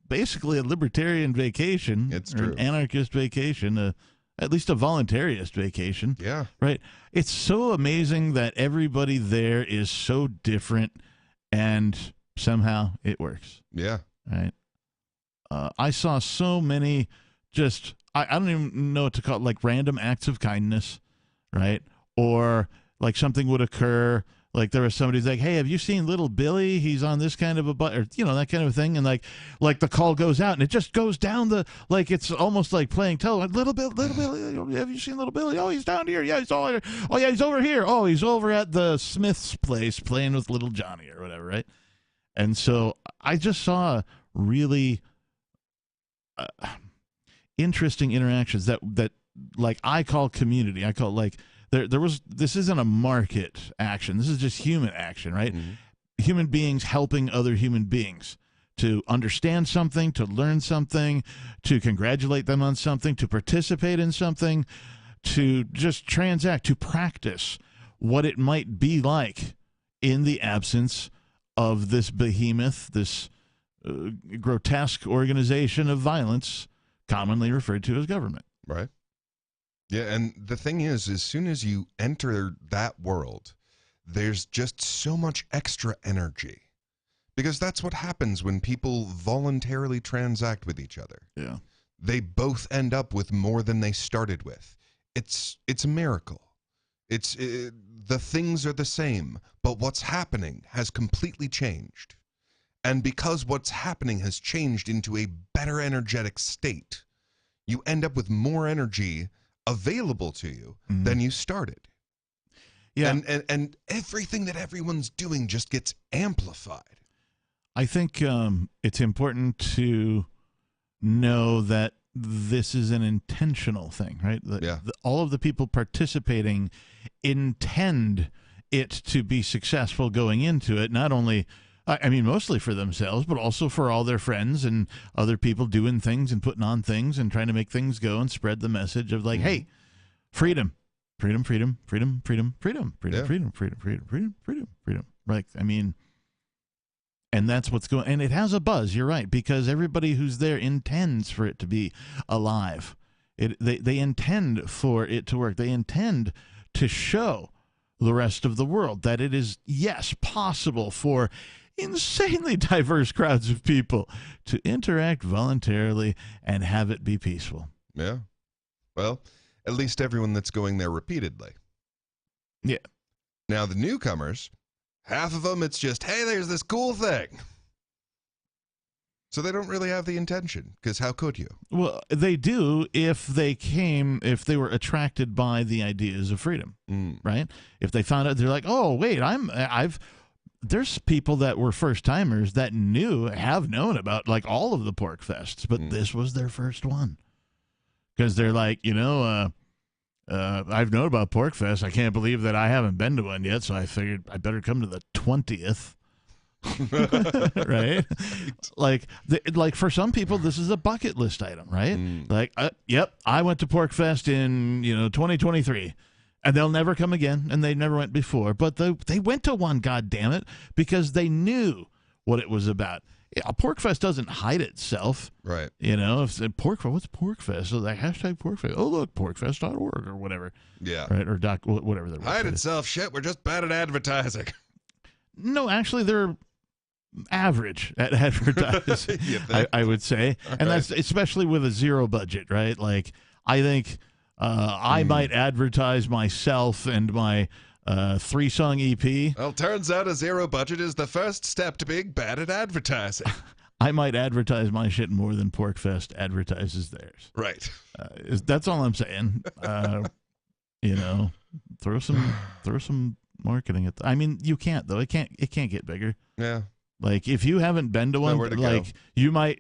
basically a libertarian vacation. It's or true. An anarchist vacation, at least a voluntarist vacation. Yeah. Right. It's so amazing that everybody there is so different, and somehow it works. Yeah. Right. I saw so many just, I don't even know what to call it, like random acts of kindness, right? Or like something would occur, Like there was somebody who's like, hey, have you seen Little Billy? He's on this kind of a or that kind of a thing. And like the call goes out and it just goes down like it's almost like playing telephone. Little Billy, have you seen Little Billy? Oh, he's down here. Yeah, he's all here. Oh yeah, he's over here. Oh, he's over at the Smith's place playing with little Johnny or whatever, right? And so I just saw really interesting interactions that like I call community. I call like this isn't a market action. This is just human action, right? Mm-hmm. Human beings helping other human beings to understand something, to learn something, to congratulate them on something, to participate in something, to just transact, to practice what it might be like in the absence of this behemoth, this grotesque organization of violence commonly referred to as government. Right. Yeah, and the thing is, as soon as you enter that world, there's just so much extra energy. Because that's what happens when people voluntarily transact with each other. Yeah. They both end up with more than they started with. It's a miracle. The things are the same, but what's happening has completely changed. And because what's happening has changed into a better energetic state, you end up with more energy available to you than you started. Yeah. And everything that everyone's doing just gets amplified. I think it's important to know that this is an intentional thing, right? All of the people participating intend it to be successful going into it, not only, I mean, mostly for themselves, but also for all their friends and other people doing things and putting on things and trying to make things go and spread the message of like, hey, freedom, freedom, freedom, freedom, freedom, freedom, freedom, freedom, freedom, freedom, freedom, freedom, freedom. Right. I mean, and that's what's going, and it has a buzz, you're right, because everybody who's there intends for it to be alive. They intend for it to work. They intend to show the rest of the world that it is, yes, possible for insanely diverse crowds of people to interact voluntarily and have it be peaceful. Yeah. Well, at least everyone that's going there repeatedly. Yeah. Now, the newcomers, half of them, it's just, hey, there's this cool thing. So they don't really have the intention, because how could you? Well, they do if they were attracted by the ideas of freedom, right? If they found out, they're like, oh, wait, there's people that were first-timers that have known about, like, all of the pork fests, but this was their first one. Because they're like, I've known about Pork Fest. I can't believe that I haven't been to one yet, so I figured I better come to the 20th. Right? Like for some people, this is a bucket list item, right? Like, yep, I went to Pork Fest in 2023, and they'll never come again, and they never went before, but they went to one, God damn it, because they knew what it was about. A Pork Fest doesn't hide itself. Right. If what's Pork Fest? So like hashtag Pork Fest. Oh, look, porkfest.org or whatever. Yeah. Right. Or whatever. Hide itself. Shit, we're just bad at advertising. No, actually, they're average at advertising, I would say. All and that's especially with a zero budget, right? Like, I think I might advertise myself and my 3-song EP. Well, turns out a zero budget is the first step to being bad at advertising. I might advertise my shit more than Porkfest advertises theirs. Right. That's all I'm saying. Throw some marketing at. I mean, you can't though. It can't get bigger. Yeah. Like if you haven't been to one, you might.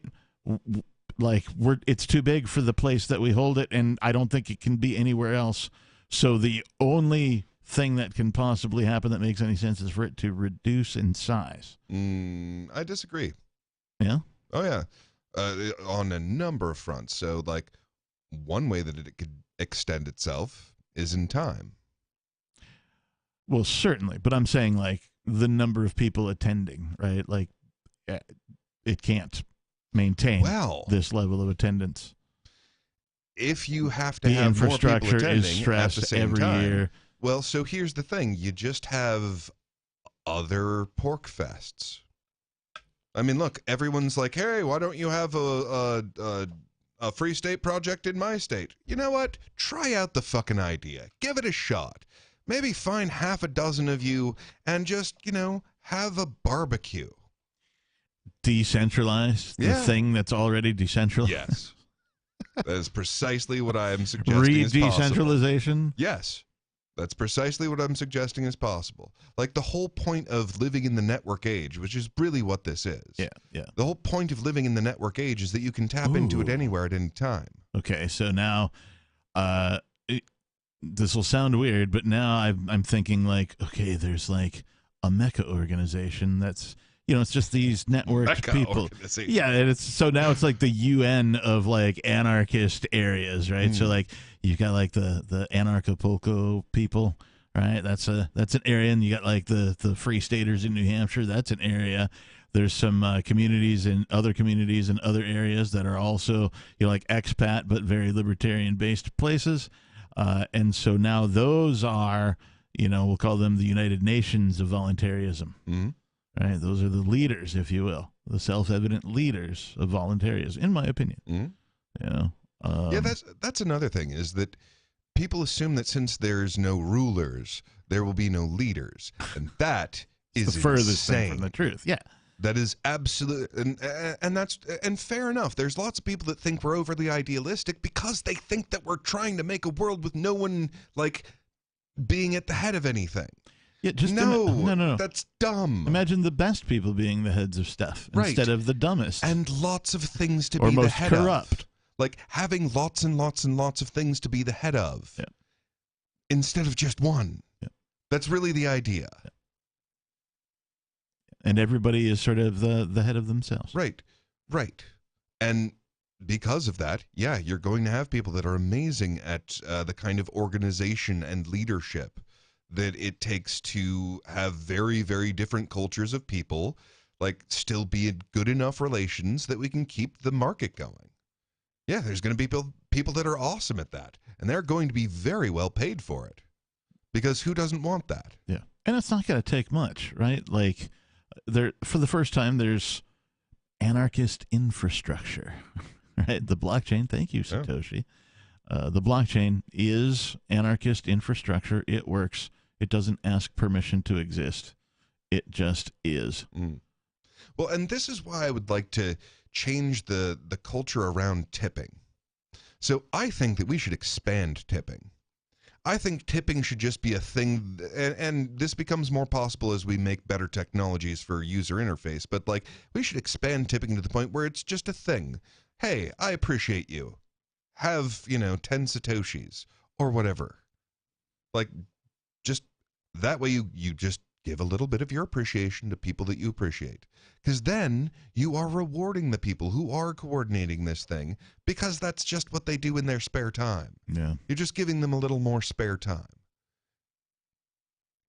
It's too big for the place that we hold it, and I don't think it can be anywhere else. So the only thing that can possibly happen that makes any sense is for it to reduce in size. I disagree. Yeah? Oh, yeah. On a number of fronts. So, like, one way that it could extend itself is in time. Well, certainly. But I'm saying, like, the number of people attending, right? Like, it can't maintain this level of attendance. If you have to have more people attending is stressed at the same every time, year. Well, so here's the thing. You just have other pork fests. I mean, look, everyone's like, hey, why don't you have a free state project in my state? You know what? Try out the fucking idea. Give it a shot. maybe find half a dozen of you and just, have a barbecue. Decentralized? The thing that's already decentralized? Yes. That is precisely what I am suggesting is possible. Re-decentralization? Yes. That's precisely what I'm suggesting is possible. Like the whole point of living in the network age, which is really what this is. Yeah. The whole point of living in the network age is that you can tap into it anywhere at any time. Okay, so now this will sound weird, but now I'm thinking like, okay, there's like a mecha organization that's, it's just these networked people. Yeah, and so now it's like the UN of like anarchist areas, right? So like you've got like the Anarchapulco people, right? That's an area, and you got like the Free Staters in New Hampshire. That's an area. There's some communities in other areas that are also like expat but very libertarian based places, and so now those are we'll call them the United Nations of voluntarism. Mm-hmm. Right, those are the leaders, if you will, the self-evident leaders of voluntarism, in my opinion. Mm-hmm. Yeah, that's another thing, is that people assume that since there's no rulers, there will be no leaders, and that is the furthest insane thing from the truth. Yeah, that is absolute, and fair enough. There's lots of people that think we're overly idealistic because they think that we're trying to make a world with no one like being at the head of anything. Yeah, just no, that's dumb. Imagine the best people being the heads of stuff instead of the dumbest. And lots of things to or be most the head corrupt. of. Like having lots and lots and lots of things to be the head of instead of just one. Yeah. That's really the idea. Yeah. And everybody is sort of the head of themselves. Right. And because of that, you're going to have people that are amazing at the kind of organization and leadership that it takes to have very, very different cultures of people, like still be in good enough relations that we can keep the market going. Yeah, there's going to be people that are awesome at that, and they're going to be very well paid for it, because who doesn't want that? Yeah, and it's not going to take much, right? Like, for the first time, there's anarchist infrastructure, right? The blockchain, thank you, Satoshi. The blockchain is anarchist infrastructure. It works. It doesn't ask permission to exist. It just is. Mm. Well, and this is why I would like to change the culture around tipping. So I think that we should expand tipping. I think tipping should just be a thing, and this becomes more possible as we make better technologies for user interface, but like we should expand tipping to the point where it's just a thing. Hey, I appreciate you. Have, 10 Satoshis or whatever. Like, just that way you just give a little bit of your appreciation to people that you appreciate. Because then you are rewarding the people who are coordinating this thing, because that's just what they do in their spare time. Yeah. You're just giving them a little more spare time.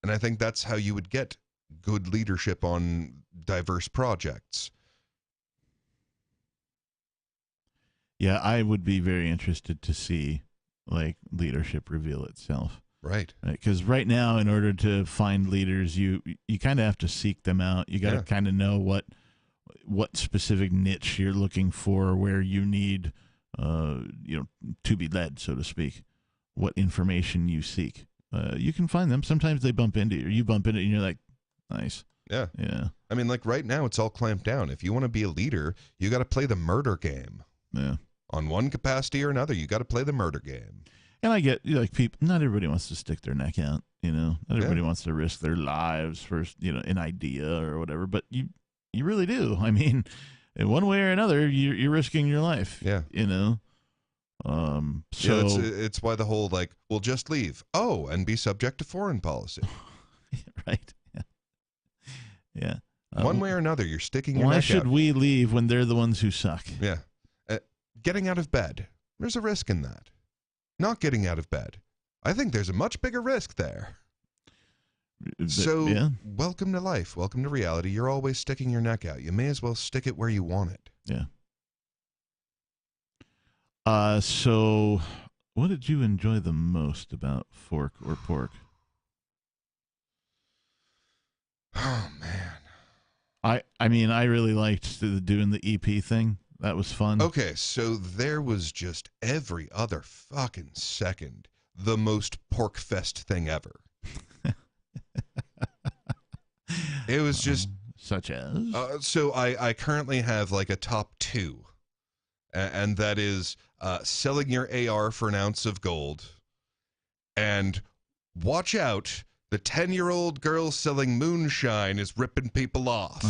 And I think that's how you would get good leadership on diverse projects. Yeah, I would be very interested to see like leadership reveal itself. Right. Because right now, in order to find leaders, you kind of have to seek them out. You got to kind of know what specific niche you're looking for, where you need, to be led, so to speak. What information you seek, you can find them. Sometimes they bump into you, or you bump into it, and you're like, nice. Yeah. Yeah. I mean, like right now, it's all clamped down. If you want to be a leader, you got to play the murder game. Yeah. On one capacity or another, you got to play the murder game. And I get, like, people, not everybody wants to stick their neck out, Not everybody wants to risk their lives for, an idea or whatever. But you really do. I mean, in one way or another, you're risking your life. Yeah. So it's why the whole, like, we'll just leave. Oh, and be subject to foreign policy. Right. Yeah. One way or another, you're sticking your neck out. Why should we leave when they're the ones who suck? Yeah. Getting out of bed. There's a risk in that. Not getting out of bed. I think there's a much bigger risk there. So, welcome to life. Welcome to reality. You're always sticking your neck out. You may as well stick it where you want it. Yeah. So, what did you enjoy the most about Fork or Pork? Oh, man. I mean, I really liked doing the EP thing. That was fun. Okay, so there was just every other fucking second the most pork fest thing ever. It was just such as. So I currently have like a top 2, and that is selling your AR for an ounce of gold, and watch out. The 10-year-old girl selling moonshine is ripping people off.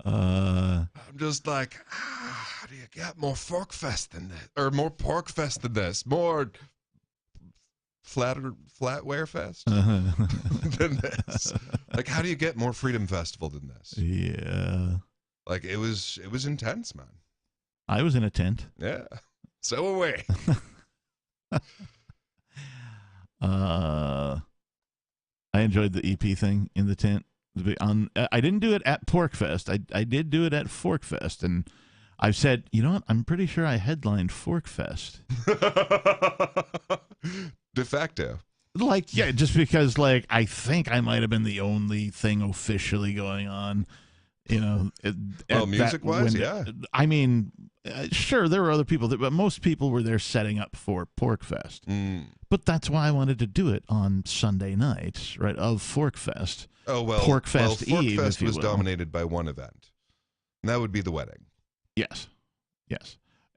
I'm just like, how do you get more Forkfest than this? Or more Porkfest than this? More flatware fest than this? Like, how do you get more Freedom Festival than this? Yeah. Like, it was intense, man. I was in a tent. Yeah. So away. I enjoyed the EP thing in the tent. I didn't do it at Porkfest. I did do it at Forkfest, and I've said, you know what? I'm pretty sure I headlined Forkfest. De facto. Like, yeah, just because, like, I think I might have been the only thing officially going on, you know. Well, music-wise, yeah. I mean, sure, there were other people, but most people were there setting up for Porkfest. But that's why I wanted to do it on Sunday night, right, of Forkfest. Oh, well, Porkfest Eve, Forkfest if you was will. dominated by one event, and that would be the wedding. Yes.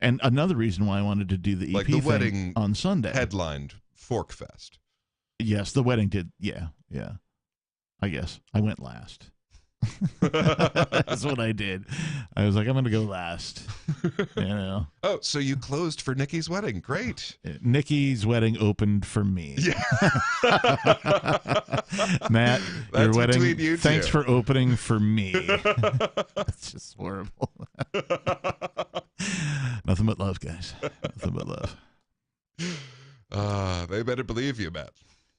And another reason why I wanted to do the EP like the thing wedding on Sunday. Headlined Forkfest. Yes, the wedding did. Yeah. I guess. I went last. That's what I did. I was like, I'm going to go last. You know. Oh, so you closed for Nikki's wedding. Great. Nikki's wedding opened for me. Yeah. Matt, That's your wedding, between you thanks two. for opening for me. That's just horrible. Nothing but love, guys. Nothing but love. They better believe you, Matt.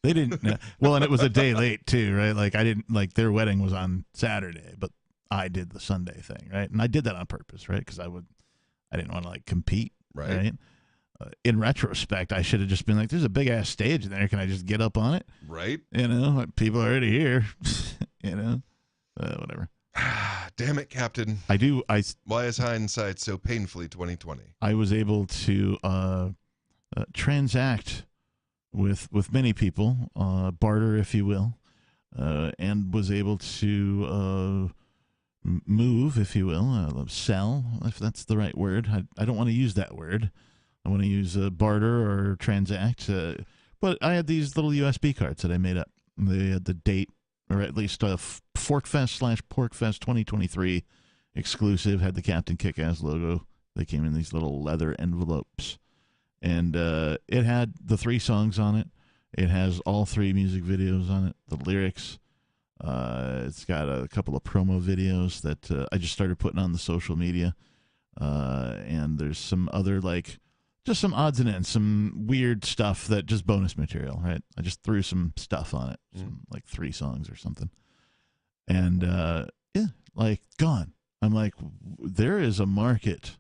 They didn't. Well, and it was a day late too, right? Like I didn't like their wedding was on Saturday, but I did the Sunday thing, right? And I did that on purpose, right? Because I didn't want to like compete, right? In retrospect, I should have just been like, "There's a big ass stage in there. Can I just get up on it?" Right? You know, people are already here. You know, whatever. Damn it, Captain. Why is hindsight so painfully 2020? I was able to transact with many people, barter, if you will, and was able to move, if you will, sell, if that's the right word. I don't want to use that word. I want to use barter or transact. But I had these little USB cards that I made up. They had the date, or at least Forkfest/Porkfest 2023 exclusive, had the Captain Kick-Ass logo. They came in these little leather envelopes. And it had the 3 songs on it. It has all 3 music videos on it, the lyrics. It's got a couple of promo videos that I just started putting on the social media. And there's some other, like, just some odds and ends, some weird stuff that just bonus material, right? I just threw some stuff on it, some, like 3 songs or something. And, yeah, like, gone. I'm like, there is a market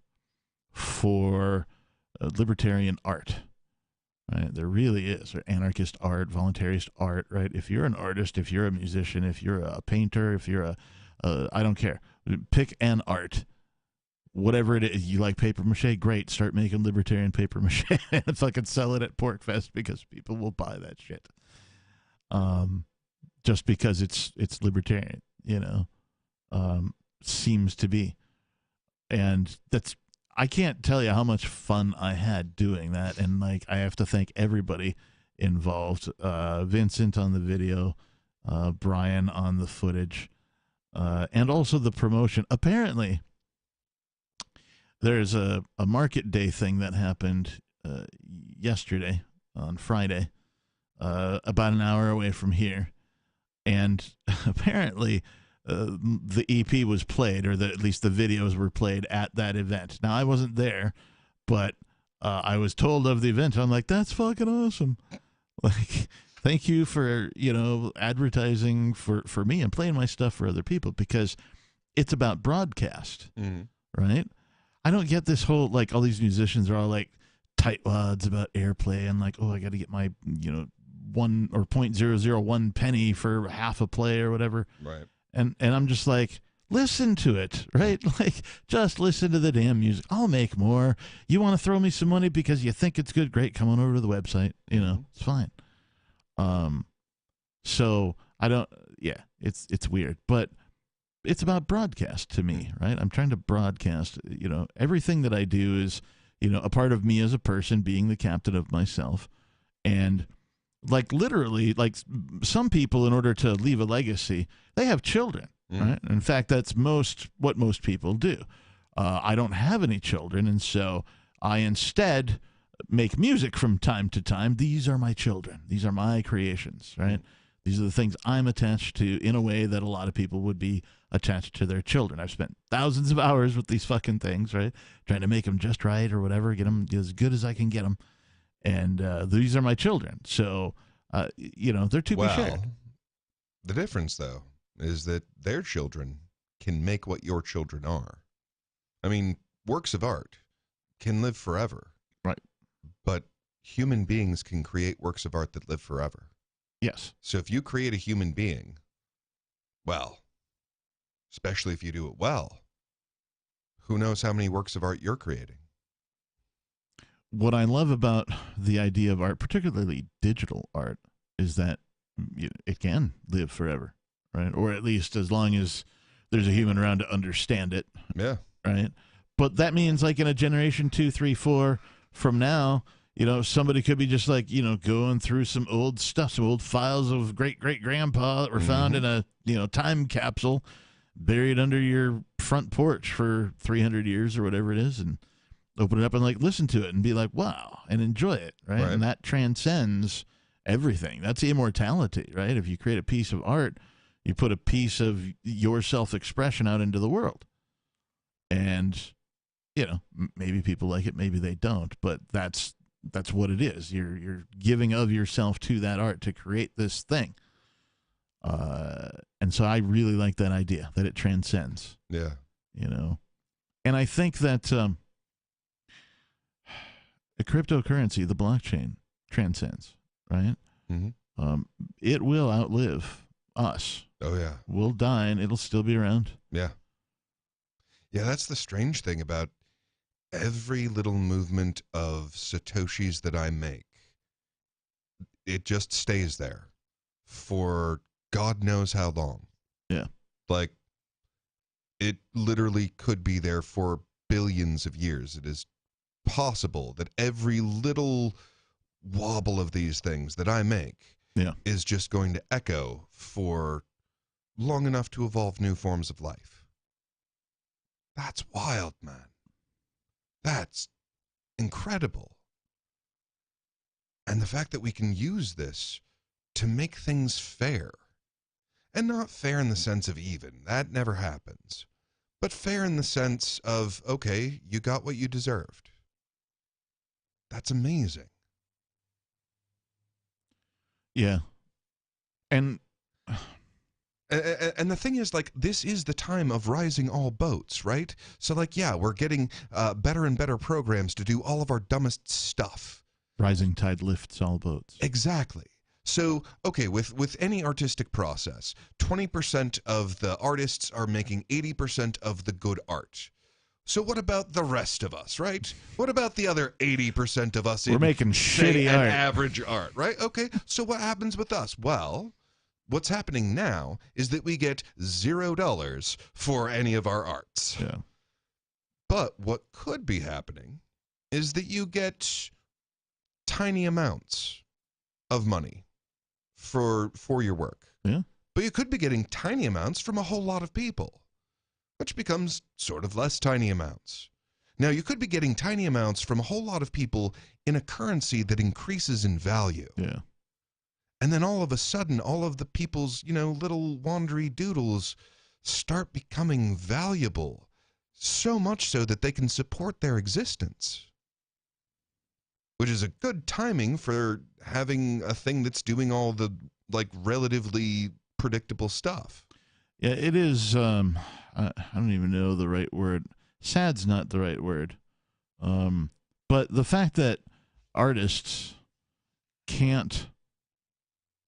for libertarian art, right? There really is. Or anarchist art, voluntarist art, right? If you're an artist, if you're a musician, if you're a painter, if you're I don't care. Pick an art. Whatever it is. You like paper mache? Great. Start making libertarian paper mache and fucking sell it at Porkfest because people will buy that shit. Just because it's libertarian, you know, seems to be. And I can't tell you how much fun I had doing that. And like, I have to thank everybody involved. Vincent on the video, Brian on the footage, and also the promotion. Apparently there's a market day thing that happened, yesterday on Friday, about an hour away from here. And apparently, the EP was played, or at least the videos were played at that event. Now, I wasn't there, but I was told of the event. I'm like, that's fucking awesome. Like, thank you for, you know, advertising for me and playing my stuff for other people, because it's about broadcast, right? I don't get this whole, like, all these musicians are all like tightwads about airplay and like, oh, I got to get my, you know, 1 or 0.001 penny for half a play or whatever. Right. And I'm just like, listen to it, right? Like, just listen to the damn music. I'll make more. You want to throw me some money because you think it's good? Great. Come on over to the website. You know, it's fine. So I don't. Yeah, it's weird, but it's about broadcast to me, right? I'm trying to broadcast. Everything that I do is, a part of me as a person being the captain of myself, and like literally, like some people, in order to leave a legacy, they have children, right? In fact, that's what most people do. I don't have any children, and so I instead make music from time to time. These are my children. These are my creations, right? These are the things I'm attached to in a way that a lot of people would be attached to their children. I've spent thousands of hours with these fucking things, right? Trying to make them just right or whatever, get them as good as I can get them. And these are my children. So, they're to be shared. The difference, though, is that their children can make what your children are. I mean, works of art can live forever. Right. But human beings can create works of art that live forever. Yes. So if you create a human being, well, especially if you do it well, who knows how many works of art you're creating? What I love about the idea of art, particularly digital art, is that it can live forever, right? Or at least as long as there's a human around to understand it. Yeah. Right? But that means like in a generation 2, 3, 4 from now, somebody could be just like, going through some old stuff, some old files of great-great-grandpa that were found in a, time capsule buried under your front porch for 300 years or whatever it is, and open it up and, like, listen to it and be like, wow, and enjoy it, right? And that transcends everything. That's immortality, right? If you create a piece of art, you put a piece of your self-expression out into the world. And, maybe people like it, maybe they don't, but that's what it is. You're giving of yourself to that art to create this thing. And so I really like that idea that it transcends. Yeah. And I think that the cryptocurrency, the blockchain, transcends, right? Mm-hmm. It will outlive us. Oh, yeah. We'll die and it'll still be around. Yeah. Yeah, that's the strange thing about every little movement of Satoshis that I make. It just stays there for God knows how long. Yeah. Like, it literally could be there for billions of years. It is possible that every little wobble of these things that I make is just going to echo for long enough to evolve new forms of life. That's wild, man. That's incredible. And the fact that we can use this to make things fair. And not fair in the sense of even. That never happens. But fair in the sense of, okay, you got what you deserved. That's amazing. Yeah. And the thing is, like, this is the time of rising all boats, right? So, like, yeah, we're getting better and better programs to do all of our dumbest stuff. Rising tide lifts all boats. Exactly. So, okay, with any artistic process, 20% of the artists are making 80% of the good art. So what about the rest of us, right? What about the other 80% of us? We're making shitty art. Average art, right? Okay, so what happens with us? Well, what's happening now is that we get $0 for any of our arts. Yeah. But what could be happening is that you get tiny amounts of money for your work. Yeah. But you could be getting tiny amounts from a whole lot of people, which becomes sort of less tiny amounts. Now, you could be getting tiny amounts from a whole lot of people in a currency that increases in value. Yeah. And then all of a sudden, all of the people's, little wandery doodles start becoming valuable, so much so that they can support their existence. Which is a good timing for having a thing that's doing all the, like, relatively predictable stuff. Yeah, it is, I don't even know the right word. Sad's not the right word. But the fact that artists can't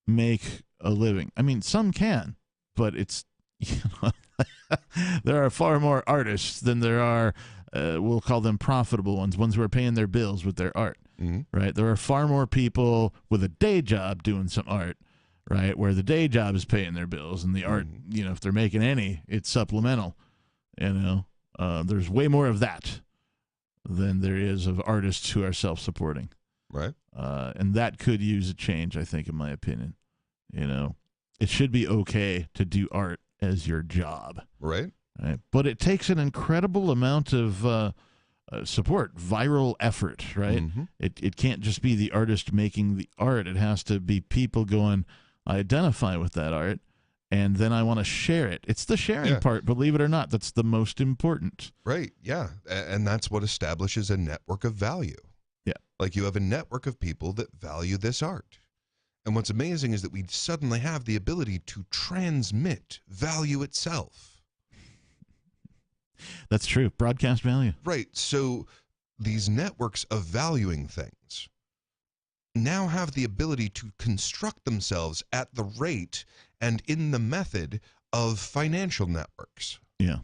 make a living. I mean, some can, but it's, there are far more artists than there are, we'll call them profitable ones who are paying their bills with their art. right? There are far more people with a day job doing some art, right, where the day job is paying their bills and the art, if they're making any, it's supplemental. There's way more of that than there is of artists who are self-supporting. Right. And that could use a change, I think, in my opinion. It should be okay to do art as your job. Right. But it takes an incredible amount of support, viral effort, right? It can't just be the artist making the art. It has to be people going, I identify with that art, and then I want to share it. It's the sharing part, believe it or not, that's the most important. Right, yeah. And that's what establishes a network of value. Yeah. Like you have a network of people that value this art. And what's amazing is that we suddenly have the ability to transmit value itself. That's true. Broadcast value. Right. So these networks of valuing things now have the ability to construct themselves at the rate and in the method of financial networks. Yeah.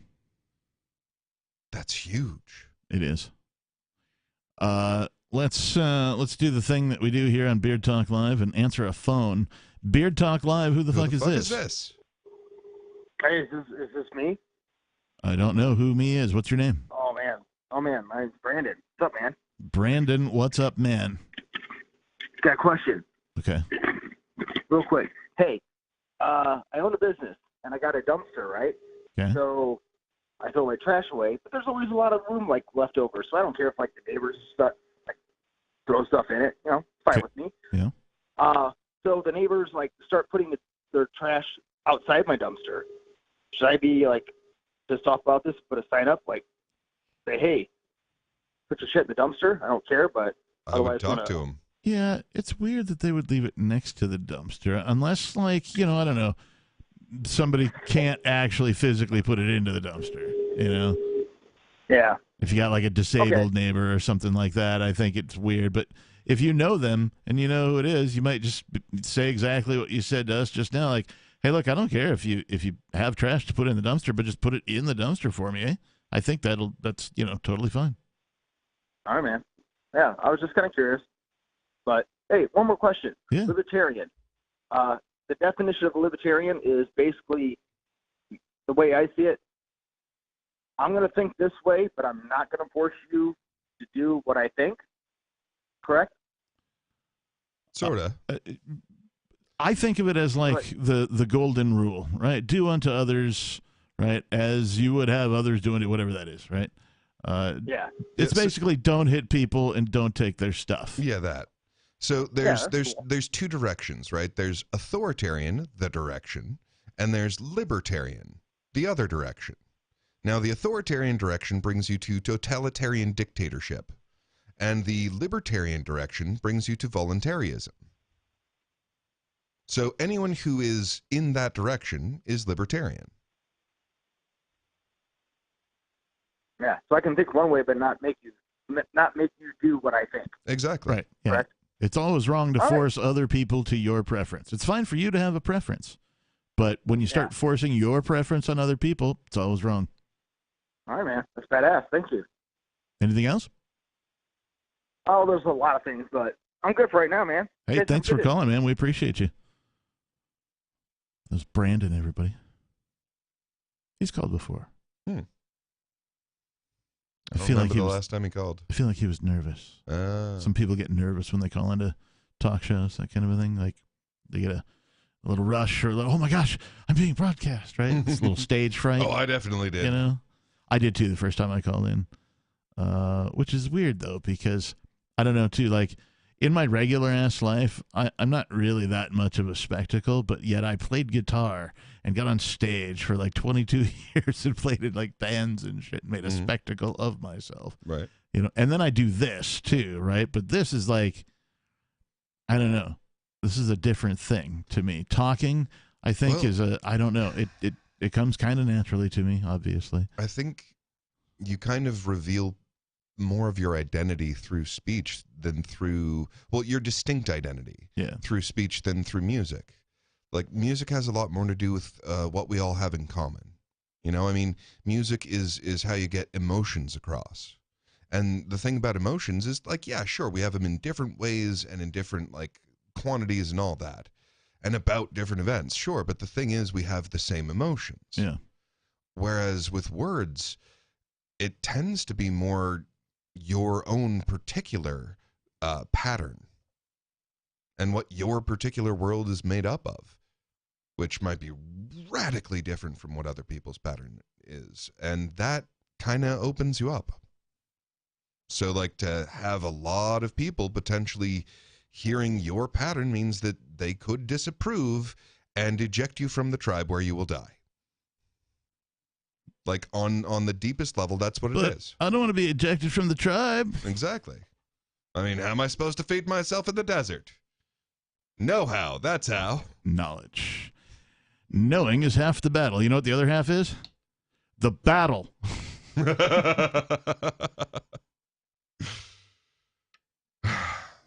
That's huge. It is. Let's do the thing that we do here on Beard Talk Live and answer a phone. Beard Talk Live, who the fuck is this? Hey, is this me? I don't know who me is. What's your name? Oh man, my name's Brandon. What's up, man? Brandon, what's up, man? Got a question. Okay. Real quick. Hey, I own a business and I got a dumpster, right? Okay. So I throw my trash away, but there's always a lot of room left over. So I don't care if the neighbors throw stuff in it. Fine with me. Yeah. So the neighbors start putting their trash outside my dumpster. Should I be pissed off about this? Put a sign up say, hey, put your shit in the dumpster. I don't care, but I would talk to them. Yeah, it's weird that they would leave it next to the dumpster unless, I don't know, somebody can't actually physically put it into the dumpster, Yeah. If you got a disabled neighbor or something like that, I think it's weird. But if you know them and you know who it is, you might just say exactly what you said to us just now. Hey, look, I don't care if you have trash to put in the dumpster, but just put it in the dumpster for me. I think that's totally fine. All right, man. Yeah, I was just kind of curious. But hey, one more question. Yeah. Libertarian. The definition of a libertarian is basically, the way I see it, I'm going to think this way, but I'm not going to force you to do what I think. Correct? Sort of. I think of it as the golden rule, right? Do unto others, right, as you would have others doing it, whatever that is, right? Yeah. It's basically don't hit people and don't take their stuff. Yeah, that. So there's two directions, right? There's authoritarian, the direction, and there's libertarian, the other direction. Now, the authoritarian direction brings you to totalitarian dictatorship, and the libertarian direction brings you to voluntarism. So anyone who is in that direction is libertarian. Yeah, so I can think one way, but not make you do what I think. Exactly. Right. Yeah. Correct? It's always wrong to force other people to your preference. It's fine for you to have a preference, but when you start forcing your preference on other people, it's always wrong. All right, man. That's badass. Thank you. Anything else? Oh, there's a lot of things, but I'm good for right now, man. Hey, thanks for calling, man. We appreciate you. That was Brandon, everybody. He's called before. I feel like the last time he called. I feel like he was nervous. Some people get nervous when they call into talk shows, that kind of a thing. They get a little rush or oh my gosh, I'm being broadcast, right? It's a little stage fright. Oh, I definitely did. I did too the first time I called in, which is weird though because I don't know too. In my regular ass life, I'm not really that much of a spectacle, but yet I played guitar and got on stage for 22 years and played in bands and shit and made a spectacle of myself. Right. And then I do this too, right? But this is I don't know. This is a different thing to me. Talking, I think I don't know. It comes kind of naturally to me, obviously. I think you kind of reveal more of your identity through speech than through your distinct identity through speech than through music. Music has a lot more to do with what we all have in common. Music is how you get emotions across, And the thing about emotions is like, yeah, sure, we have them in different ways and in different like quantities and all that, and about different events, sure. But the thing is, we have the same emotions. Yeah. Whereas with words, it tends to be more your own particular pattern and what your particular world is made up of, which might be radically different from what other people's pattern is. And that kind of opens you up. So like to have a lot of people potentially hearing your pattern means that they could disapprove and eject you from the tribe where you will die. Like on the deepest level, that's what it is. I don't want to be ejected from the tribe. Exactly. I mean, how am I supposed to feed myself in the desert? Know how. That's how. Knowledge. Knowing is half the battle. You know what the other half is? The battle.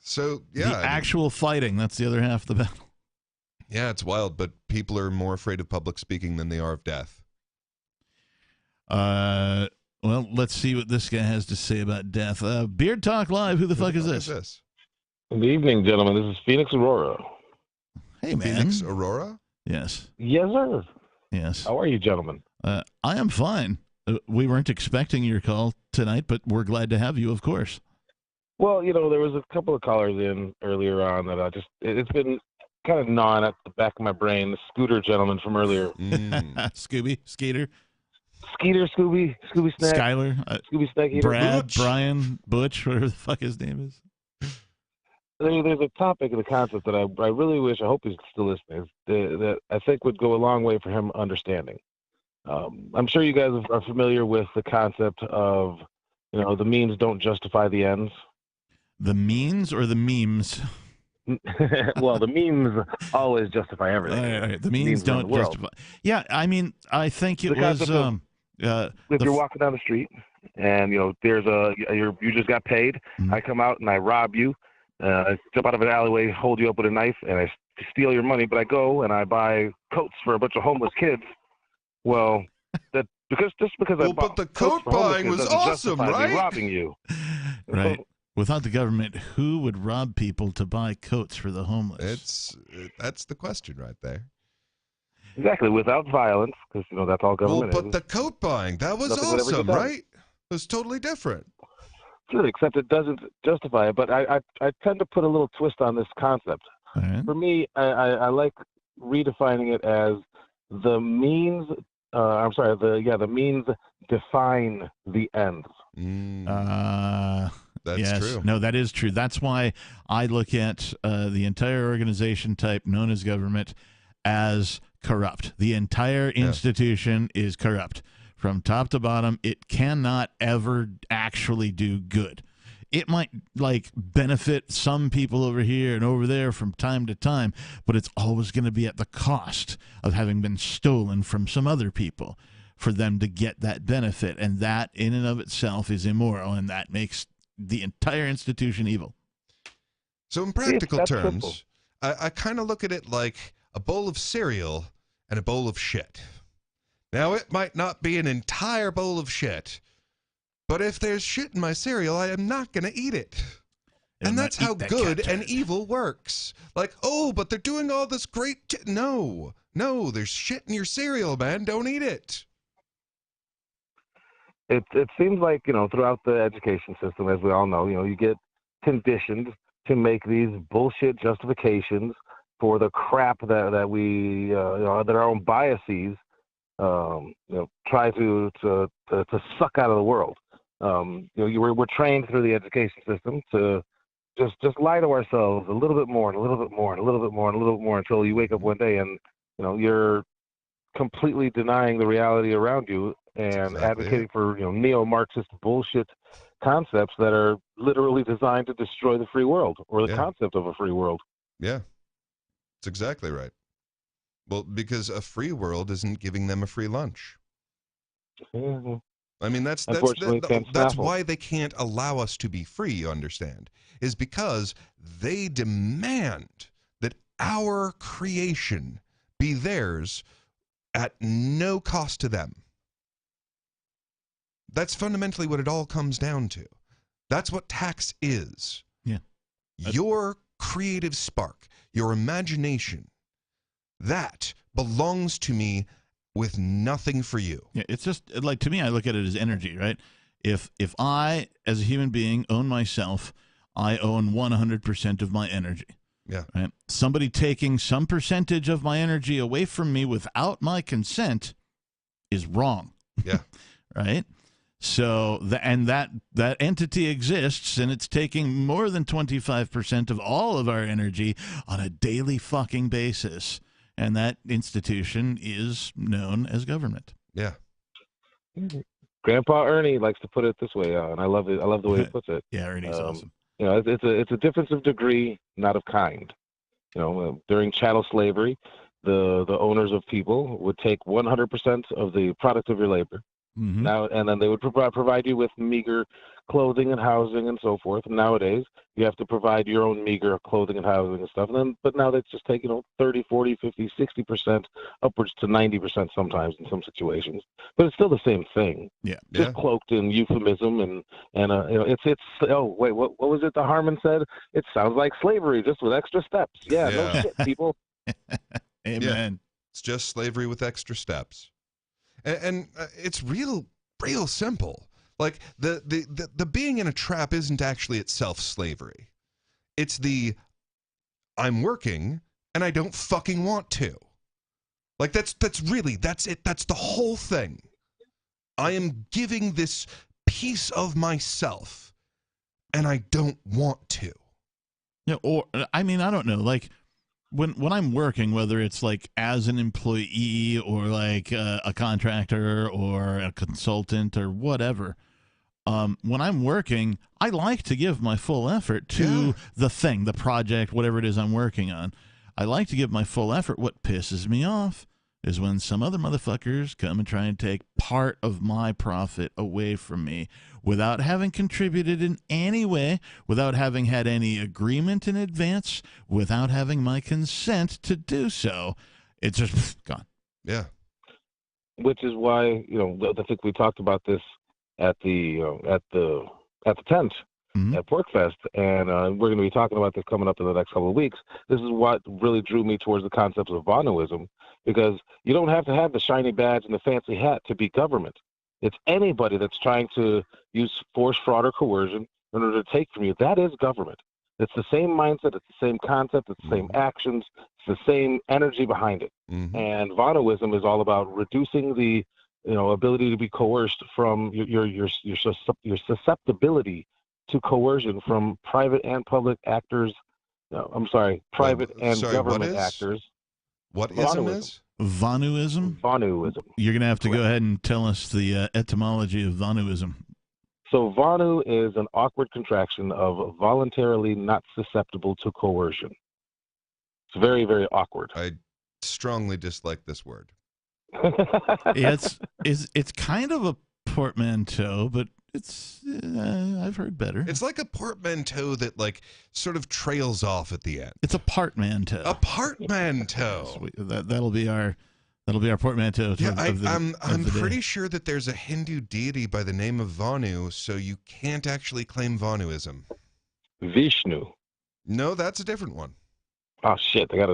So, yeah. The actual fighting. That's the other half of the battle. Yeah, it's wild, but people are more afraid of public speaking than they are of death. Well, let's see what this guy has to say about death. Beard Talk Live. Who the fuck is this? Good evening, gentlemen. This is Phoenix Aurora. Hey, man. Phoenix Aurora? Yes. Yes, sir. Yes. How are you, gentlemen? I am fine. We weren't expecting your call tonight, but we're glad to have you, of course. Well, you know, there was a couple of callers in earlier on that it's been kind of gnawing at the back of my brain. The Scooter gentleman from earlier. Scooby, Skeeter. Skeeter, Scooby Snack. Skyler. Scooby Snack. Brad, Butch. Brian, Butch, whatever the fuck his name is. There's a topic of the concept that I really wish, I hope he's still listening, that I think would go a long way for him understanding. I'm sure you guys are familiar with the concept of, you know, the means don't justify the ends. The means or the memes? Well, the memes always justify everything. All right. The memes don't justify. Yeah, I mean, I think it was. If you're walking down the street and, you know, you just got paid, I come out and I rob you, jump out of an alleyway, hold you up with a knife, and I steal your money, but I go and I buy coats for a bunch of homeless kids. Well, but the coat buying was awesome, right? Robbing you, right? Without the government, who would rob people to buy coats for the homeless? That's the question right there. Exactly, without violence, because, you know, that's all government is. But the coat buying, that was awesome, right? It was totally different. Sure, except it doesn't justify it. But I tend to put a little twist on this concept. Right. For me, I like redefining it as the means. The means define the ends. That's true. No, that is true. That's why I look at the entire organization type known as government as corrupt. The entire institution is corrupt. From top to bottom, it cannot ever actually do good. It might benefit some people over here and over there from time to time, but it's always going to be at the cost of having been stolen from some other people for them to get that benefit. And that in and of itself is immoral, and that makes the entire institution evil. So in practical terms, I kind of look at it like a bowl of cereal and a bowl of shit. Now, it might not be an entire bowl of shit, but if there's shit in my cereal, I am not going to eat it. And that's how good and evil works. Like, oh, but they're doing all this great shit. No, there's shit in your cereal, man. Don't eat it. It seems like, you know, throughout the education system, as we all know, you know, you get conditioned to make these bullshit justifications for the crap that we, you know, that our own biases, you know, try to suck out of the world. You know, we're trained through the education system to just lie to ourselves a little bit more and a little bit more and a little bit more and a little bit more until you wake up one day and, you know, you're completely denying the reality around you and advocating for, you know, neo-Marxist bullshit concepts that are literally designed to destroy the free world or the concept of a free world. Yeah, that's exactly right. Well, because a free world isn't giving them a free lunch. Mm-hmm. I mean, that's why they can't allow us to be free, you understand, is because they demand that our creation be theirs at no cost to them. That's fundamentally what it all comes down to. That's what tax is. Yeah. Your creative spark, your imagination, that belongs to me with nothing for you. Yeah, it's just like, to me, I look at it as energy, right? If I, as a human being, own myself, I own 100% of my energy. Yeah. Right? Somebody taking some percentage of my energy away from me without my consent is wrong. Yeah. Right? So that entity exists, and it's taking more than 25% of all of our energy on a daily fucking basis. And that institution is known as government. Yeah. Grandpa Ernie likes to put it this way, and I love it. I love the way he puts it. Yeah, Ernie's awesome. You know, it's a difference of degree, not of kind. You know, during chattel slavery, the owners of people would take 100% of the product of your labor. Mm-hmm. Now, and then they would provide you with meager clothing and housing and so forth. And nowadays, you have to provide your own meager clothing and housing and stuff. And then, but now that's just taking 30, 40, 50, 60%, upwards to 90% sometimes in some situations. But it's still the same thing. Yeah. Just cloaked in euphemism and you know, it's oh wait, what was it? The Harmon said it sounds like slavery, just with extra steps. Yeah. No shit, people. Amen. Yeah. It's just slavery with extra steps. And it's real simple. Like the being in a trap isn't actually itself slavery. It's the I'm working and I don't fucking want to. Like that's it. That's the whole thing. I am giving this piece of myself and I don't want to. Yeah, or I mean, I don't know, like when I'm working, whether it's like as an employee or like a contractor or a consultant or whatever, when I'm working, I like to give my full effort to the thing, the project, whatever it is I'm working on. I like to give my full effort. What pisses me off is when some other motherfuckers come and try and take part of my profit away from me without having contributed in any way, without having had any agreement in advance, without having my consent to do so. It's just gone. Yeah. Which is why, you know, I think we talked about this at the tent at PorcFest, and we're going to be talking about this coming up in the next couple of weeks. This is what really drew me towards the concepts of Vonuism, because you don't have to have the shiny badge and the fancy hat to be government. It's anybody that's trying to use force, fraud, or coercion in order to take from you. That is government. It's the same mindset. It's the same concept. It's the same actions. It's the same energy behind it. Mm-hmm. And Vonuism is all about reducing the ability to be coerced from your susceptibility to coercion from private and public actors. No, I'm sorry, private and government actors. What ism is? Vonuism? Vonuism. You're going to have to go ahead and tell us the etymology of Vonuism. So Vonu is an awkward contraction of voluntarily not susceptible to coercion. It's very, very awkward. I strongly dislike this word. It's kind of a portmanteau, but it's I've heard better. It's like a portmanteau that like sort of trails off at the end. It's a partmanteau. A partmanteau. That'll be our portmanteau. Yeah, I'm pretty sure that there's a Hindu deity by the name of Vanu, so you can't actually claim Vanuism. Vishnu. No, that's a different one. Oh shit! They got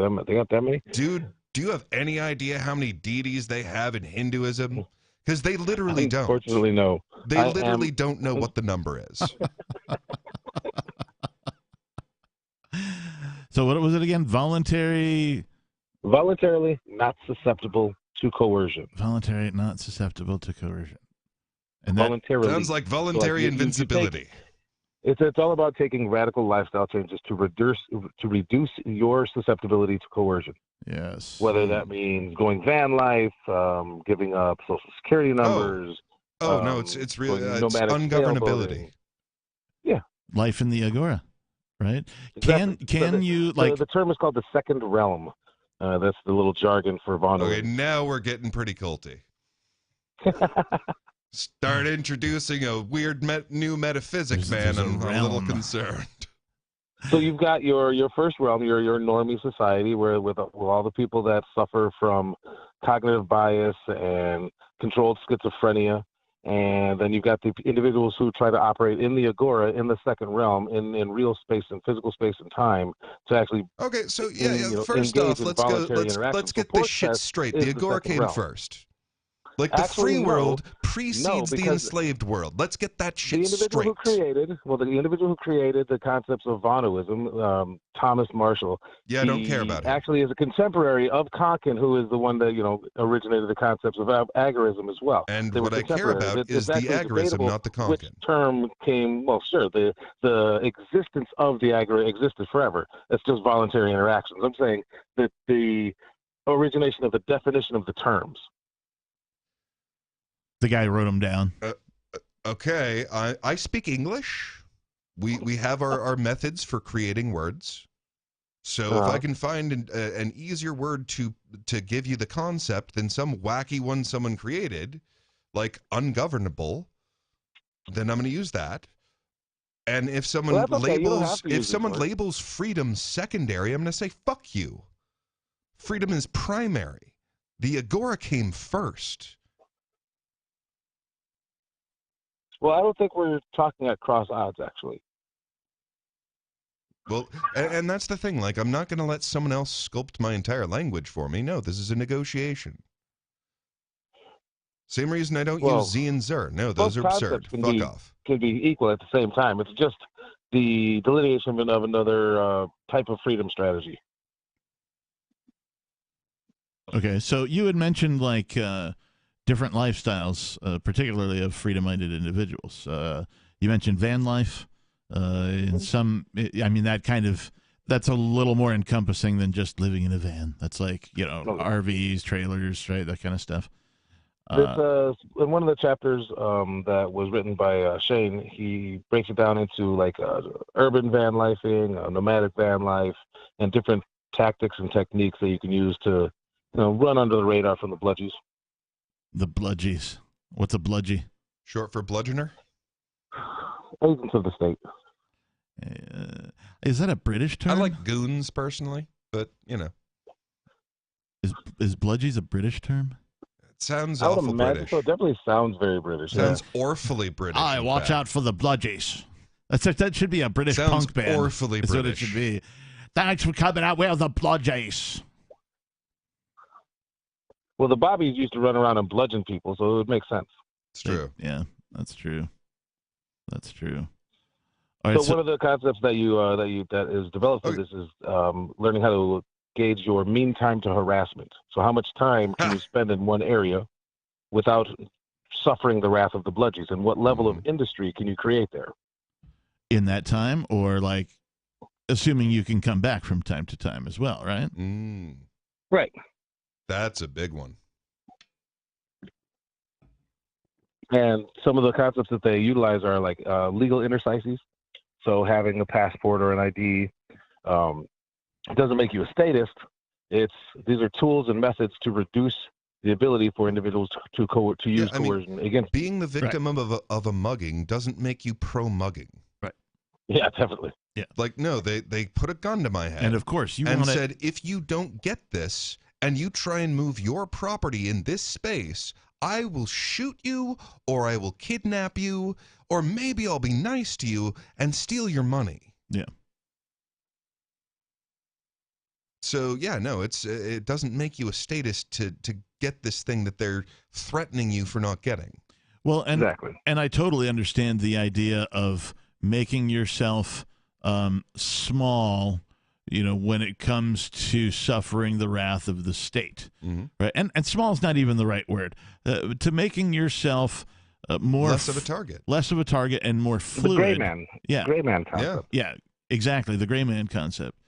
that many? Dude, do you have any idea how many deities they have in Hinduism? Because they literally don't. Unfortunately, no. They literally don't know what the number is. So what was it again? Voluntarily not susceptible to coercion. Voluntary, not susceptible to coercion. And voluntarily sounds like voluntary invincibility. It's all about taking radical lifestyle changes to reduce your susceptibility to coercion. Yes. Whether that means going van life, giving up social security numbers. No, it's really it's ungovernability. Yeah. Life in the agora, right? Exactly. Can you like the term is called the second realm. That's the little jargon for Vonu. Okay, now we're getting pretty culty. Start introducing a weird new metaphysics, man. I'm a little concerned. So you've got your first realm, your normie society, where with all the people that suffer from cognitive bias and controlled schizophrenia, And then you've got the individuals who try to operate in the agora, in the second realm, in real space and physical space and time, to actually. Okay, so first off, let's get this shit straight. The agora came first. Like the free world precedes the enslaved world. Let's get that shit straight. The individual who created the concepts of Voodooism, Thomas Marshall. Yeah, I don't care about him. Actually, is a contemporary of Konkin, who is the one that originated the concepts of agorism as well. And what I care about is the agorism, not the Konkin. Which term came? Well, sure, the existence of the agora existed forever. It's just voluntary interactions. I'm saying that the origination of the definition of the terms. The guy wrote them down. Okay, I speak English. We have our methods for creating words. So if I can find an easier word to give you the concept than some wacky one someone created, like ungovernable, then I'm going to use that. And if someone labels freedom secondary, I'm going to say fuck you. Freedom is primary. The agora came first. Well, I don't think we're talking at cross odds, actually. Well, and that's the thing. Like, I'm not going to let someone else sculpt my entire language for me. No, this is a negotiation. Same reason I don't use Z and Zer. No, those are absurd. Fuck off. Can be equal at the same time. It's just the delineation of another type of freedom strategy. Okay, so you had mentioned, like, different lifestyles, particularly of freedom-minded individuals. You mentioned van life. In some, I mean, that's a little more encompassing than just living in a van. That's like, RVs, trailers, right? That kind of stuff. In one of the chapters that was written by Shane, he breaks it down into like urban van lifing, nomadic van life, and different tactics and techniques that you can use to, run under the radar from the bludgies. The bludgies. What's a bludgie? Short for bludgeoner? Agents of the state. Is that a British term? I like goons personally, but Is bludgies a British term? It sounds awful British. So it definitely sounds very British. Sounds awfully British. Watch out for the bludgies. That should be a British punk band. Awfully British. That's what it should be. Thanks for coming out with the bludgies. Well, the Bobbies used to run around and bludgeon people, so it would make sense. It's true. Yeah, that's true. That's true. All right, so one of the concepts that is developed for this is learning how to gauge your mean time to harassment. So how much time can you spend in one area without suffering the wrath of the bludgies, and what level of industry can you create there? In that time, or like assuming you can come back from time to time as well, right? Right. That's a big one. And some of the concepts that they utilize are like legal interstices. So having a passport or an ID doesn't make you a statist. These are tools and methods to reduce the ability for individuals to use coercion against. Being the victim of a mugging doesn't make you pro-mugging. Right. Yeah, definitely. Yeah. Like, no, they put a gun to my head. And of course, said, if you don't get this and you try and move your property in this space, I will shoot you, or I will kidnap you, or maybe I'll be nice to you and steal your money. Yeah. So, yeah, no, it doesn't make you a statist to get this thing that they're threatening you for not getting. Well, exactly. And I totally understand the idea of making yourself small, when it comes to suffering the wrath of the state, right? And small is not even the right word. To making yourself more less of a target and more fluid. The gray man, gray man concept. Yeah, exactly, the gray man concept.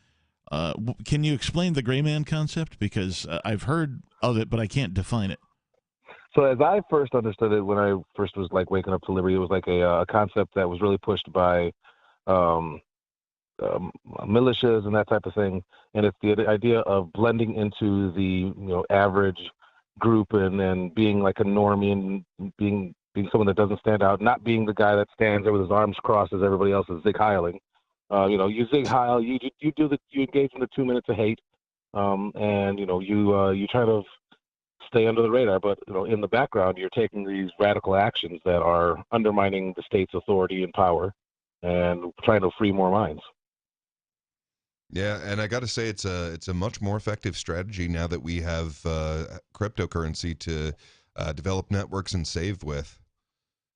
Can you explain the gray man concept? Because I've heard of it, but I can't define it. So as I first understood it, when I first was like waking up to liberty, it was like a concept that was really pushed by militias and that type of thing, and it's the idea of blending into the average group and being like a normie and being someone that doesn't stand out, not being the guy that stands there with his arms crossed as everybody else is zig heiling. You zig heil, you engage in the 2 minutes of hate, and you kind of stay under the radar. But in the background, you're taking these radical actions that are undermining the state's authority and power, and trying to free more minds. Yeah, and I got to say, it's a much more effective strategy now that we have cryptocurrency to develop networks and save with.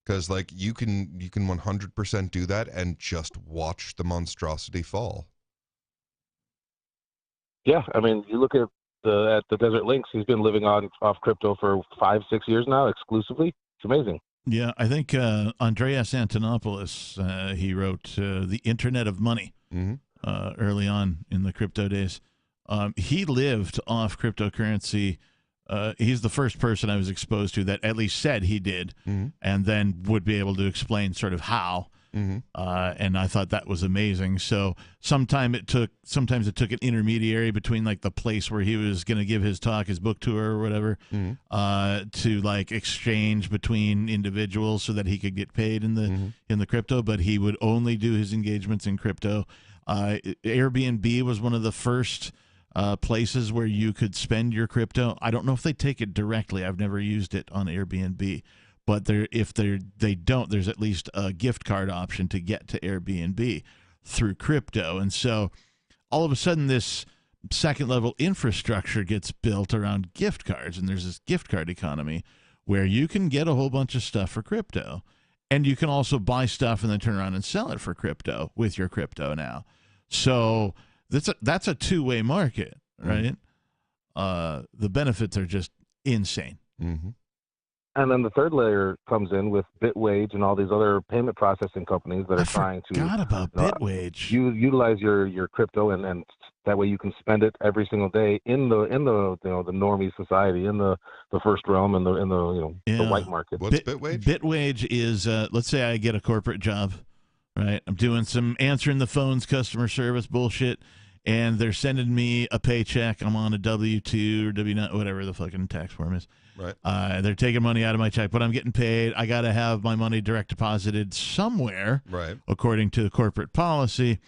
Because like you can 100% do that and just watch the monstrosity fall. Yeah, I mean, you look at the Desert Lynx. He's been living off crypto for 5-6 years now, exclusively. It's amazing. Yeah, I think Andreas Antonopoulos, he wrote The Internet of Money early on in the crypto days. He lived off cryptocurrency. He's the first person I was exposed to that at least said he did, and then would be able to explain sort of how. And I thought that was amazing. So sometimes it took an intermediary between like the place where he was going to give his talk, his book tour or whatever, to like exchange between individuals so that he could get paid in the crypto. But he would only do his engagements in crypto. Airbnb was one of the first places where you could spend your crypto. I don't know if they take it directly. I've never used it on Airbnb, but if they don't, there's at least a gift card option to get to Airbnb through crypto. And so all of a sudden this second level infrastructure gets built around gift cards, and there's this gift card economy where you can get a whole bunch of stuff for crypto, and you can also buy stuff and then turn around and sell it for crypto with your crypto now. So that's a two-way market, right? The benefits are just insane. And then the third layer comes in with Bitwage and all these other payment processing companies that are trying to forgot about Bitwage. You utilize your crypto, and that way you can spend it every single day in the the normie society, in the first realm, in the white market. What's Bitwage? Bitwage is let's say I get a corporate job, right? I'm doing some answering the phones, customer service bullshit, and they're sending me a paycheck. I'm on a W-2 or W-9, whatever the fucking tax form is. Right. They're taking money out of my check, but I'm getting paid. I got to have my money direct deposited somewhere, right, according to corporate policy.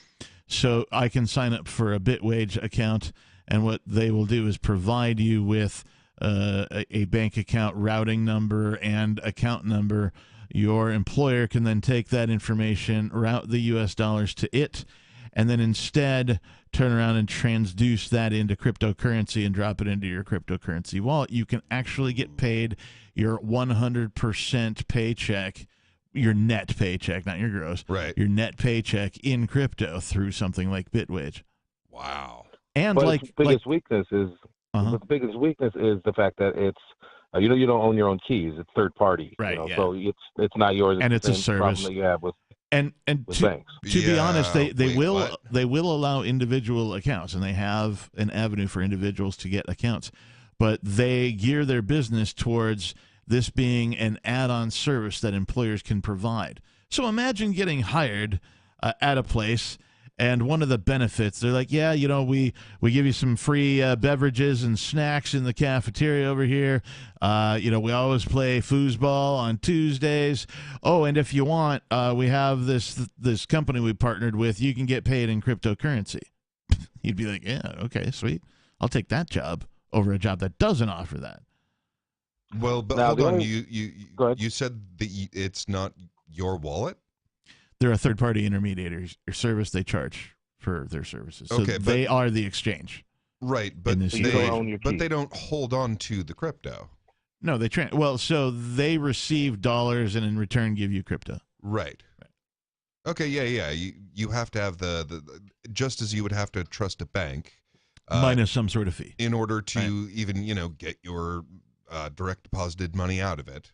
So I can sign up for a Bitwage account, and what they will do is provide you with a bank account routing number and account number. Your employer can then take that information, route the U.S. dollars to it, and then instead turn around and transduce that into cryptocurrency and drop it into your cryptocurrency wallet. You can actually get paid your 100% paycheck, your net paycheck, not your gross, right? Your net paycheck in crypto through something like Bitwage. Wow. And but the biggest weakness is the fact that it's you don't own your own keys. It's third party, right? So it's not yours, and it's a service that you have with. And to be honest, they will allow individual accounts, and they have an avenue for individuals to get accounts, but they gear their business towards this being an add-on service that employers can provide. So imagine getting hired at a place, and one of the benefits, they're like, yeah, we give you some free beverages and snacks in the cafeteria over here. We always play foosball on Tuesdays. Oh, and if you want, we have this company we partnered with. You can get paid in cryptocurrency. You'd be like, yeah, okay, sweet. I'll take that job over a job that doesn't offer that. Well, but now, hold on. You said that it's not your wallet? They're a third-party intermediary service. They charge for their services. So okay, they are the exchange. Right, but they don't hold on to the crypto. No, so they receive dollars and in return give you crypto. Right. Okay, yeah. You have to have the just as you would have to trust a bank. Minus some sort of fee. In order to even, get your direct deposited money out of it.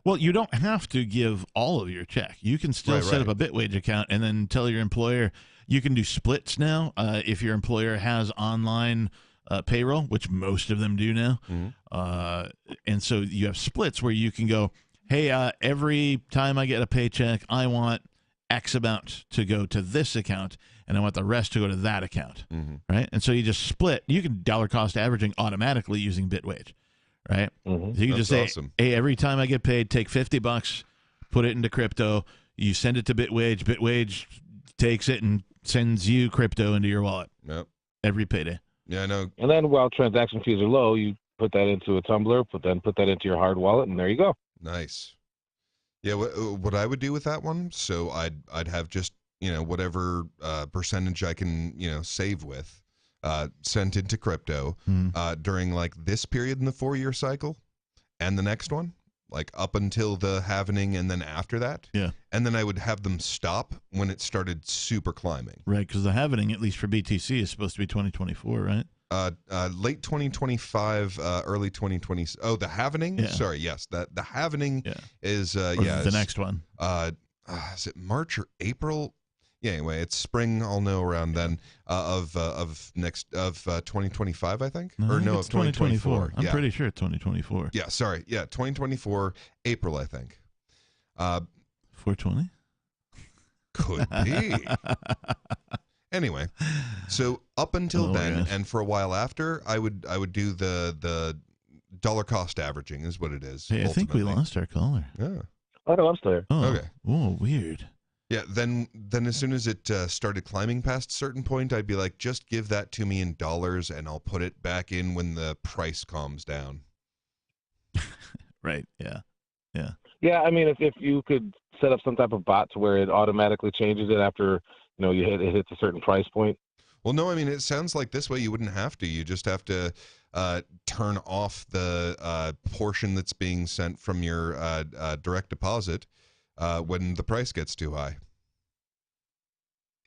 Well, you don't have to give all of your check. You can still set up a Bitwage account and then tell your employer. You can do splits now if your employer has online payroll, which most of them do now. And so you have splits where you can go, hey, every time I get a paycheck, I want X amount to go to this account, and I want the rest to go to that account, right? And so you just split. You can dollar cost averaging automatically using Bitwage. Right? So you can just say, hey, every time I get paid, take $50, put it into crypto. You send it to Bitwage. Bitwage takes it and sends you crypto into your wallet. Yep. Every payday. Yeah, I know. And then while transaction fees are low, you put that into a tumbler, put that into your hard wallet, and there you go. Nice. Yeah, what I would do with that one, so I'd have just, whatever percentage I can, save with, sent into crypto during like this period in the 4-year cycle and the next one, like up until the halvening and then after that. Yeah. And then I would have them stop when it started super climbing. Right, because the halvening, at least for BTC, is supposed to be 2024, right? Late 2025, early 2020. Oh, the halvening? Yeah. Sorry, yes. The halvening is the next one. Is it March or April? Yeah, anyway, it's spring. I'll know around then of 2025, I think. No, Or I think no, it's of 2024. I'm pretty sure it's 2024. Yeah, sorry. Yeah, 2024 April, I think. 420? Could be. Anyway, so up until then, gosh. and for a while after, I would do the dollar cost averaging is what it is. Hey, I think we lost our caller. Yeah. Oh, no, I'm still here. Oh, Okay. Oh, weird. Yeah. Then as soon as it started climbing past a certain point, I'd be like, just give that to me in dollars, and I'll put it back in when the price calms down. Right. Yeah. Yeah. Yeah, I mean, if you could set up some type of bot to where it automatically changes it after it hits a certain price point. Well, no, I mean, it sounds like this way you wouldn't have to. You just have to turn off the portion that's being sent from your direct deposit when the price gets too high.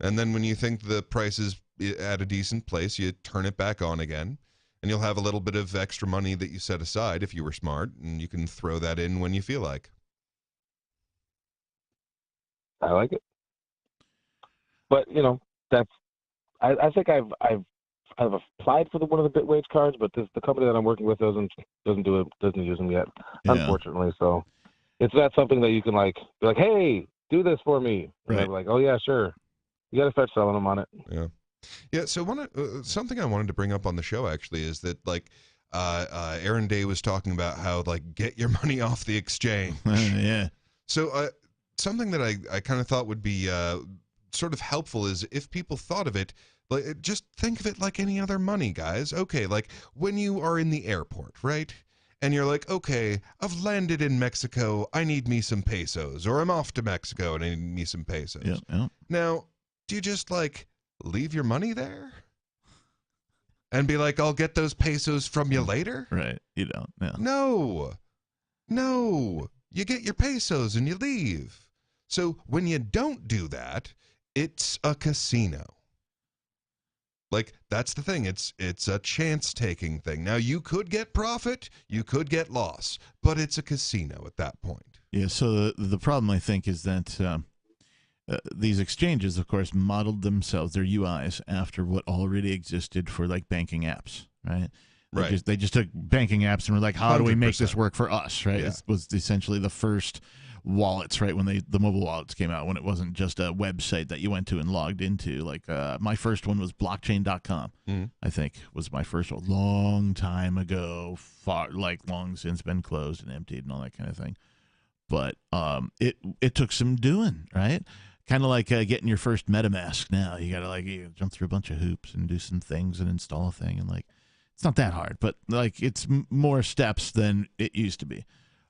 And then when you think the price is at a decent place, you turn it back on again. And you'll have a little bit of extra money that you set aside if you were smart, and you can throw that in when you feel like. I like it. But I think I've applied for one of the Bitwage cards, but the company that I'm working with doesn't use them yet, unfortunately. So it's not something that you can be like, hey, do this for me. And they're like, oh yeah, sure. You got to start selling them on it. Yeah. Yeah. So something I wanted to bring up on the show actually is that Aaron Day was talking about how get your money off the exchange. Yeah. So something that I kind of thought would be sort of helpful is if people thought of it, just think of it like any other money, guys. Okay, when you are in the airport, right? And you're like, okay, I've landed in Mexico. I need me some pesos. Or I'm off to Mexico and I need me some pesos. Yeah, yeah. Now, do you just leave your money there? And be like, I'll get those pesos from you later? Right. You don't. Yeah. No. You get your pesos and you leave. So when you don't do that, it's a casino. That's the thing. It's a chance-taking thing. Now, you could get profit, you could get loss, but it's a casino at that point. Yeah, so the problem, I think, is that these exchanges, of course, modeled themselves, their UIs, after what already existed for, banking apps, right? They just took banking apps and were like, how do we make this work for us, right? Yeah. It was essentially the first wallets, right, when the mobile wallets came out, when it wasn't just a website that you went to and logged into. My first one was blockchain.com. I think was my first one, long time ago, long since been closed and emptied and all that kind of thing. But it took some doing, right? Kind of like getting your first MetaMask now. You got to you jump through a bunch of hoops and do some things and install a thing, and it's not that hard, but it's more steps than it used to be.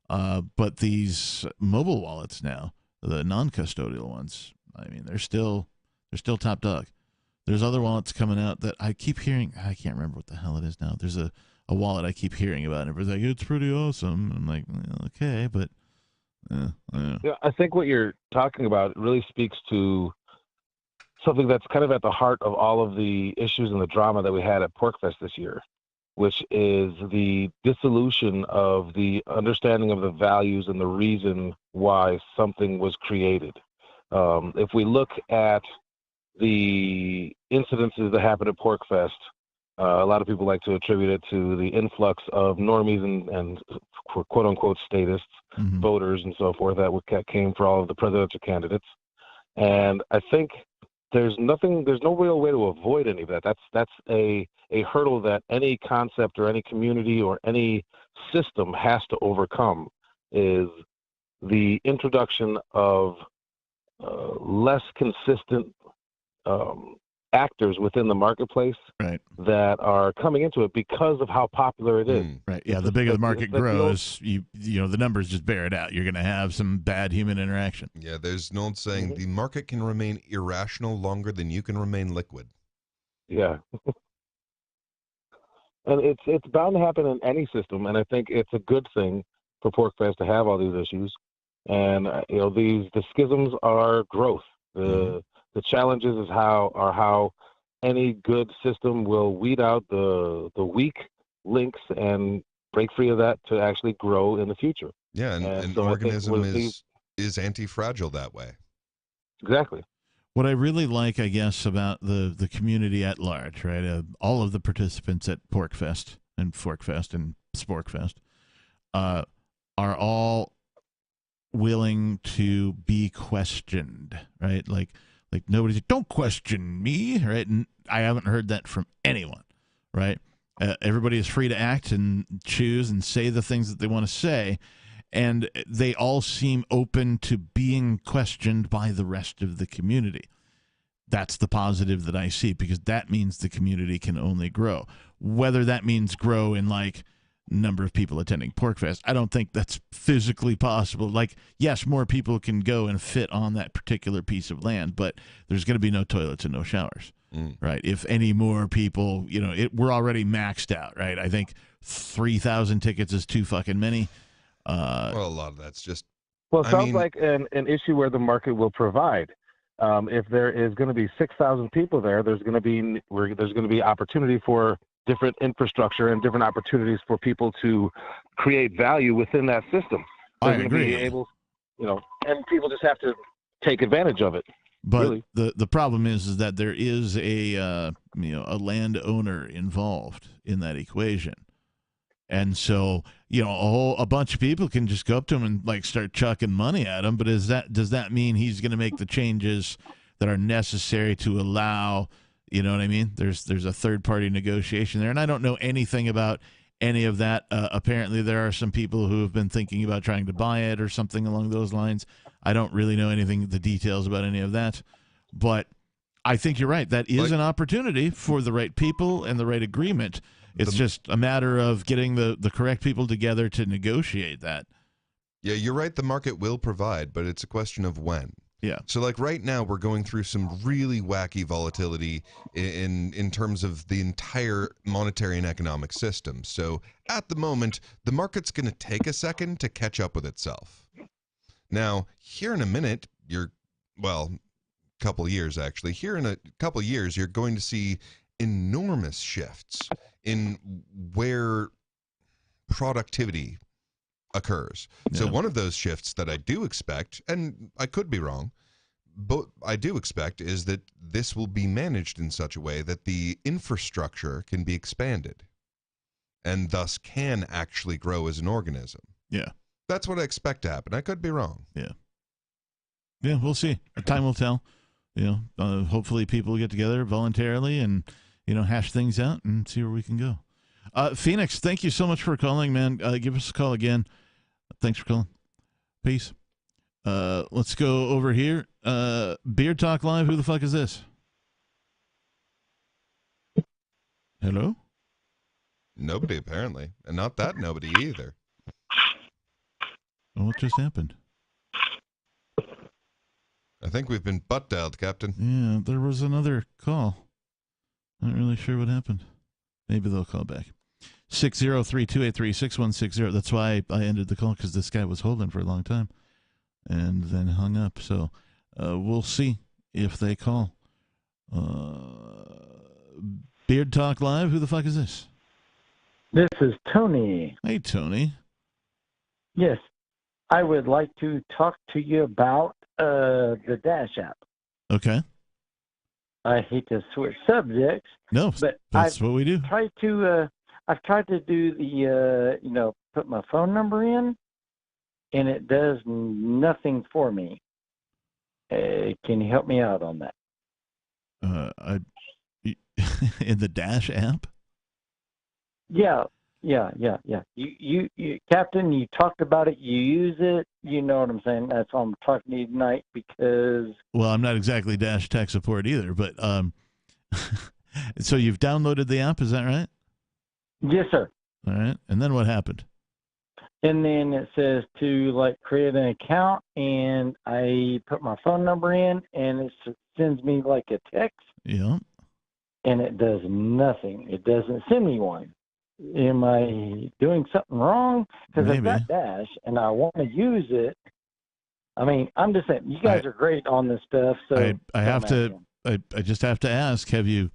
But these mobile wallets now, the non-custodial ones, I mean, they're still top dog. There's other wallets coming out that I keep hearing. I can't remember what the hell it is now. There's a wallet I keep hearing about, and everybody's like, it's pretty awesome. I'm like, okay, but yeah, I think what you're talking about really speaks to something that's kind of at the heart of all of the issues and the drama that we had at PorcFest this year, which is the dissolution of the understanding of the values and the reason why something was created. If we look at the incidences that happened at PorcFest, a lot of people like to attribute it to the influx of normies and quote-unquote statists, voters and so forth that came for all of the presidential candidates. And I think there's no real way to avoid any of that. That's a hurdle that any concept or any community or any system has to overcome, is the introduction of less consistent actors within the marketplace that are coming into it because of how popular it is. Right. Yeah. The bigger the market grows, you know, the numbers just bear it out. You're going to have some bad human interaction. Yeah. There's an old saying: the market can remain irrational longer than you can remain liquid. Yeah. And it's bound to happen in any system, and I think it's a good thing for PorcFest to have all these issues. And you know, the schisms are growth. The challenges is how any good system will weed out the weak links and break free of that to actually grow in the future. Yeah, and so organism is anti-fragile that way. Exactly. What I really like, I guess, about the community at large, right? All of the participants at PorcFest and ForkFest and SporkFest are all willing to be questioned, right? Like nobody's, don't question me, right? And I haven't heard that from anyone, right? Everybody is free to act and choose and say the things that they want to say, and they all seem open to being questioned by the rest of the community. That's the positive that I see, because that means the community can only grow. Whether that means grow in like number of people attending PorcFest, I don't think that's physically possible. Like, yes, more people can go and fit on that particular piece of land, but there's going to be no toilets and no showers, right? If any more people, you know, we're already maxed out, right? I think 3,000 tickets is too fucking many. Well, a lot of that's just. Well, it sounds like an issue where the market will provide. If there is going to be 6,000 people there, there's going to be opportunity for different infrastructure and different opportunities for people to create value within that system. I agree. Be able, you know, and people just have to take advantage of it. But really. the problem is that there is a landowner involved in that equation. And so, you know, a bunch of people can just go up to him and like start chucking money at him. But does that mean he's going to make the changes that are necessary to allow, you know what I mean? There's a third party negotiation there. And I don't know anything about any of that. Apparently there are some people who have been thinking about trying to buy it or something along those lines. I don't really know the details about any of that. But I think you're right. That is an opportunity for the right people and the right agreement. It's just a matter of getting the correct people together to negotiate that. Yeah, you're right. The market will provide, but it's a question of when. Yeah. So like right now we're going through some really wacky volatility in terms of the entire monetary and economic system. So at the moment, the market's going to take a second to catch up with itself. Now, here in a minute, couple years actually. Here in a couple years, you're going to see enormous shifts in where productivity occurs. Yeah. So one of those shifts that I do expect, and I could be wrong, but I do expect, is that this will be managed in such a way that the infrastructure can be expanded and thus can actually grow as an organism. Yeah. That's what I expect to happen. I could be wrong. Yeah. Yeah, we'll see. Time will tell. You know, hopefully people get together voluntarily and, you know, hash things out and see where we can go. Phoenix, thank you so much for calling, man. Give us a call again. Thanks for calling. Peace. Let's go over here. Beard Talk Live. Who the fuck is this? Hello? Nobody, apparently. And not that nobody either. What just happened? I think we've been butt dialed, Captain. Yeah, there was another call. Not really sure what happened. Maybe they'll call back. 603-283-6160. That's why I ended the call, because this guy was holding for a long time and then hung up. So we'll see if they call. Beard Talk Live. Who the fuck is this? This is Tony. Hey, Tony. Yes. I would like to talk to you about the Dash app. Okay. I hate to switch subjects. No, but that's what we do. I've tried to do the, put my phone number in, and it does nothing for me. Can you help me out on that? In the Dash app? Yeah. You, Captain, you talked about it. You use it. You know what I'm saying? That's why I'm talking to you tonight, because. Well, I'm not exactly Dash tech support either, but So you've downloaded the app, is that right? Yes, sir. All right. And then what happened? And then it says to like create an account, and I put my phone number in, and it sends me like a text. Yeah. And it does nothing. It doesn't send me one. Am I doing something wrong? Because I've got Dash, and I want to use it. I mean, I'm just saying, you guys are great on this stuff. So I just have to ask: Have you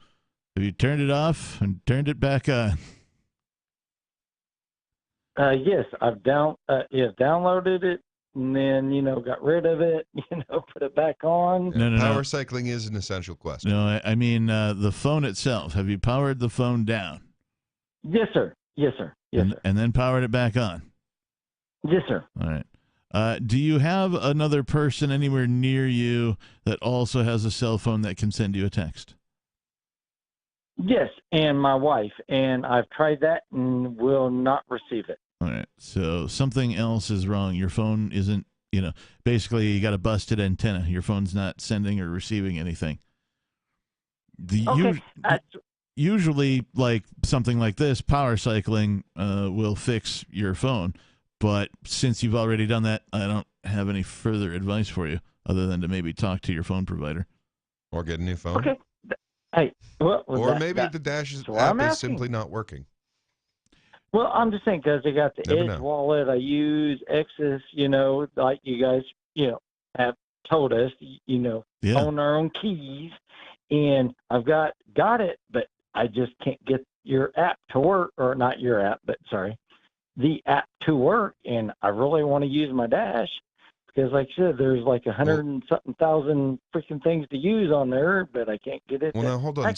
turned it off and turned it back on? Yes, I've downloaded it, and then got rid of it. Put it back on. No. Power cycling is an essential question. No, I mean the phone itself. Have you powered the phone down? Yes, sir. Yes, sir. Yes, sir. And then powered it back on? Yes, sir. All right. Do you have another person anywhere near you that also has a cell phone that can send you a text? Yes, and my wife. And I've tried that and will not receive it. All right. So something else is wrong. Your phone isn't, basically you got a busted antenna. Your phone's not sending or receiving anything. Usually, like something like this, power cycling will fix your phone. But since you've already done that, I don't have any further advice for you other than to maybe talk to your phone provider. Or get a new phone. Okay. Hey, or maybe the Dash app is simply not working. Well, I'm just saying because I got the Edge wallet. I use Exodus, like you guys, have told us, own our own keys. And I've got it, but I just can't get your app to work, or not your app, but sorry, the app to work. And I really want to use my Dash because, like I said, there's like 100 and something thousand freaking things to use on there, but I can't get it. Well, now hold on.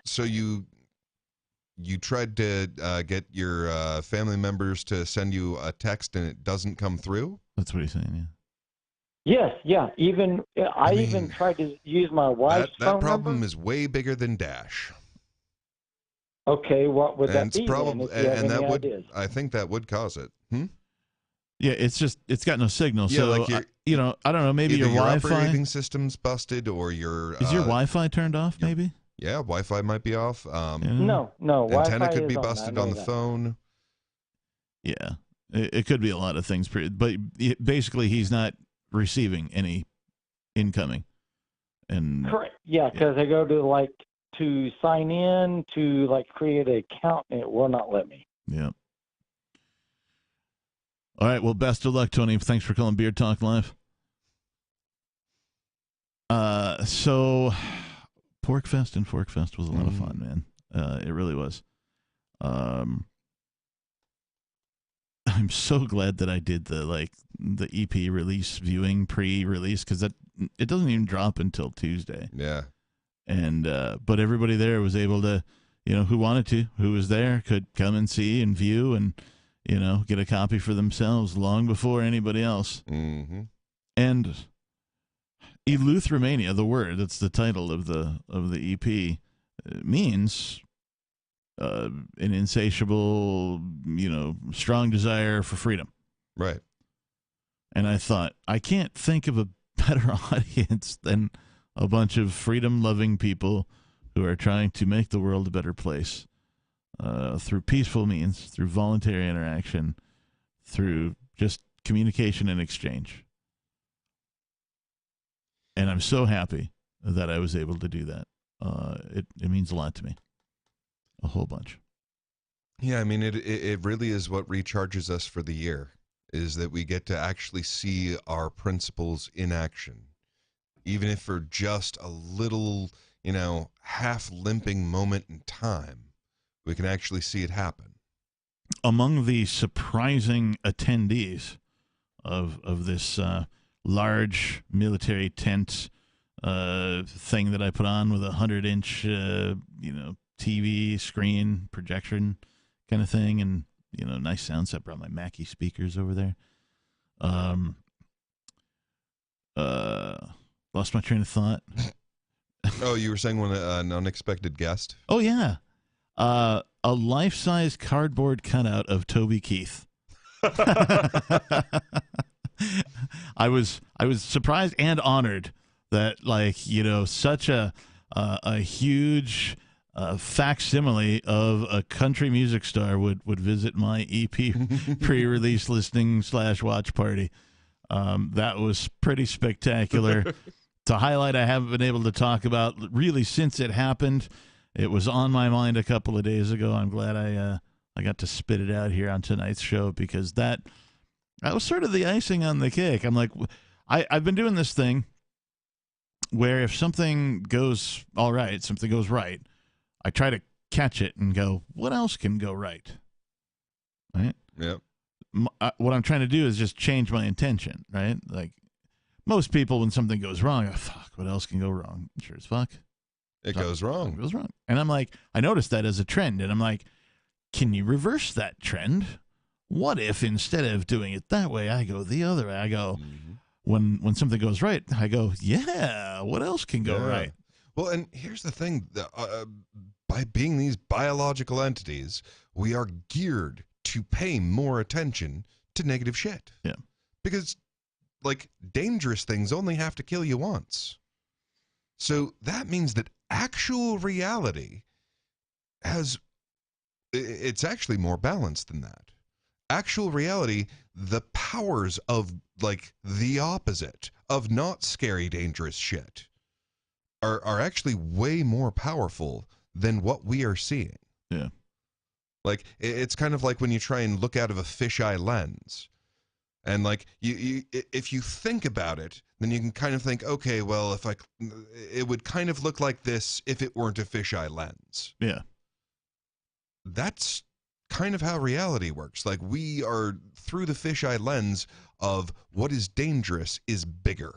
So you tried to get your family members to send you a text and it doesn't come through? That's what he's saying, yeah. Yes, yeah. I even tried to use my wife's phone number. That problem is way bigger than Dash. Okay, what would that be? I think that would cause it. Yeah, it's got no signal. Yeah, so like I don't know. Maybe your Wi-Fi operating system's busted, or your is your Wi-Fi turned off? Maybe. Yeah, Wi-Fi might be off. No. Antenna Wi-Fi could be busted on the phone. Yeah, it could be a lot of things. But basically, he's not receiving any incoming. And correct. Yeah, because I go to sign in to create an account, and it will not let me. Yeah. All right. Well, best of luck, Tony. Thanks for calling Beard Talk Live. So Porkfest and Forkfest was a lot of fun, man. It really was. I'm so glad that I did the EP release viewing pre-release because it doesn't even drop until Tuesday. Yeah. And but everybody there was able to, who wanted to, who was there, could come and see and view and get a copy for themselves long before anybody else. Mm-hmm. And Eleuthermania, the word that's the title of the EP, means an insatiable, strong desire for freedom. Right. And I thought, I can't think of a better audience than a bunch of freedom-loving people who are trying to make the world a better place through peaceful means, through voluntary interaction, through just communication and exchange. And I'm so happy that I was able to do that. It means a lot to me. A whole bunch. Yeah, I mean, it really is what recharges us for the year, is that we get to actually see our principles in action. Even if for just a little, half limping moment in time, we can actually see it happen. Among the surprising attendees of this large military tent thing that I put on with a 100-inch, TV screen projection kind of thing, and nice sound set. Brought my Mackie speakers over there. Lost my train of thought. Oh, you were saying an unexpected guest? Oh yeah, a life-size cardboard cutout of Toby Keith. I was surprised and honored that such a a huge facsimile of a country music star would visit my EP pre-release listening / watch party. That was pretty spectacular. It's a highlight I haven't been able to talk about really since it happened. It was on my mind a couple of days ago. I'm glad I got to spit it out here on tonight's show, because that was sort of the icing on the cake. I'm like, I've been doing this thing where if something goes all right, something goes right, I try to catch it and go, what else can go right? Right? Yep. What I'm trying to do is just change my intention, right? Like, most people, when something goes wrong, fuck, what else can go wrong? Sure as fuck. It goes wrong. It goes wrong. And I'm like, I noticed that as a trend, and I'm like, can you reverse that trend? What if instead of doing it that way, I go the other way? I go, when something goes right, I go, yeah, what else can go right? Well, and here's the thing. By being these biological entities, we are geared to pay more attention to negative shit. Yeah. Because, like, dangerous things only have to kill you once. So that means that actual reality it's actually more balanced than that. Actual reality, the powers of, like, the opposite of not scary, dangerous shit are actually way more powerful than what we are seeing. Yeah. Like, it's kind of like when you try and look out of a fisheye lens. And, like, if you think about it, then you can kind of think, okay, well, it would kind of look like this if it weren't a fisheye lens. Yeah. That's kind of how reality works. Like, we are through the fisheye lens of what is dangerous is bigger.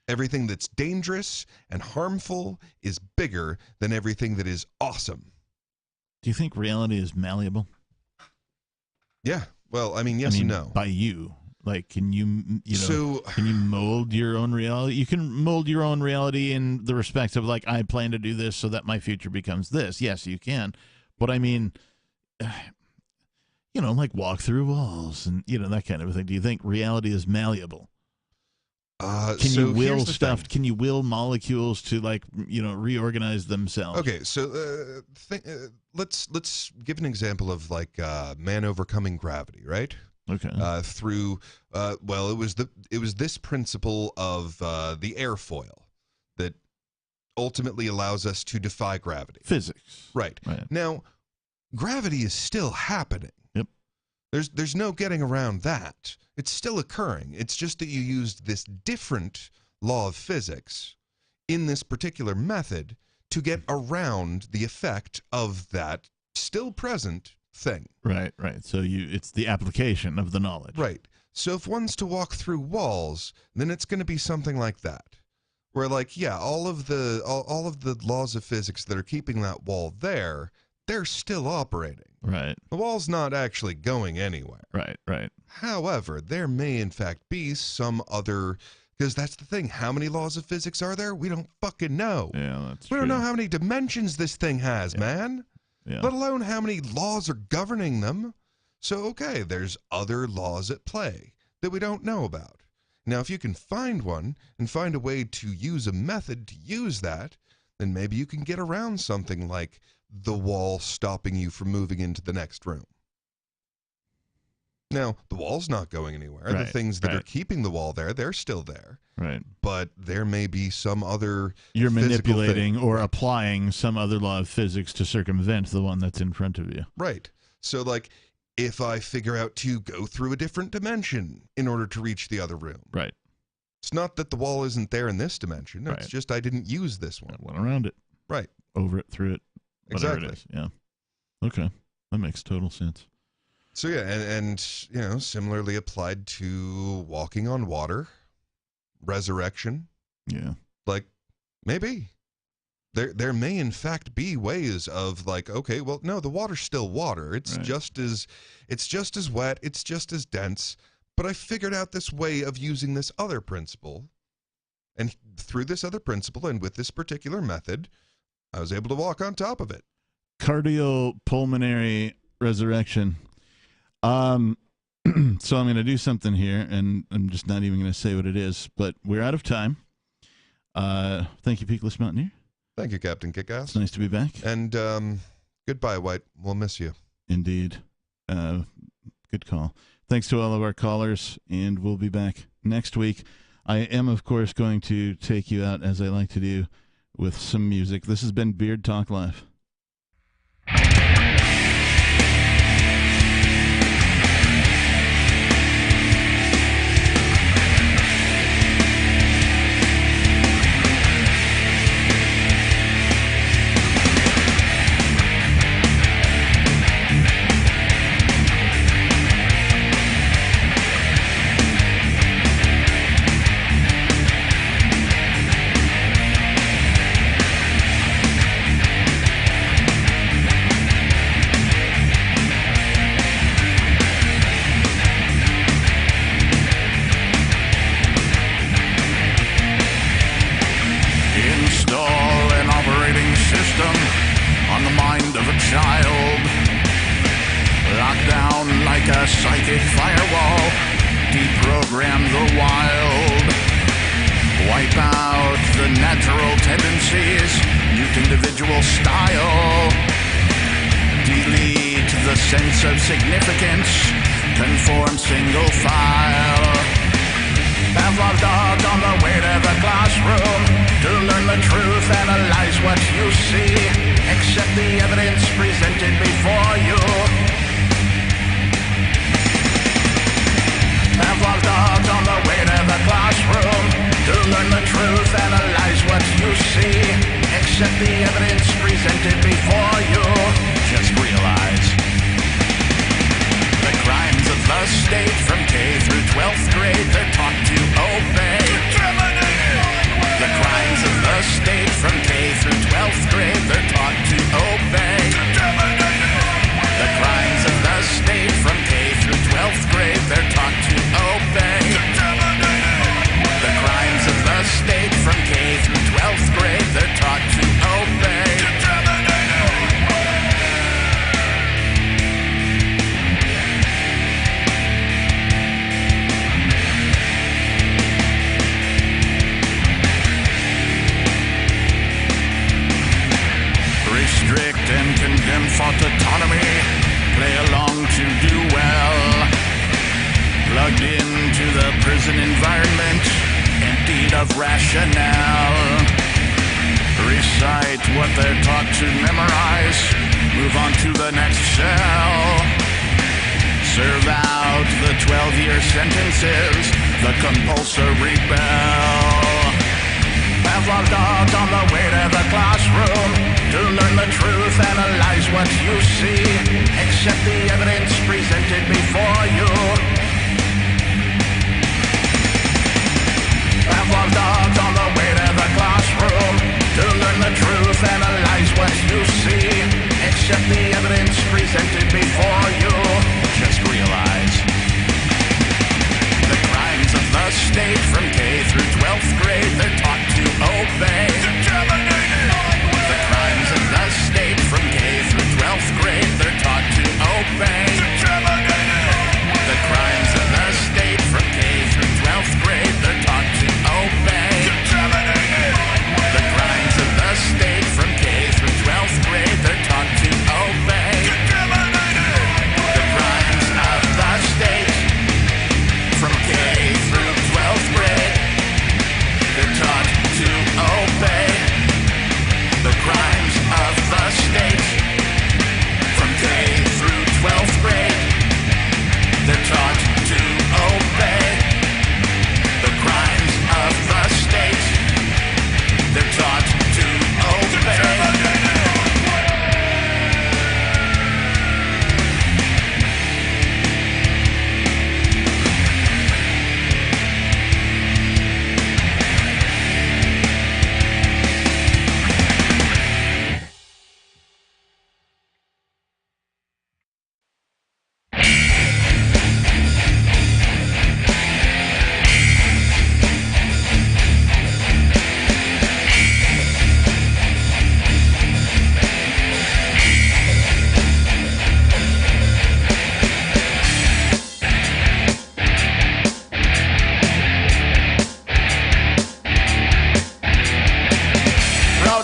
Everything that's dangerous and harmful is bigger than everything that is awesome. Do you think reality is malleable? Yeah. Well, I mean, yes and no. By you. Like, can you mold your own reality? You can mold your own reality in the respect of, like, I plan to do this so that my future becomes this. Yes, you can. But I mean, like walk through walls and, that kind of a thing. Do you think reality is malleable? Can you will stuff? Can you will molecules to, like, reorganize themselves? Okay, so let's give an example of, like, man overcoming gravity, right? Okay. Through it was this principle of the airfoil that ultimately allows us to defy gravity. Physics. Right. Now, gravity is still happening. Yep. There's no getting around that. It's still occurring. It's just that you used this different law of physics in this particular method to get around the effect of that still present thing. Right. So it's the application of the knowledge. Right. So if one's to walk through walls, then it's going to be something like that. Where, like, yeah, all of the laws of physics that are keeping that wall there, they're still operating. Right. The wall's not actually going anywhere. Right. However, there may in fact be some other, because that's the thing. How many laws of physics are there? We don't fucking know. Yeah, that's true. We don't know how many dimensions this thing has, man. Yeah. Let alone how many laws are governing them. So, okay, there's other laws at play that we don't know about. Now, if you can find one and find a way to use a method to use that, then maybe you can get around something like the wall stopping you from moving into the next room. Now, the wall's not going anywhere. Right, the things that are keeping the wall there, they're still there. Right. But there may be some other You're manipulating or applying some other law of physics to circumvent the one that's in front of you. Right. So, like, if I figure out to go through a different dimension in order to reach the other room. Right. It's not that the wall isn't there in this dimension. It's Right. just I didn't use this one. I went around it. Right. Over it, through it. Whatever Exactly. it is. Yeah. Okay. That makes total sense. So, yeah, and similarly applied to walking on water, resurrection. Yeah. Like, maybe. There may in fact be ways of, like, okay, well, no, the water's still water. It's just as wet, it's just as dense, but I figured out this way of using this other principle. And through this other principle and with this particular method, I was able to walk on top of it. Cardiopulmonary resurrection. So I'm going to do something here, and I'm just not even going to say what it is, but we're out of time. Thank you, Peakless Mountaineer. Thank you, Captain Kickass. It's nice to be back. And goodbye, White. We'll miss you. Indeed. Good call. Thanks to all of our callers, and we'll be back next week. I am, of course, going to take you out, as I like to do, with some music. This has been Beard Talk Live. Psychic firewall, deprogram the wild, wipe out the natural tendencies, mute individual style, delete the sense of significance, conform single file. Pavlov dogs on the way to the classroom to learn the truth, analyze what you see, accept the evidence presented before you. Pavlov dogs on the way to the classroom to learn the truth, analyze what you see, accept the evidence presented before you. Just realize the crimes of the state from K through 12th grade, they're taught to obey. The crimes of the state from K through 12th grade, they're taught to obey. The crimes of the state from K through 12th grade, they're taught to obey. The crimes of the state from K through 12th grade, they're taught to obey. Restrict and condemn thought autonomy, play along to do well. Plugged into the prison environment, emptied of rationale. Recite what they're taught to memorize, move on to the next cell. Serve out the 12-year sentences, the compulsory bell. Pavlov dogs on the way to the classroom to learn the truth, analyze what you see, accept the evidence presented before you. Pavlov dogs on the way to the classroom to learn the truth, analyze what you see, accept the evidence presented before you. Just realize the crimes of the state from K through 12th grade, they're taught to obey. The crimes of the state from K through 12th grade, they're taught to obey.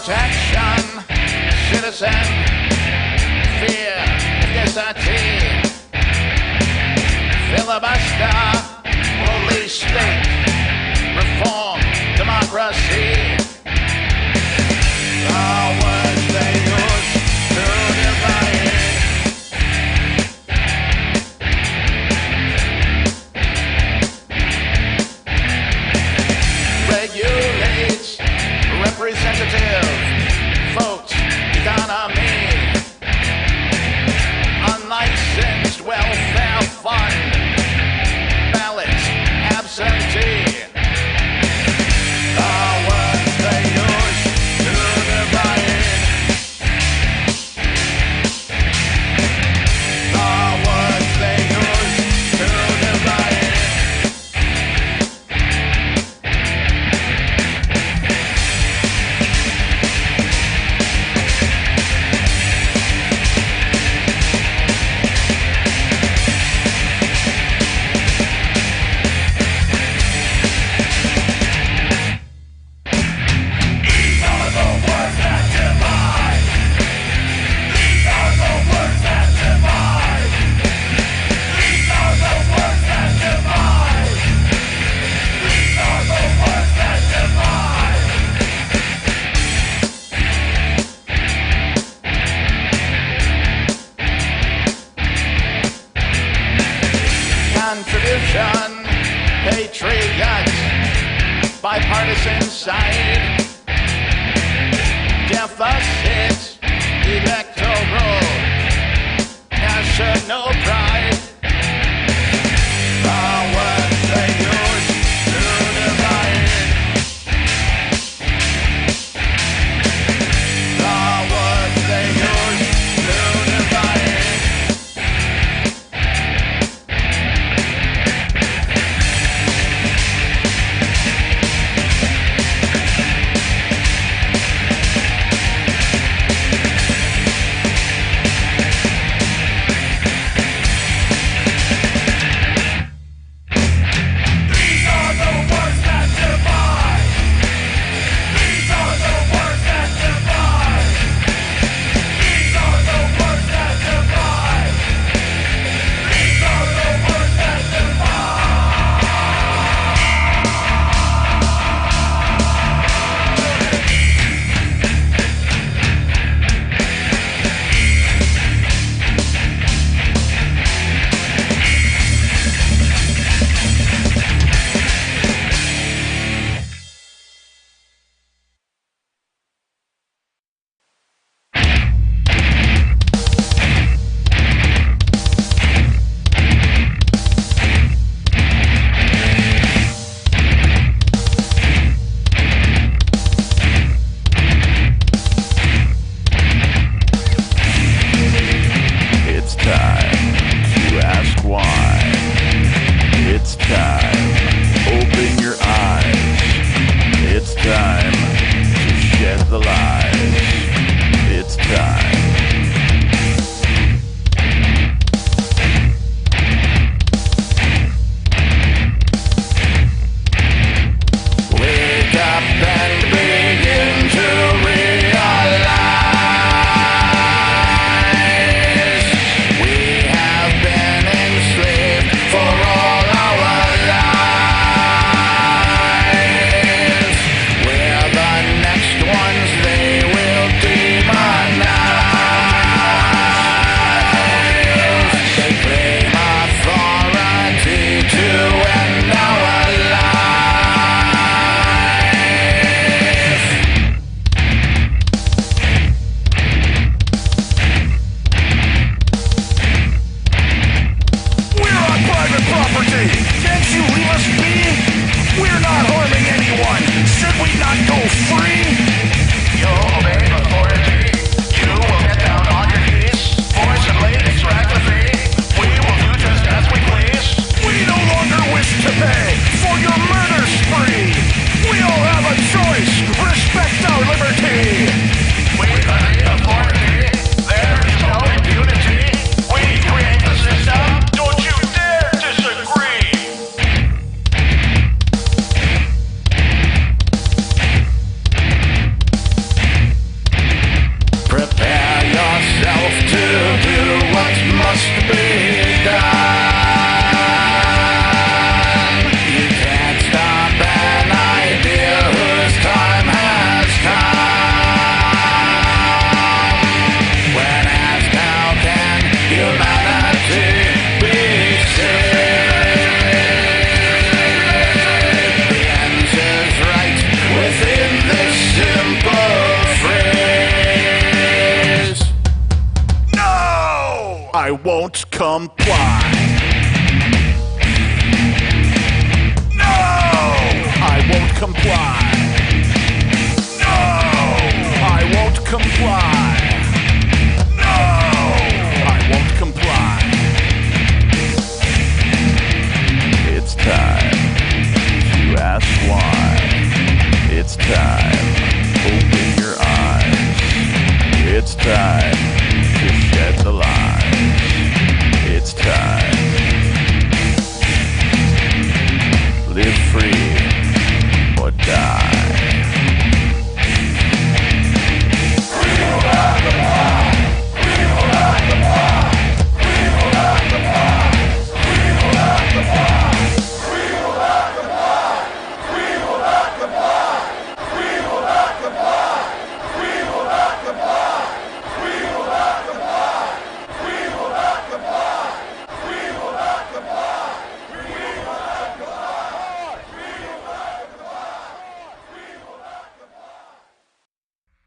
protection, citizen, fear, disarray, filibuster, police state, reform, democracy. The words they use to divide. Regulates, representative, vote, economy, unlicensed welfare fund, ballot, absentee. The words they use to divide. The words they use to divide. won't comply. No, I won't comply. No, I won't comply. No, I won't comply. It's time to ask why. It's time, open your eyes. It's time